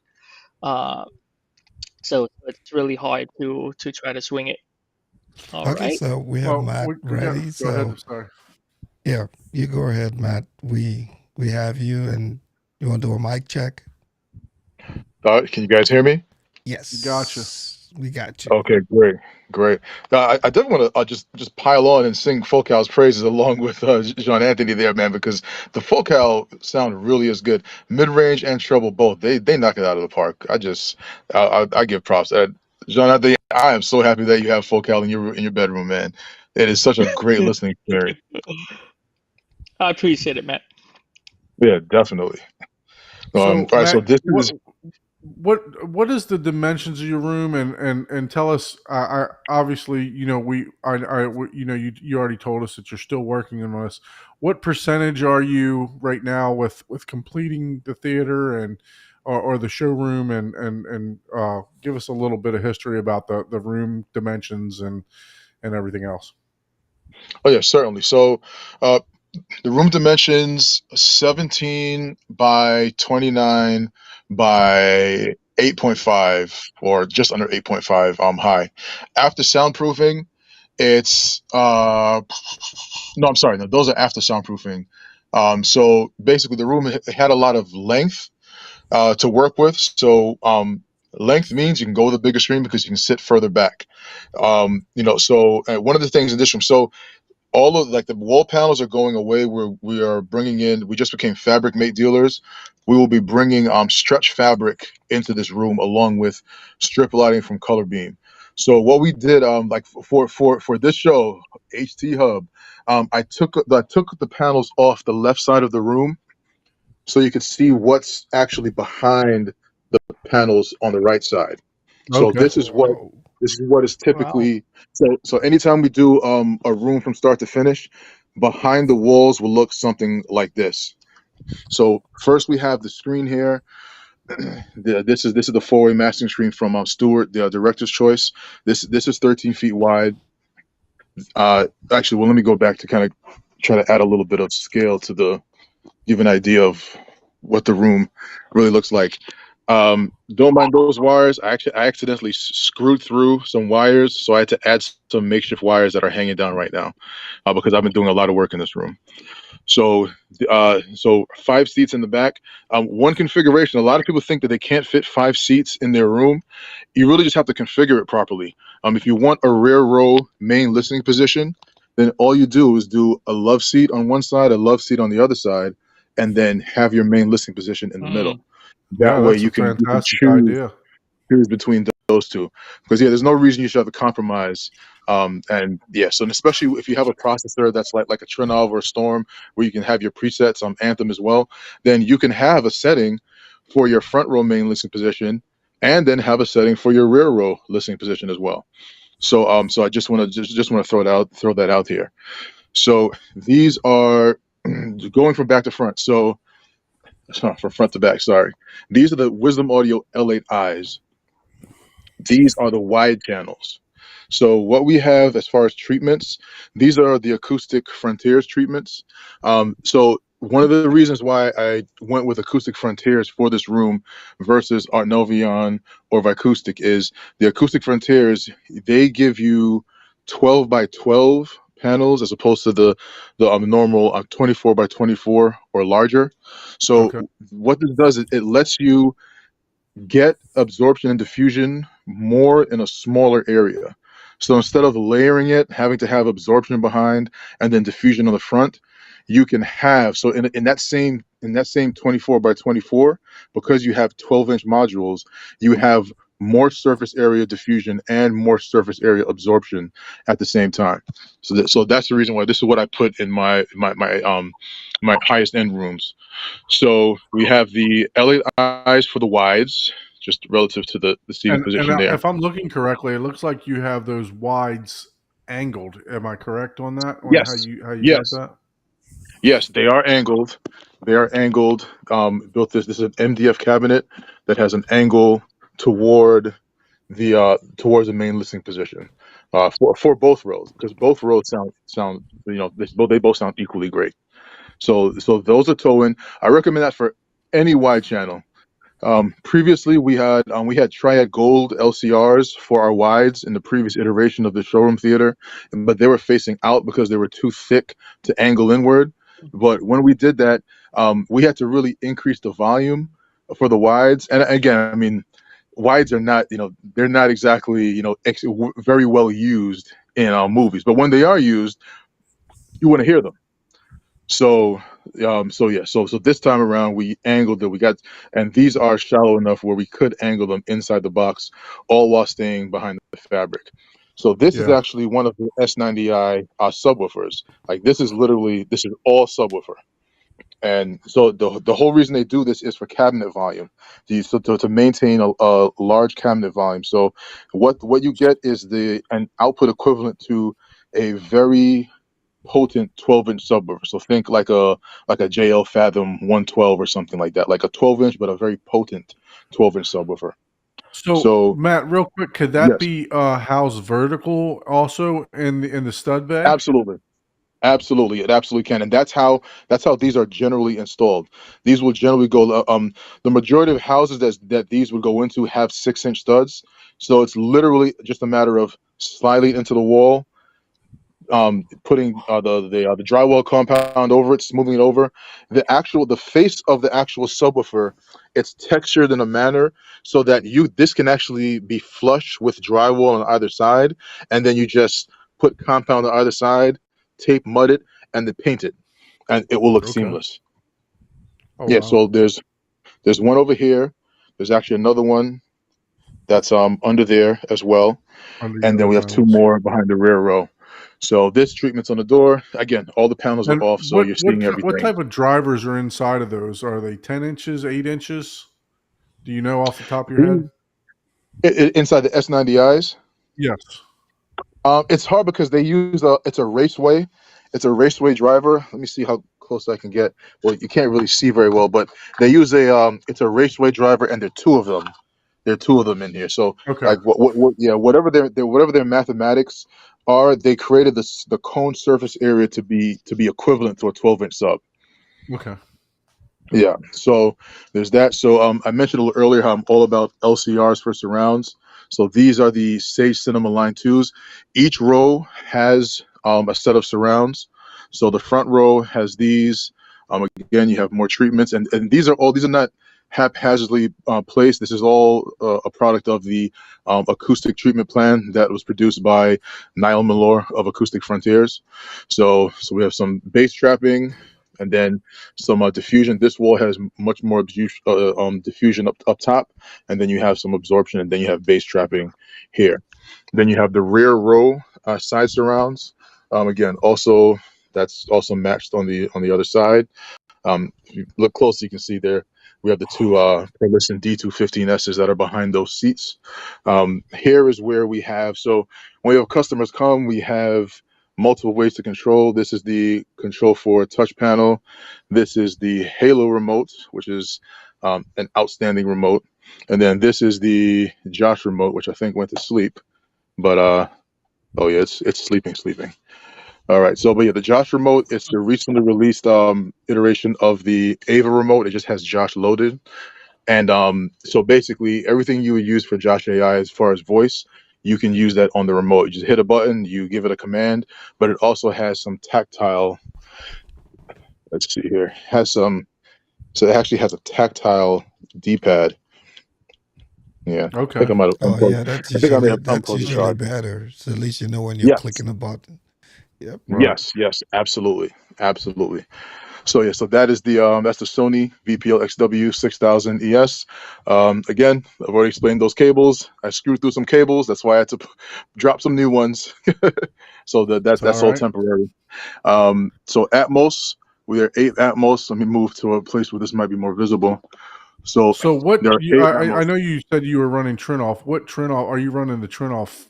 So it's really hard to try to swing it. All Okay, right. so we have Well, Matt we got. ready. Go ahead. So Sorry. yeah, you go ahead, Matt. We have you, and you want to do a mic check? Can you guys hear me? We got you. Yes, we got you. Okay, great. I definitely want to just pile on and sing Focal's praises along with John Anthony there, man, because the Focal sound really is good. Mid range and treble both. They knock it out of the park. I give props. John Anthony, I am so happy that you have Focal in your bedroom, man. It is such a great listening experience. I appreciate it, Matt. Yeah, definitely. So All right, so Matt, this is what is the dimensions of your room, and tell us. I obviously, you already told us that you're still working on this. What percentage are you right now with completing the theater and or the showroom, and give us a little bit of history about the room dimensions and everything else. Oh yeah, certainly. So uh, the room dimensions 17 by 29 by 8.5 or just under 8.5 high. After soundproofing, it's no, I'm sorry, no, those are after soundproofing. So basically the room had a lot of length to work with. So length means you can go with a bigger screen because you can sit further back. So one of the things in this room, so all of like the wall panels are going away. We are bringing in. We just became fabric mate dealers. We will be bringing stretch fabric into this room along with strip lighting from Color Beam. So what we did, like for this show, HT Hub, I took the panels off the left side of the room so you could see what's actually behind the panels on the right side. So Okay. Whoa. this is what is Wow. typically so anytime we do a room from start to finish, behind the walls will look something like this. So first we have the screen here. This is the four-way mastering screen from Stewart, the director's choice. This is 13 feet wide. Actually, well, let me go back to kind of try to add a little bit of scale to give an idea of what the room really looks like. Don't mind those wires. I accidentally screwed through some wires, so I had to add some makeshift wires that are hanging down right now because I've been doing a lot of work in this room. So 5 seats in the back. One configuration. A lot of people think that they can't fit 5 seats in their room. You really just have to configure it properly. If you want a rear row main listening position, then all you do is do a love seat on one side, a love seat on the other side, and then have your main listening position in the middle. Mm. That Yeah, way that's a you can fantastic idea. choose between those two. Because yeah, there's no reason you should have a compromise. And yeah, so and especially if you have a processor that's like a Trinov or a Storm, where you can have your presets on Anthem as well, then you can have a setting for your front row main listening position, and then have a setting for your rear row listening position as well. So I just want to throw that out here. So these are going from back to front. So from front to back. Sorry, these are the Wisdom Audio L8Is. These are the wide channels. So what we have as far as treatments, these are the acoustic frontiers treatments. So one of the reasons why I went with acoustic frontiers for this room versus Art Novion or Vicoustic is the acoustic frontiers, they give you 12 by 12 panels as opposed to the normal 24 by 24 or larger. So Okay. what this does is it lets you get absorption and diffusion more in a smaller area. So instead of layering it, having to have absorption behind and then diffusion on the front, you can have so in that same 24 by 24, because you have 12-inch modules, you have more surface area diffusion and more surface area absorption at the same time. So that's the reason why this is what I put in my highest end rooms. So we have the LAIs for the wides, just relative to the seating And position there. if I'm looking correctly, it looks like you have those wides angled. Am I correct on that? On how Yes, you got yes, that? yes, they are angled. They are angled. Built this. This is an MDF cabinet that has an angle toward towards the main listening position. for both rows, because both rows sound they both sound equally great. So those are toe-in. I recommend that for any wide channel. Previously, we had Triad Gold LCRs for our wides in the previous iteration of the showroom theater, but they were facing out because they were too thick to angle inward. But when we did that, we had to really increase the volume for the wides. And again, I mean, wides are not, they're not exactly, very well used in movies, but when they are used, you want to hear them. So this time around we angled it. And these are shallow enough where we could angle them inside the box, all while staying behind the fabric. So this is Yeah. actually one of the S90i subwoofers. Like this is all subwoofer. And so the whole reason they do this is for cabinet volume, to maintain a large cabinet volume. So what you get is an output equivalent to a very potent 12-inch subwoofer. So think like a JL Fathom 112 or something like that, like a 12-inch but a very potent 12-inch subwoofer. So Matt, real quick, could that yes, be housed vertical also in the stud bay? absolutely. Absolutely, it absolutely can, and that's how these are generally installed. These will generally go. The majority of houses that these would go into have 6-inch studs, so it's literally just a matter of sliding into the wall, putting the drywall compound over it, smoothing it over. The face of the actual subwoofer, it's textured in a manner so that this can actually be flush with drywall on either side, and then you just put compound on either side, tape, mud it, and then paint it, and it will look seamless. Oh, Yeah. wow. So there's one over here. There's actually another one that's under there as well, Under and the then other we have 2 panels. more behind the rear row. So this treatment's on the door. Again, all the panels are And off, so you're seeing what everything. type of drivers are inside of those? Are they 10 inches, 8 inches? Do you know off the top of your head? Inside the S90Is, Yes. it's hard because they use it's a raceway. It's a raceway driver. Let me see how close I can get. Well, you can't really see very well, but they use it's a raceway driver, and there are 2 of them. There are 2 of them in here. So Okay. like whatever their mathematics are, they created the cone surface area to be equivalent to a 12-inch sub. Okay. Yeah, so there's that. So I mentioned a little earlier how I'm all about LCRs for surrounds. So these are the Sage Cinema Line 2s. Each row has a set of surrounds. So the front row has these. Again, you have more treatments, and these are not haphazardly placed. This is all a product of the acoustic treatment plan that was produced by Niall Milor of Acoustic Frontiers. So we have some bass trapping, and then some diffusion. This wall has much more diffusion up top, and then you have some absorption, and then you have bass trapping here. Then you have the rear row side surrounds. Again, also that's also matched on the other side. If you look close, you can see there we have the 2 Perlison D215Ss that are behind those seats. Here is where we have, so when we have customers come, we have multiple ways to control. This is the control for touch panel. This is the Halo remote, which is an outstanding remote. And then this is the Josh remote, which I think went to sleep. But oh yeah, it's sleeping. All right, so but yeah, the Josh remote, it's the recently released iteration of the Ava remote. It just has Josh loaded. And so basically everything you would use for Josh AI as far as voice, you can use that on the remote. You just hit a button, you give it a command, but it also has some tactile, let's see here, so it actually has a tactile D-pad. Yeah. Okay. I think I might have Oh unplugged. yeah, I think I may have unplugged the charger. better. So at least you know when you're Yes. clicking a button. Yep. Right. Yes, absolutely. So yeah, so that is that's the Sony VPL XW 6000 ES. Again, I've already explained those cables. I screwed through some cables. That's why I had to drop some new ones. So that's all right. temporary. So Atmos, we are 8 Atmos. Let me move to a place where this might be more visible. So what there are 8 I Atmos. know you said you were running Trinoff. What Trinoff are you running? The Trinoff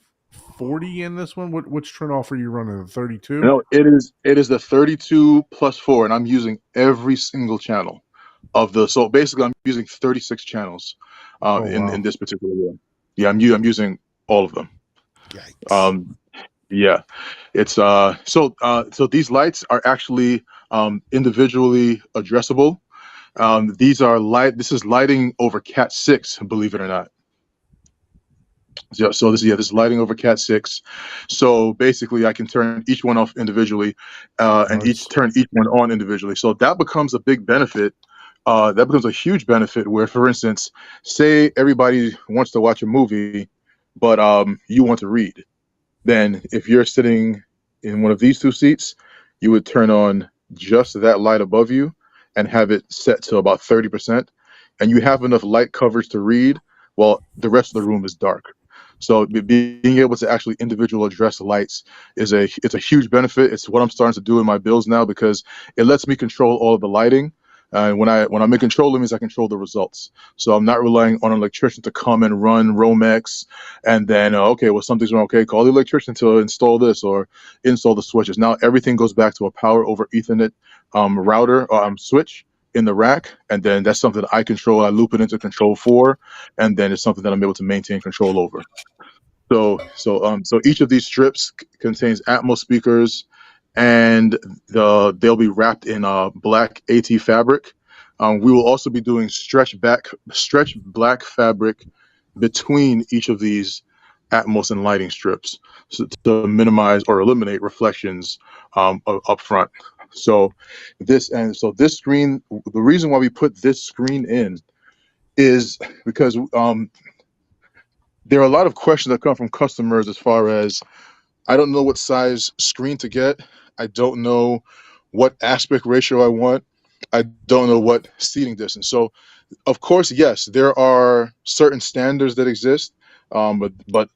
40 in this one? Which Trinoff are you running? The 32? No, it is the 32 plus 4, and I'm using every single channel of so basically I'm using 36 channels Wow. in this particular one. Yeah, I'm using all of them. Yikes. Yeah, it's so these lights are actually individually addressable. These are light. This is lighting over Cat 6, believe it or not. So this is lighting over Cat 6. So basically, I can turn each one off individually, and Nice. turn each one on individually. So that becomes a big benefit. That becomes a huge benefit. Where, for instance, say everybody wants to watch a movie, but you want to read. Then if you're sitting in one of these two seats, you would turn on just that light above you and have it set to about 30%. And you have enough light coverage to read while the rest of the room is dark. So being able to actually individual address lights it's a huge benefit. It's what I'm starting to do in my builds now because it lets me control all of the lighting. And when I'm in control, it means I control the results. So I'm not relying on an electrician to come and run Romex and then okay, well something's wrong. Okay, call the electrician to install this or install the switches. Now everything goes back to a power over Ethernet router or switch in the rack, and then that's something that I control. I loop it into Control 4, and then it's something that I'm able to maintain control over. So each of these strips contains Atmos speakers, and they'll be wrapped in black AT fabric. We will also be doing stretch black fabric between each of these Atmos and lighting strips to minimize or eliminate reflections up front. So this screen, the reason why we put this screen in is because there are a lot of questions that come from customers as far as I don't know what size screen to get. I don't know what aspect ratio I want. I don't know what seating distance. So, of course, yes, there are certain standards that exist, but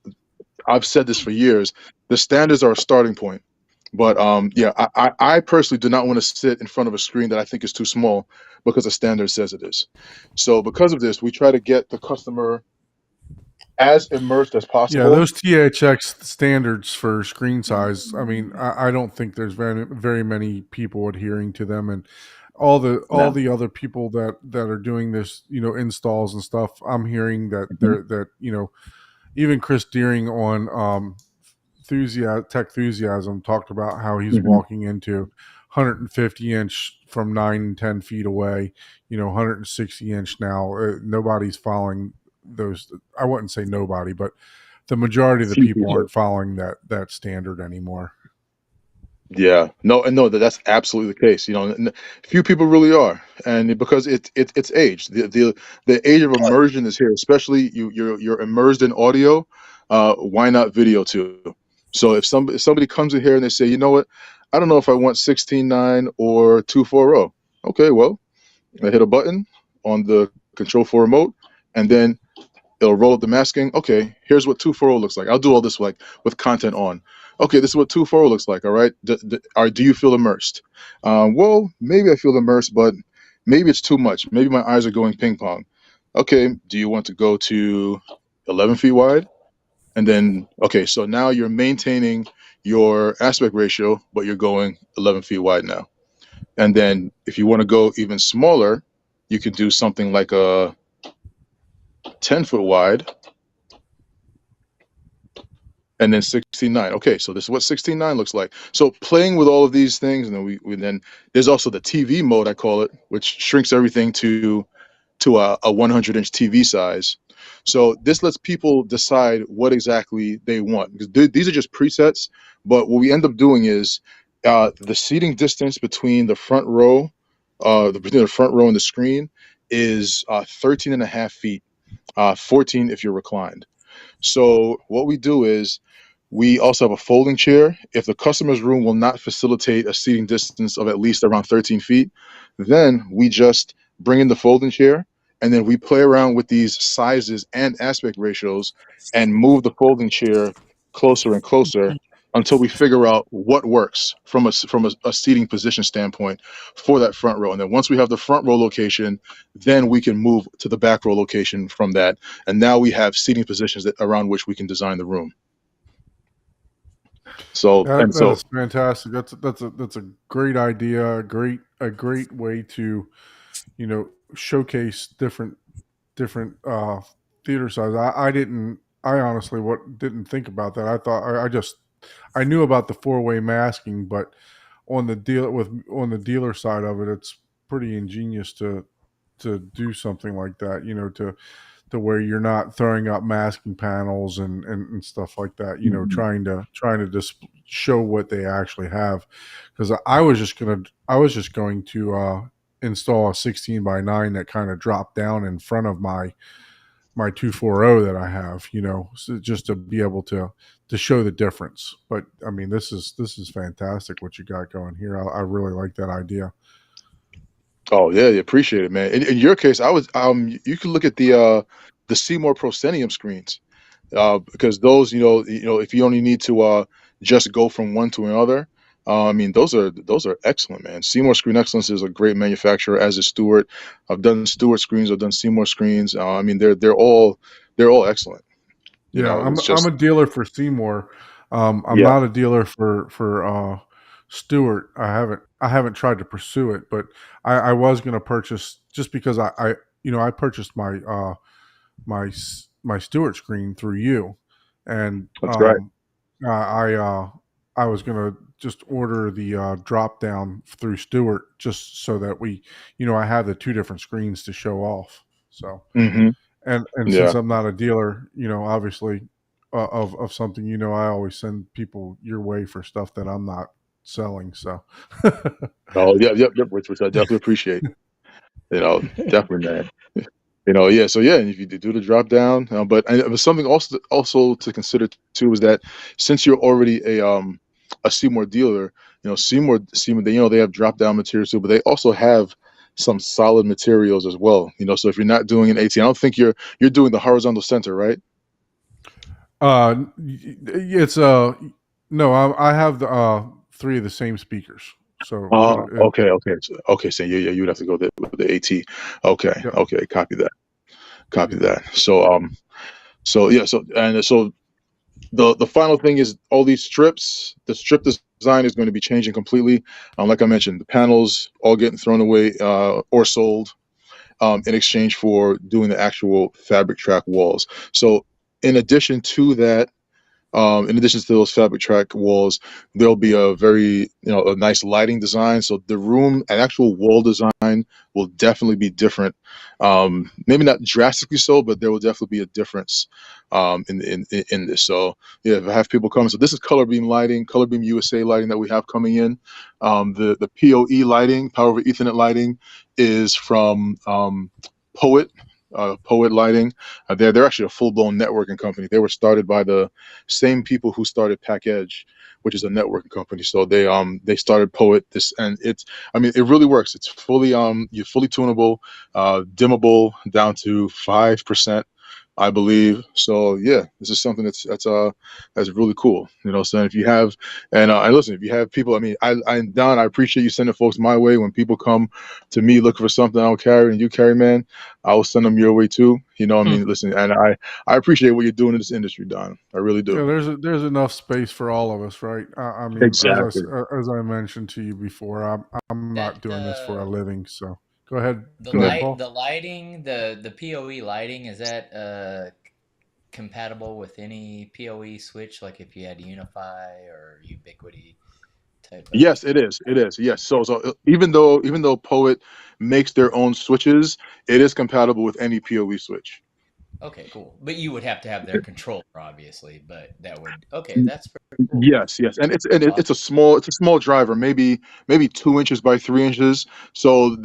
I've said this for years. The standards are a starting point. But yeah, I personally do not want to sit in front of a screen that I think is too small because the standard says it is. So because of this, we try to get the customer as immersed as Yeah, possible. those THX standards for screen size. I mean, I don't think there's very many people adhering to them, and all Now, the other people that are doing this, installs and stuff. I'm hearing that mhm, even Chris Deering on Tech Enthusiasm talked about how he's mhm. walking into 150-inch from 9 and 10 feet away, 160-inch now. Nobody's following those. I wouldn't say nobody, but the majority of the Few people people. aren't following that standard anymore. Yeah, no, and no, that's absolutely the case. Few people really are, and because it's age. The age of immersion is here. Especially you're immersed in audio. Why not video too? So if somebody comes in here and they say, you know what, I don't know if I want 16:9 or 240. Okay, well, I hit a button on the Control 4 remote, and then it'll roll up the masking. Okay, here's what 240 looks like. I'll do all this with content on. Okay, this is what 240 looks like. All right, do you feel immersed? Well, maybe I feel immersed, but maybe it's too much. Maybe my eyes are going ping pong. Okay, do you want to go to 11 feet wide? And then, okay, so now you're maintaining your aspect ratio, but you're going 11 feet wide now. And then if you want to go even smaller, you could do something like a 10-foot wide and then 16:9. Okay, so this is what 16:9 looks like. So playing with all of these things, and then we then there's also the TV mode, I call it, which shrinks everything to a 100-inch TV size. So this lets people decide what exactly they want because these are just presets. But what we end up doing is the seating distance between the front row, between the front row and the screen is 13 and a half feet, 14 if you're reclined. So what we do is we also have a folding chair. If the customer's room will not facilitate a seating distance of at least around 13 feet, then we just bring in the folding chair and then we play around with these sizes and aspect ratios and move the folding chair closer and closer until we figure out what works from a seating position standpoint for that front row. And then once we have the front row location, then we can move to the back row location from that. And now we have seating positions around which we can design the room. So and That so is fantastic. That's a great idea. A great way to showcase different theater size. I honestly didn't think about that. I thought I just I knew about the 4-way masking, but on the dealer side of it, it's pretty ingenious to do something like that. To where you're not throwing up masking panels and stuff like that. Trying to just show what they actually have. Because I was just going to install a 16x9 that kind of dropped down in front of my 240 that I have, so just to be able to show the difference. But I mean, this is fantastic what you got going here. I really like that idea. Oh yeah, appreciate it, man. In your case, I was you can look at the Seymour Proscenium screens, because those, if you only need to just go from one to another, I mean, those are excellent, man. Seymour Screen Excellence is a great manufacturer, as is Stewart. I've done Stewart screens, I've done Seymour screens. I mean, they're all excellent. Yeah, It's I'm just a dealer for Seymour. I'm yeah, not a dealer for Stewart. I haven't tried to pursue it, but I was going to purchase, just because I purchased my Stewart screen through you, and that's right. I was gonna just order the drop down through Stewart, just so that I have the two different screens to show off. So, Hmm. and Yeah. since I'm not a dealer, obviously, of something, I always send people your way for stuff that I'm not selling. So, Oh yeah, yep, which I definitely appreciate. Definitely, man. Yeah. So yeah, and if you do the drop down, but and it was something also to consider too, is that since you're already a Seymour dealer, Seymour they have drop down materials too, but they also have some solid materials as well. So if you're not doing an 18, I don't think you're doing the horizontal center, right? it's no, I have the three of the same speakers. So Okay. So yeah, you would have to go with the AT. Okay, yeah. okay, copy that. So yeah, so the final thing is all these strips. The strip design is going to be changing completely. Like I mentioned, the panels all getting thrown away or sold in exchange for doing the actual fabric track walls. So in addition to that, in addition to those fabric track walls, there'll be a very, a nice lighting design. So the room and actual wall design will definitely be different. Maybe not drastically so, but there will definitely be a difference in this. So yeah, if I have people coming, so this is Color Beam lighting, Color Beam USA lighting that we have coming in. The PoE lighting, Power over Ethernet lighting, is from Poet. Poet Lighting. They're actually a full blown networking company. They were started by the same people who started Pack Edge, which is a networking company. So they started Poet. It really works. It's fully you're fully tunable, dimmable down to 5%, I believe. So yeah, this is something that's really cool. So if you have and listen, if you have people, Don, I appreciate you sending folks my way. When people come to me looking for something I don't carry and you carry, man, I will send them your way too. Listen, and I appreciate what you're doing in this industry, Don. I really Yeah, do. there's enough space for all of us, right? Exactly. As I mentioned to you before, I'm not That doing this for a living. So go ahead, Yeah. the Paul. lighting, the PoE lighting, is that compatible with any PoE switch? Like if you had Unify or Ubiquity type of. Yes, it is. It is. Yes. So even though Poet makes their own switches, it is compatible with any PoE switch. Okay, cool. But you would have to have their controller, obviously. But that would. Okay, that's pretty cool. Yes, and Awesome. it's a small driver, maybe 2 inches by 3 inches. So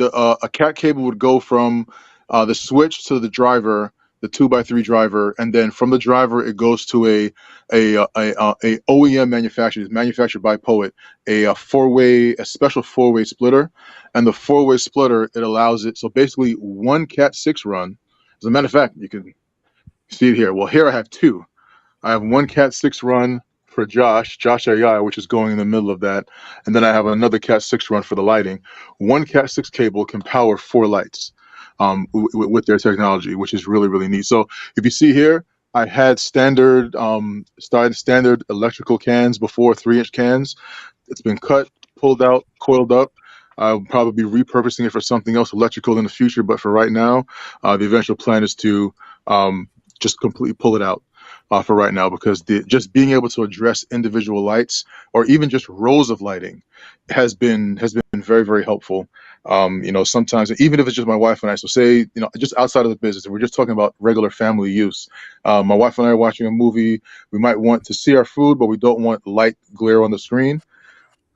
a cat cable would go from the switch to the driver, the 2x3 driver, and then from the driver it goes to a OEM manufacturer. It's manufactured by Poet, a special 4-way splitter, and the 4-way splitter, it allows it. So basically, one Cat 6 run. As a matter of fact, you can see it here. Well, here I have two. I have one Cat 6 run for Josh AI, which is going in the middle of that. And then I have another Cat 6 run for the lighting. One Cat 6 cable can power 4 lights with their technology, which is really, really neat. So if you see here, I had standard electrical cans before, 3-inch cans. It's been cut, pulled out, coiled up. I'll probably be repurposing it for something else electrical in the future. But for right now, the eventual plan is to just completely pull it out. for right now, because just being able to address individual lights or even just rows of lighting has been very, very helpful. Sometimes even if it's just my wife and I, so say, just outside of the business, if we're just talking about regular family use, my wife and I are watching a movie. We might want to see our food, but we don't want light glare on the screen.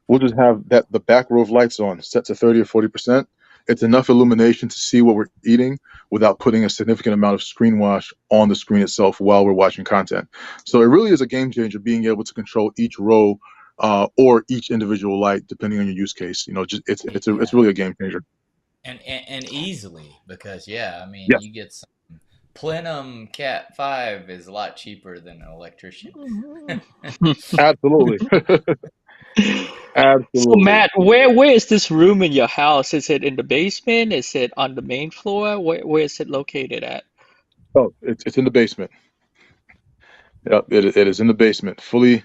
We'll just have the back row of lights on, set to 30 or 40%. It's enough illumination to see what we're eating without putting a significant amount of screen wash on the screen itself while we're watching content. So it really is a game changer, being able to control each row or each individual light, depending on your use case. Just it's really a game changer. And easily, because I mean, Yes, you get some Plenum Cat 5 is a lot cheaper than an electrician. absolutely, So absolutely. Matt, where is this room in your house? Is it in the basement? Is it on the main floor? Where is it located at? Oh, it's in the basement. Yep, it is in the basement, fully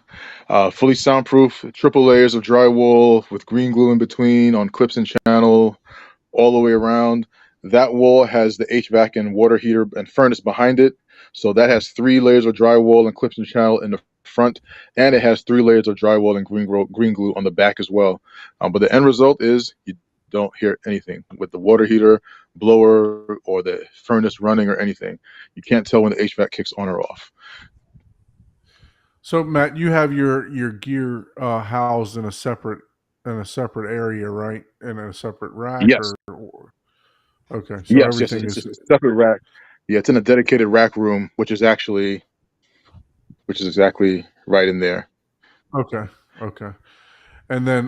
soundproof, triple layers of drywall with green glue in between on clips and channel all the way around. That wall has the HVAC and water heater and furnace behind it, so that has 3 layers of drywall and clips and channel in the front, and it has 3 layers of drywall and green glue on the back as well. But the end result is you don't hear anything with the water heater, blower, or the furnace running or anything. You can't tell when the HVAC kicks on or off. So Matt, you have your gear housed in a separate area, right? In a separate rack, Yes. or okay. So Yes, everything it's is just a separate rack. Yeah, it's in a dedicated rack room, which is exactly right in there. okay. Okay. And then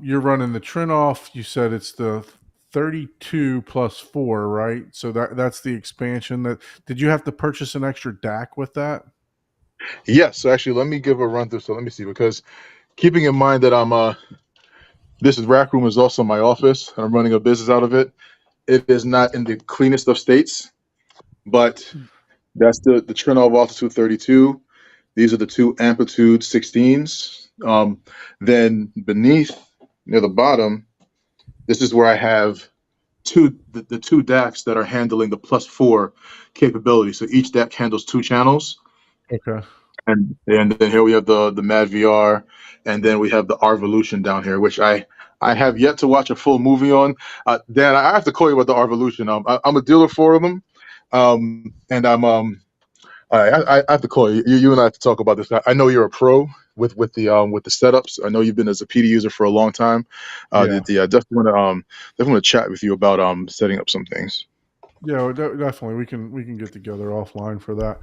you're running the trim off. You said it's the 32 plus 4, right? So that's the expansion. That did you have to purchase an extra DAC with that? Yes, so actually, let me give a run through. So let me see, because keeping in mind that this is rack room is also my office, and I'm running a business out of it. It is not in the cleanest of states, but that's the Trinov Altitude 32. These are the two Amplitude 16s. Then beneath, near the bottom, this is where I have the two DACs that are handling the +4 capability. So each DAC handles 2 channels. Okay. And then here we have the Mad VR, and then we have the Arvolution down here, which I have yet to watch a full movie on. Dan, I have to call you about the Arvolution. I'm a dealer for them, and I have to call you. You and I have to talk about this. I know you're a pro with the setups. I know you've been as a PD user for a long time. Yeah. Yeah, definitely want to chat with you about setting up some things. Yeah, well, definitely. We can get together offline for that.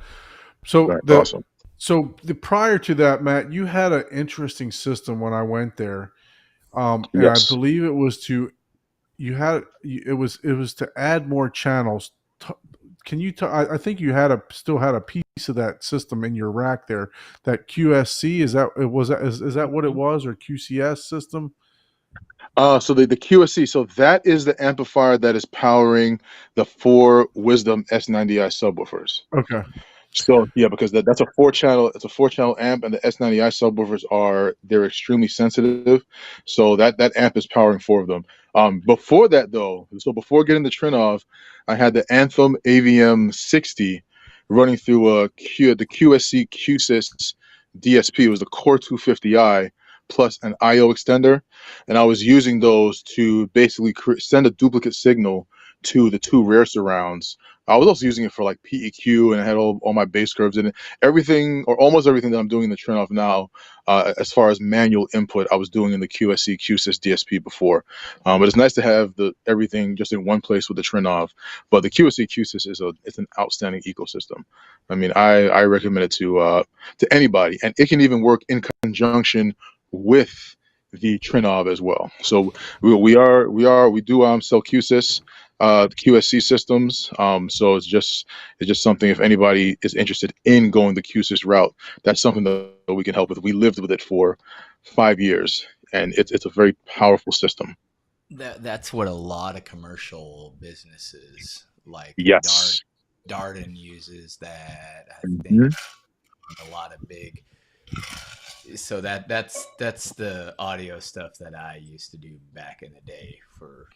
So That's awesome. the prior to that, Matt, you had an interesting system when I went there, and I Yes. believe it was to it was to add more channels. Can you? I think you still had a piece of that system in your rack there. That QSC, is that what it was, or QCS system? So the QSC, so that is the amplifier that is powering the 4 Wisdom S90i subwoofers. Okay. So yeah, because that's it's a 4 channel amp, and the S90i subwoofers they're extremely sensitive. So that amp is powering 4 of them. Before that though, so before getting the Trinov, I had the Anthem AVM 60 running through the QSC QSys DSP. It was the Core 250i plus an IO extender, and I was using those to basically send a duplicate signal to the 2 rear surrounds. I was also using it for like PEQ, and I had all my bass curves in it. Everything, or almost everything that I'm doing in the Trinov now, as far as manual input, I was doing in the QSC QSys DSP before. But it's nice to have everything just in one place with the Trinov. But the QSC QSys it's an outstanding ecosystem. I mean, I recommend it to anybody, and it can even work in conjunction with the Trinov as well. So we do sell QSys, QSC systems. So it's just something, if anybody is interested in going the QSys route, that's something that we can help with. We lived with it for 5 years, and it's a very powerful system. That's what a lot of commercial businesses like Yes. Darden uses that, I think. Mhm. A lot of big. So that's the audio stuff that I used to do back in the day for,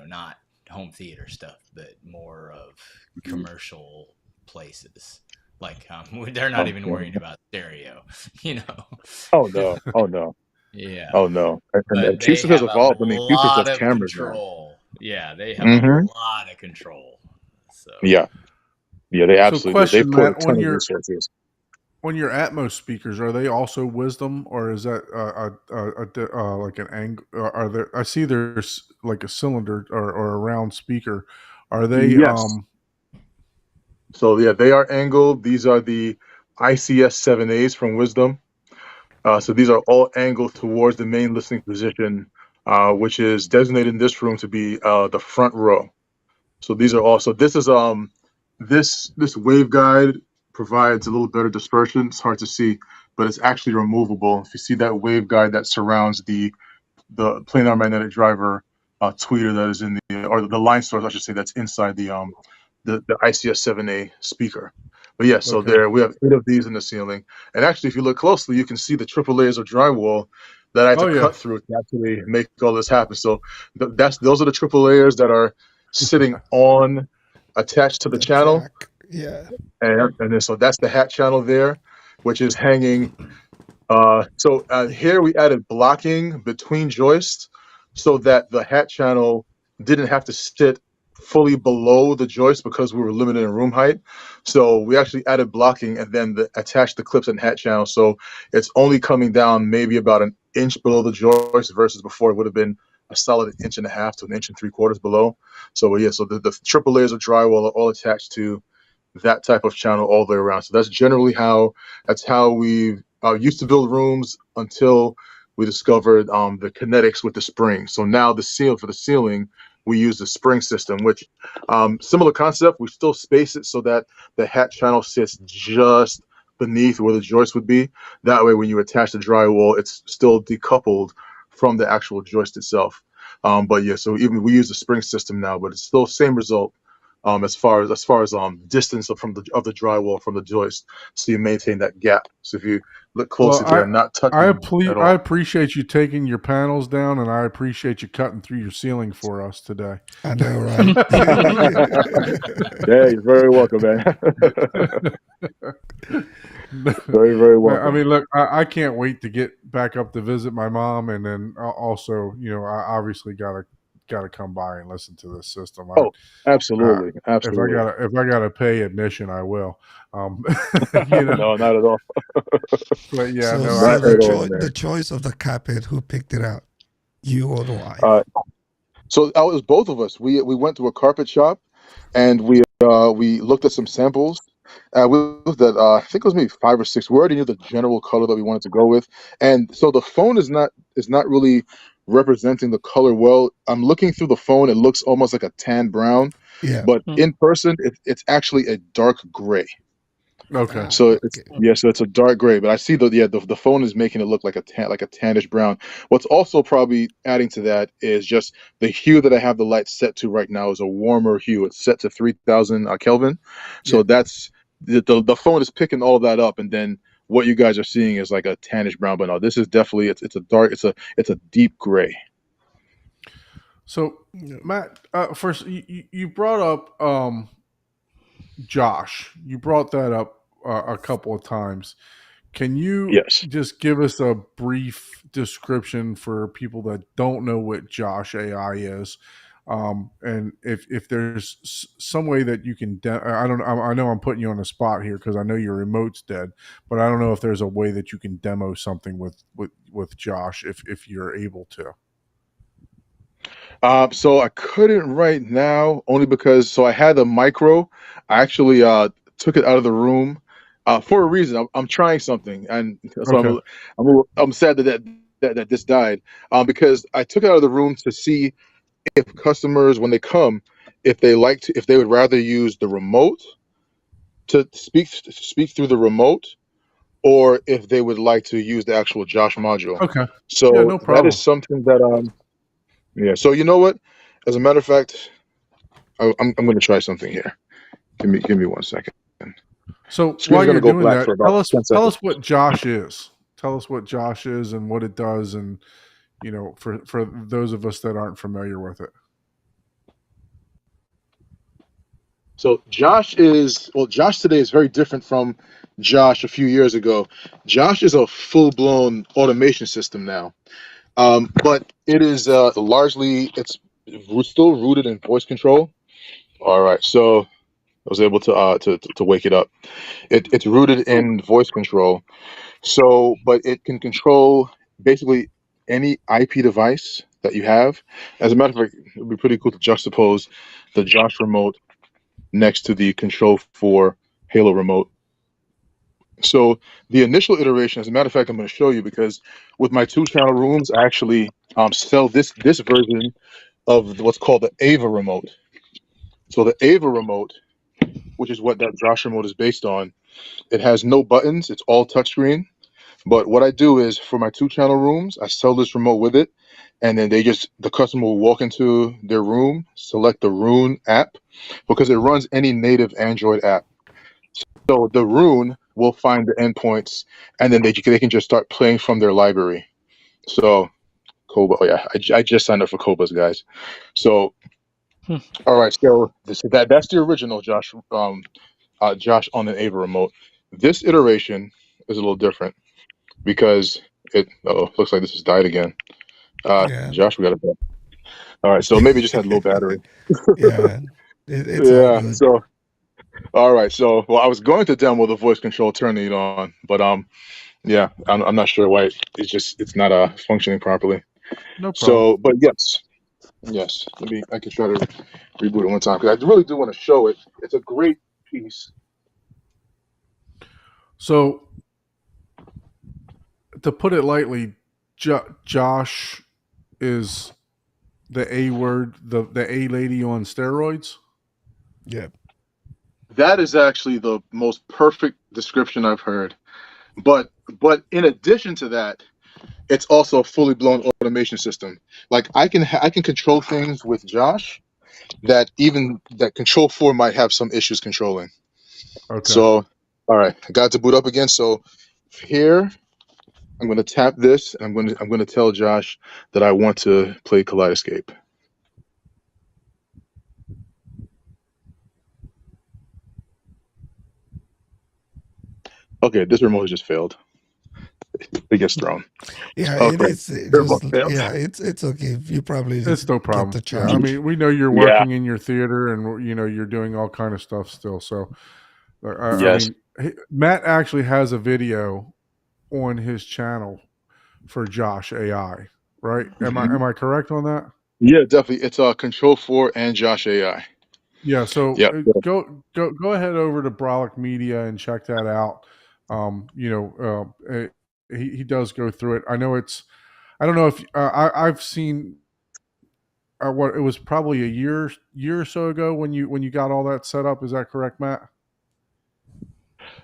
not home theater stuff, but more of commercial places. Like they're not even worrying about stereo, you know. Oh no, oh no, Yeah, oh no. And but they features has have a evolved. I mean, features lot has of cameras now. control. Yeah, they have a Hmm. lot of control. So Yeah, yeah, they So, absolutely do. They question, put a Matt, ton of resources. on your Atmos speakers, are they also Wisdom, or is that like an angle? Are there? I see there's like a cylinder or a round speaker. Are they? Yes. So yeah, they are angled. These are the ICS 7As from Wisdom. So these are all angled towards the main listening position, which is designated in this room to be the front row. So these are also this waveguide provides a little better dispersion. It's hard to see, but it's actually removable. If you see that waveguide that surrounds the planar magnetic driver tweeter that is in the line source, I should say, that's inside the ICS 7A speaker. But yes, so Okay. we have 8 of these in the ceiling, and actually, if you look closely, you can see the triple layers of drywall that I had Oh to yeah. cut through to actually make all this happen. So those are the triple layers that are sitting on attached to the The channel, track. Yeah. and then so that's the hat channel there, which is hanging. Here we added blocking between joists so that the hat channel didn't have to sit fully below the joist because we were limited in room height. So we actually added blocking and then attached the clips and hat channel. So it's only coming down maybe about an inch below the joist versus before it would have been a solid 1.5 to 1.75 inches below. So yeah, so the triple layers of drywall are all attached to that type of channel all the way around. So that's generally how we used to build rooms until we discovered the kinetics with the spring. So now for the ceiling, we use the spring system, which similar concept. We still space it so that the hat channel sits just beneath where the joist would be. That way, when you attach the drywall, it's still decoupled from the actual joist itself. But yeah, so even we use the spring system now, but it's still same result as far as distance of the drywall from the joist, so you maintain that gap. So if you look Well, closely, they're not touching at I all. appreciate you taking your panels down, and I appreciate you cutting through your ceiling for us today. I know, right? Yeah, you're very welcome, man. Very, very I welcome. mean, look, I can't wait to get back up to visit my mom, and then also, I obviously gotta come by and listen to this system. Oh, Uh, absolutely, absolutely. if I gotta pay admission, I will. No, not at all. But yeah, So, no, so Not the at all, choice man. the choice of the carpet, who picked it out? You or the wife? So it was both of us. We went to a carpet shop, and we looked at some samples. We looked at I think it was maybe 5 or 6. We already knew the general color that we wanted to go with, and so the phone is not really representing the color well. I'm looking through the phone; it looks almost like a tan brown, Yeah. but in person, it's actually a dark gray. okay. So Okay. so it's a dark gray, but I see the phone is making it look like a tannish brown. What's also probably adding to that is just the hue that I have the light set to right now is a warmer hue. It's set to 3,000 Kelvin, so Yeah. that's the phone is picking all of that up, and then what you guys are seeing is like a tannish brown. But no, this is definitely it's a dark it's a deep gray. So, Yeah. Matt, first you brought up Josh. You brought that up a couple of times. Can you Yes. just give us a brief description for people that don't know what Josh AI is? And if there's some way that you can, I don't, I know I'm putting you on the spot here because I know your remote's dead, but I don't know if there's a way that you can demo something with Josh if you're able to. So I couldn't right now only because I had the micro. I actually took it out of the room for a reason. I'm trying something, and so Okay. I'm sad that this died because I took it out of the room to see if customers when they come, if they would rather use the remote to speak through the remote, or if they would like to use the actual Josh module. Okay. Yeah, So no that is problem. something that yeah. So you know what? As a matter of fact. I'm going to try something here. Give me 1 second. So Screen's while going to you're go doing black that, for about 10 tell seconds. us what Josh is. Tell us what Josh is and what it does, and for those of us that aren't familiar with it. So Josh today is very different from Josh a few years ago. Josh is a full-blown automation system now. But it is largely we're still rooted in voice control. All right, so I was able to wake it up. It's rooted in voice control. So, but it can control basically any IP device that you have. As a matter of fact, it would be pretty cool to juxtapose the Josh remote next to the control for Halo remote. So the initial iteration, as a matter of fact, I'm going to show you because with my 2-channel rooms, I actually sell this version of what's called the Ava remote. So the Ava remote, which is what that Josh remote is based on, it has no buttons. It's all touchscreen. But what I do is for my 2-channel rooms, I sell this remote with it, and then the customer will walk into their room, select the Rune app, because it runs any native Android app. So the Rune will find the endpoints, and then they can just start playing from their library. So Koba, oh yeah, I just signed up for Koba's, guys. So all right, so that's the original Josh Josh on the Ava remote. This iteration is a little different because looks like this has died again. Yeah. Josh, we got it. All right, so maybe it just had low battery. Yeah. It's all Yeah. good. So all right, so I was going to demo the voice control, turning it on, but yeah, I'm not sure why it's not functioning properly. No problem. So, but yes. I can try to reboot it one time because I really do want to show it. It's a great piece. So, to put it lightly, Josh is the A word, the A lady on steroids. Yeah. That is actually the most perfect description I've heard. But in addition to that, it's also a fully blown automation system. Like I can control things with Josh that Control 4 might have some issues controlling. Okay. So, all right, I got to boot up again. So here, I'm going to tap this. And I'm going to tell Josh that I want to play Kaleidoscape. Okay, this remote has just failed. It gets thrown. Yeah, Okay. it's okay. You probably It's no problem. Get the Yeah, I charge. mean, we know you're working in your theater, and you're doing all kind of stuff still. So, Yes. I mean, Matt actually has a video on his channel for Josh AI, right? Am I correct on that? Yeah, definitely. It's Control 4 and Josh AI. Yeah. So Yeah. go ahead over to Brolic Media and check that out. He does go through it. I know I don't know if I've seen what it was probably a year or so ago when you got all that set up. Is that correct, Matt?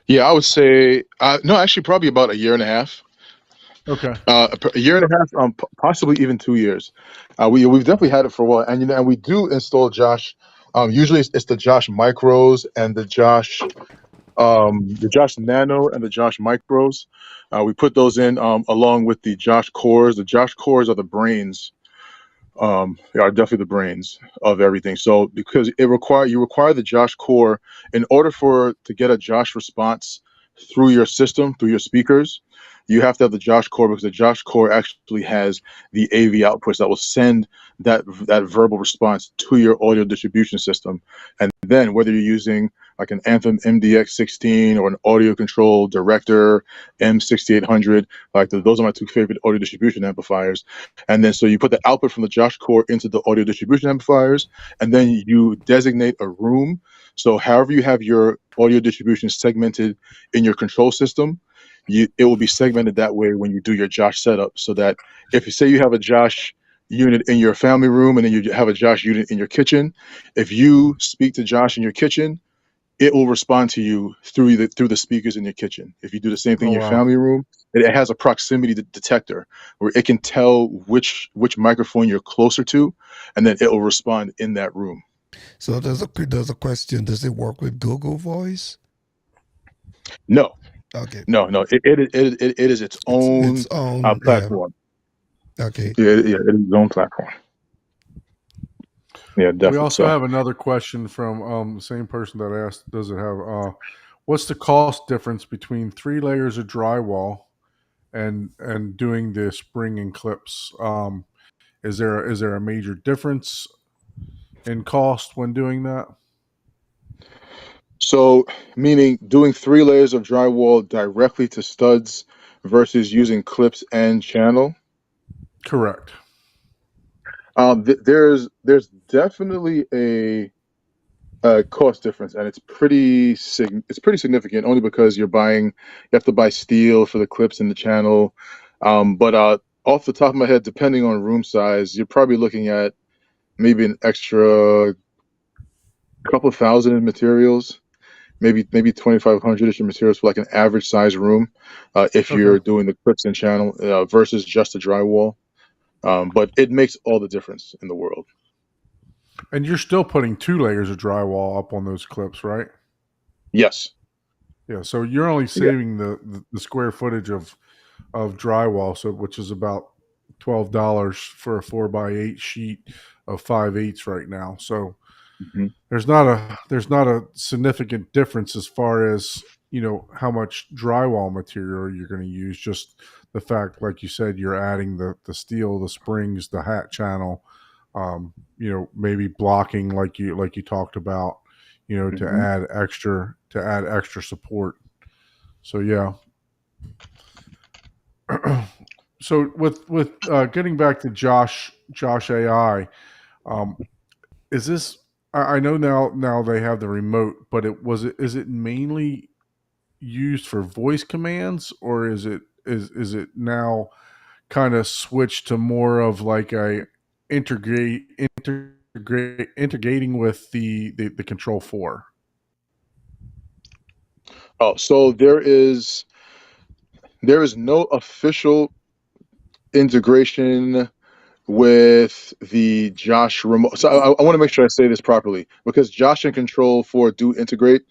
Yeah, I would say no, actually, probably about a year and a half. Okay. A year and a half, possibly even 2 years. We've definitely had it for a while, and we do install Josh. Usually, it's the Josh Micros and the Josh Nano and the Josh Micros. We put those in along with the Josh Cores. The Josh Cores are the brains. They are definitely the brains of everything. So because you require the Josh Core in order to get a Josh response through your system, through your speakers, you have to have the Josh Core because the Josh Core actually has the AV outputs that will send that verbal response to your audio distribution system. And then whether you're using like an Anthem MDX16 or an audio control Director M6800, those are my two favorite audio distribution amplifiers. And then so you put the output from the Josh Core into the audio distribution amplifiers, and then you designate a room. So however you have your audio distribution segmented in your control system, it will be segmented that way when you do your Josh setup, so that if you say you have a Josh unit in your family room and then you have a Josh unit in your kitchen, if you speak to Josh in your kitchen, it will respond to you through the speakers in your kitchen. If you do the same thing in your family room, it has a proximity detector where it can tell which microphone you're closer to, and then it will respond in that room. So there's a question. Does it work with Google Voice? No. Okay. No. It is its own platform. Yeah. Okay. Yeah, it is its own platform. Yeah, definitely. We also So, have another question from the same person that asked, does it have what's the cost difference between 3 layers of drywall and doing the spring and clips? Is there a major difference in cost when doing that? so meaning doing 3 layers of drywall directly to studs versus using clips and channel. Correct. There's definitely a cost difference, and it's pretty significant. Only because you have to buy steel for the clips and the channel. But off the top of my head, depending on room size, you're probably looking at maybe an extra couple thousand in materials, maybe 2,500 in materials for like an average size room, if you're Okay. doing the clips and channel versus just the drywall. But it makes all the difference in the world. And you're still putting 2 layers of drywall up on those clips, right? Yes. Yeah. So you're only Yeah. saving the square footage of drywall, so which is about $12 for a 4x8 sheet of 5/8 right now. So hmm there's not a significant difference as far as how much drywall material you're going to use. Just the fact, like you said, you're adding the steel, the springs, the hat channel, maybe blocking like you talked about, to hmm add extra support. So yeah. So with getting back to Josh AI, um, is this? I know now they have the remote, but is it mainly used for voice commands, or is it now kind of switched to more of like a integrating with the Control 4? Oh, so there is no official integration with the Josh remote. So I want to make sure I say this properly, because Josh and Control 4 do integrate,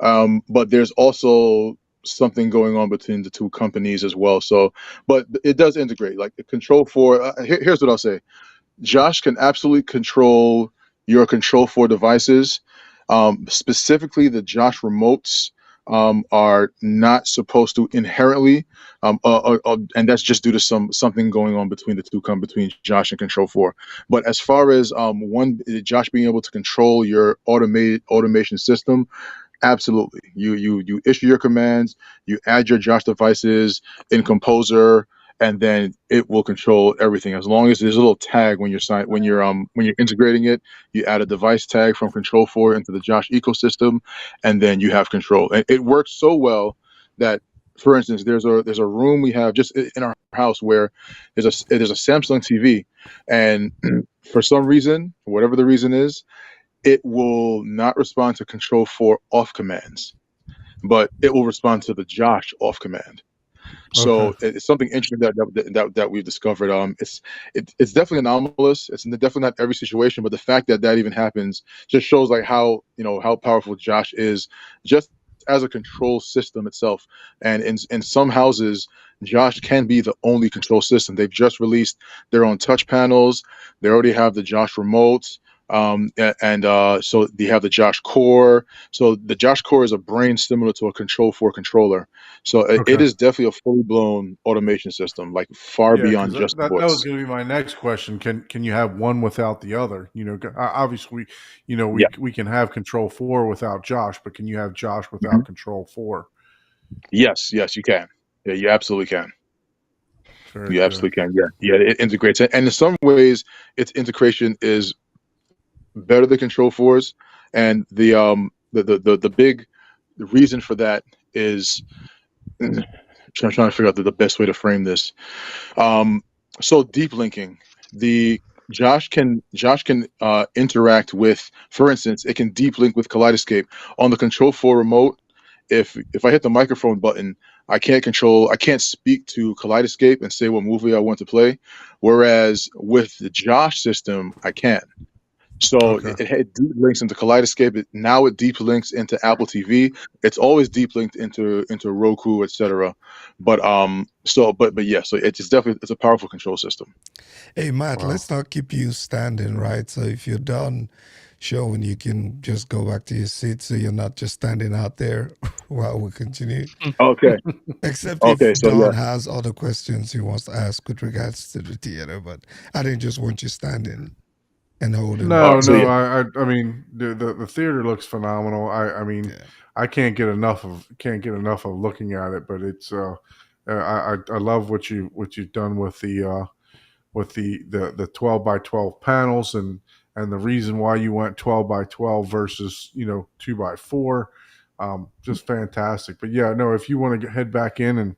but there's also something going on between the two companies as well. So, but it does integrate. Like the Control 4, here's what I'll say. Josh can absolutely control your Control 4 devices. Specifically, the Josh remotes are not supposed to inherently, and that's just due to something going on between the two between Josh and Control 4. But as far as Josh being able to control your automation system, absolutely. You issue your commands, you add your Josh devices in Composer, and then it will control everything. As long as there's a little tag when you're integrating it, you add a device tag from Control 4 into the Josh ecosystem, and then you have control. And it works so well that, for instance, there's a room we have just in our house where there's a Samsung TV, and for some reason, whatever the reason is, it will not respond to Control 4 off commands, but it will respond to the Josh off command. So Okay. it's something interesting that we've discovered. It's definitely anomalous. It's definitely not every situation, but the fact that even happens just shows like how powerful Josh is, just as a control system itself. And in some houses, Josh can be the only control system. They've just released their own touch panels. They already have the Josh remotes. So they have the Josh Core. So the Josh Core is a brain similar to a Control 4 controller. So it Okay. is definitely a fully blown automation system, like far Yeah, because beyond just that was voice. going to be my next question. Can you have one without the other? Obviously, Yeah. we can have Control 4 without Josh, but can you have Josh Mhm. without Control 4? Yes, you can. Yeah, you absolutely can. Very You good. absolutely can. Yeah, it integrates. And in some ways, its integration is better than Control 4's. And the big reason for that is trying to figure out the best way to frame this. So deep linking, the Josh can interact with, for instance, it can deep link with Kaleidoscape on the Control 4 remote. If I hit the microphone button, I can't speak to Kaleidoscape and say what movie I want to play. Whereas with the Josh system, I can. So Okay. it deep links into Kaleidoscape. Now it deep links into Apple TV. It's always deep linked into Roku, etc. But yeah, so it's a powerful control system. Hey, Matt, Wow. let's not keep you standing, right? So if you're done showing, you can just go back to your seat so you're not just standing out there while we continue. Okay. Except if Okay. So yeah. Don has other questions he wants to ask with regards to the theater, but I didn't just want you standing and holding. All right. So No. yeah. I mean, the theater looks phenomenal. I mean, Yeah. I can't get enough of looking at it. But it's I love what you've done with the 12 by 12 panels, and the reason why you went 12 by 12 versus 2 by 4. Just fantastic. But yeah, no, if you want to head back in, and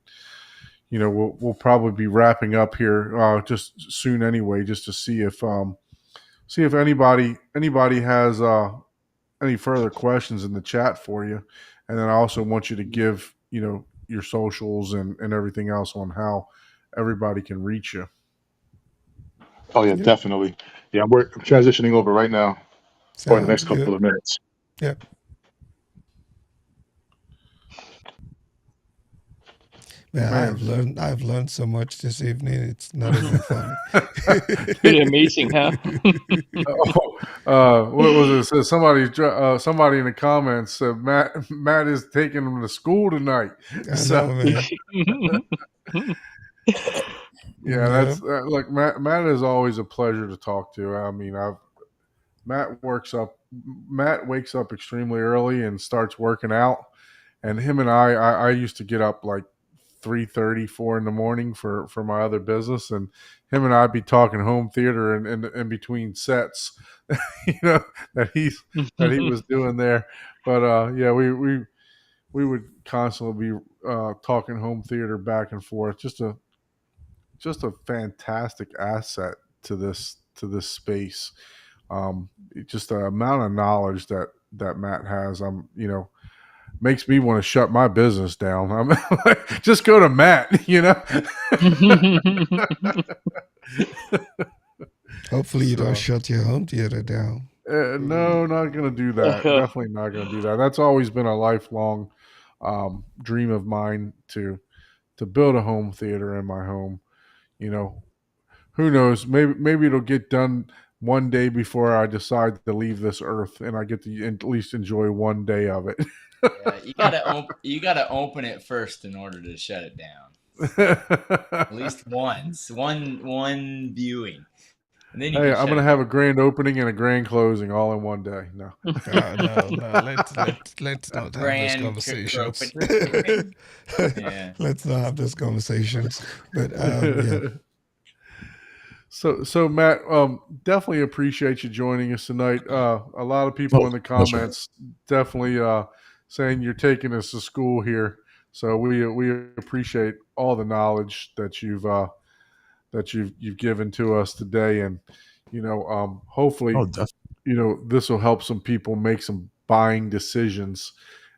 we'll probably be wrapping up here just soon anyway, just to see if anybody has any further questions in the chat for you. And then I also want you to give your socials and everything else on how everybody can reach you. Oh yeah, Yep. definitely. Yeah, I'm transitioning over right now for the Sounds next good. couple of minutes. Yep. Man, Man. I've learned so much this evening. It's not even funny. Pretty amazing, huh? What was it? So somebody in the comments said Matt is taking him to school tonight. I So know, man. yeah, Yeah. that's look, Matt is always a pleasure to talk to. I mean, Matt wakes up extremely early and starts working out. And him and I used to get up like 3:30, 4 in the morning for my other business, and him and I'd be talking home theater and in between sets, that he was doing there. But yeah, we would constantly be talking home theater back and forth. Just a fantastic asset to this space. Just the amount of knowledge that Matt has. Makes me want to shut my business down. I'm like, just go to Matt, Hopefully you don't So shut your home theater down. no, not gonna do that. Definitely not gonna do that. That's always been a lifelong dream of mine to build a home theater in my home. You know, who knows? Maybe it'll get done one day before I decide to leave this earth, and I get to at least enjoy one day of it. Yeah, you gotta open it first in order to shut it down. At least once, one viewing, and then you Hey, can I'm shut gonna it have down. a grand opening and a grand closing all in one day. No. No. Let's not have those Grand conversations. opening. Yeah. Let's not have those conversations. But yeah. So Matt, definitely appreciate you joining us tonight. A lot of people Oh, in the pleasure. comments definitely saying you're taking us to school here. So we appreciate all the knowledge that you've given to us today, and hopefully Oh, definitely. this will help some people make some buying decisions,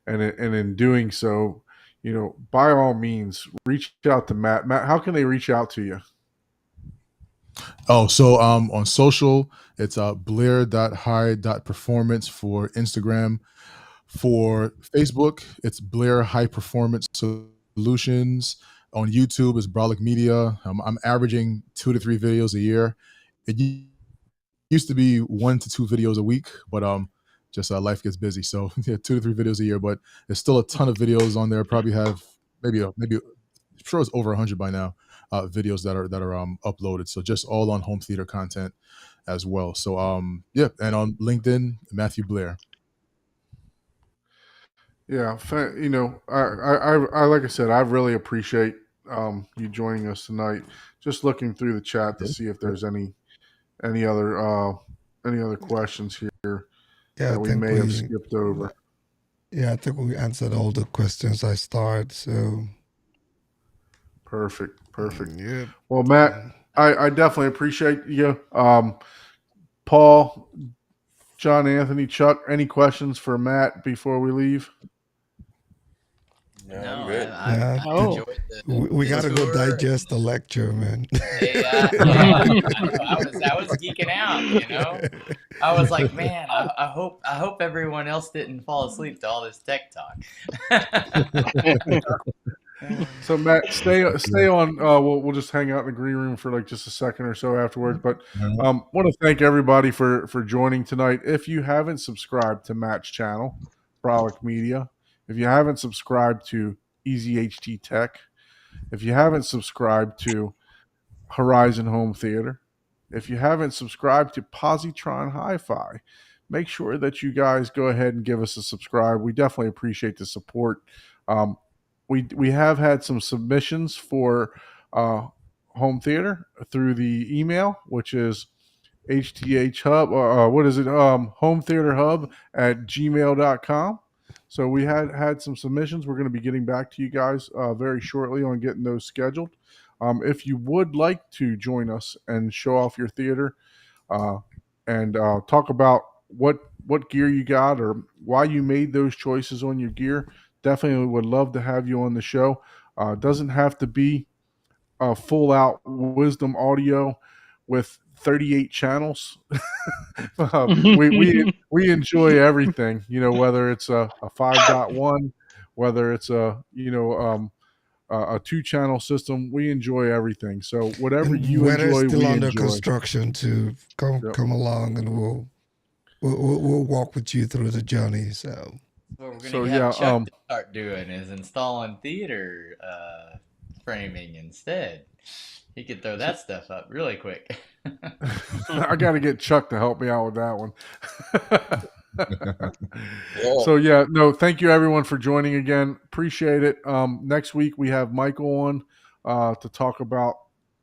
and in doing so, by all means, reach out to Matt. Matt, how can they reach out to you? Oh, so on social, it's blair.high.performance for Instagram. For Facebook, it's Blair High Performance Solutions. On YouTube, it's Brolic Media. I'm averaging 2 to 3 videos a year. It used to be 1 to 2 videos a week, but just life gets busy. So yeah, 2 to 3 videos a year, but there's still a ton of videos on there. Probably have maybe I'm sure it's over 100 by now. Videos that are uploaded. So just all on home theater content as well. So yeah, and on LinkedIn, Matthew Blair. Yeah, I like I said, I really appreciate you joining us tonight. Just looking through the chat to see if there's any other questions here Yeah, I that we think may have skipped over. I think we answered all the questions I started. So Perfect. yeah. Well, Matt, I definitely appreciate you. Paul, John Anthony, Chuck, any questions for Matt before we leave? No, No, I'm good. I've Oh. enjoyed We the got to go tour. digest the lecture, man. Yeah, yeah. I was geeking out, you know. I was like, man, I hope everyone else didn't fall asleep to all this tech talk. So Matt, stay on. We'll just hang out in the green room for like just a second or so afterwards. But want to thank everybody for joining tonight. If you haven't subscribed to Matt's channel, Brolic Media, if you haven't subscribed to Easy HT Tech, if you haven't subscribed to Horizon Home Theater, if you haven't subscribed to Positron Hi-Fi, make sure that you guys go ahead and give us a subscribe. We definitely appreciate the support. Um, we have had some submissions for home theater through the email, which is HTH Hub, what is it? Home Theater Hub at gmail.com. So we had some submissions. We're going to be getting back to you guys very shortly on getting those scheduled. If you would like to join us and show off your theater and talk about what gear you got or why you made those choices on your gear, definitely would love to have you on the show. Doesn't have to be a full out wisdom audio with 38 channels. We enjoy everything, you know, whether it's a 5.1, whether it's a 2-channel system. We enjoy everything. So whatever And you weather's enjoy, still we under enjoy. construction to Yep. come along, and we'll walk with you through the journey. So What we're gonna So, have yeah, Chuck to start doing is installing theater framing instead. He could throw that stuff up really quick. I got to get Chuck to help me out with that one. Yeah. So yeah, no, thank you everyone for joining again. Appreciate it. Next week we have Michael on to talk about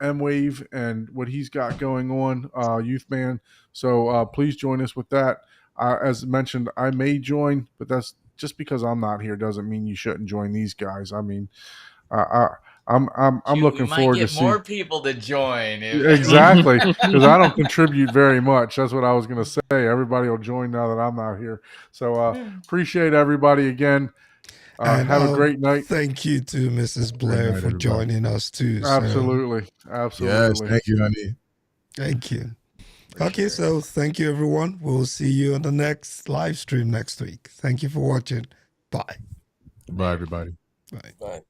M-Wave and what he's got going on, Youth Band. So please join us with that. As mentioned, I may join, but that's just because I'm not here doesn't mean you shouldn't join these guys. I mean, I'm Shoot, looking we might forward to get see. more people to join. Exactly, because I don't contribute very much. That's what I was going to say. Everybody will join now that I'm not here. So appreciate everybody again. and Have a great night. thank you to Mrs. Blair night, for everybody. joining us too. So, Absolutely, Yes, absolutely. thank you, honey. thank you. Okay, so thank you everyone. We'll see you on the next live stream next week. Thank you for watching. Bye. Bye, everybody. Bye. Bye.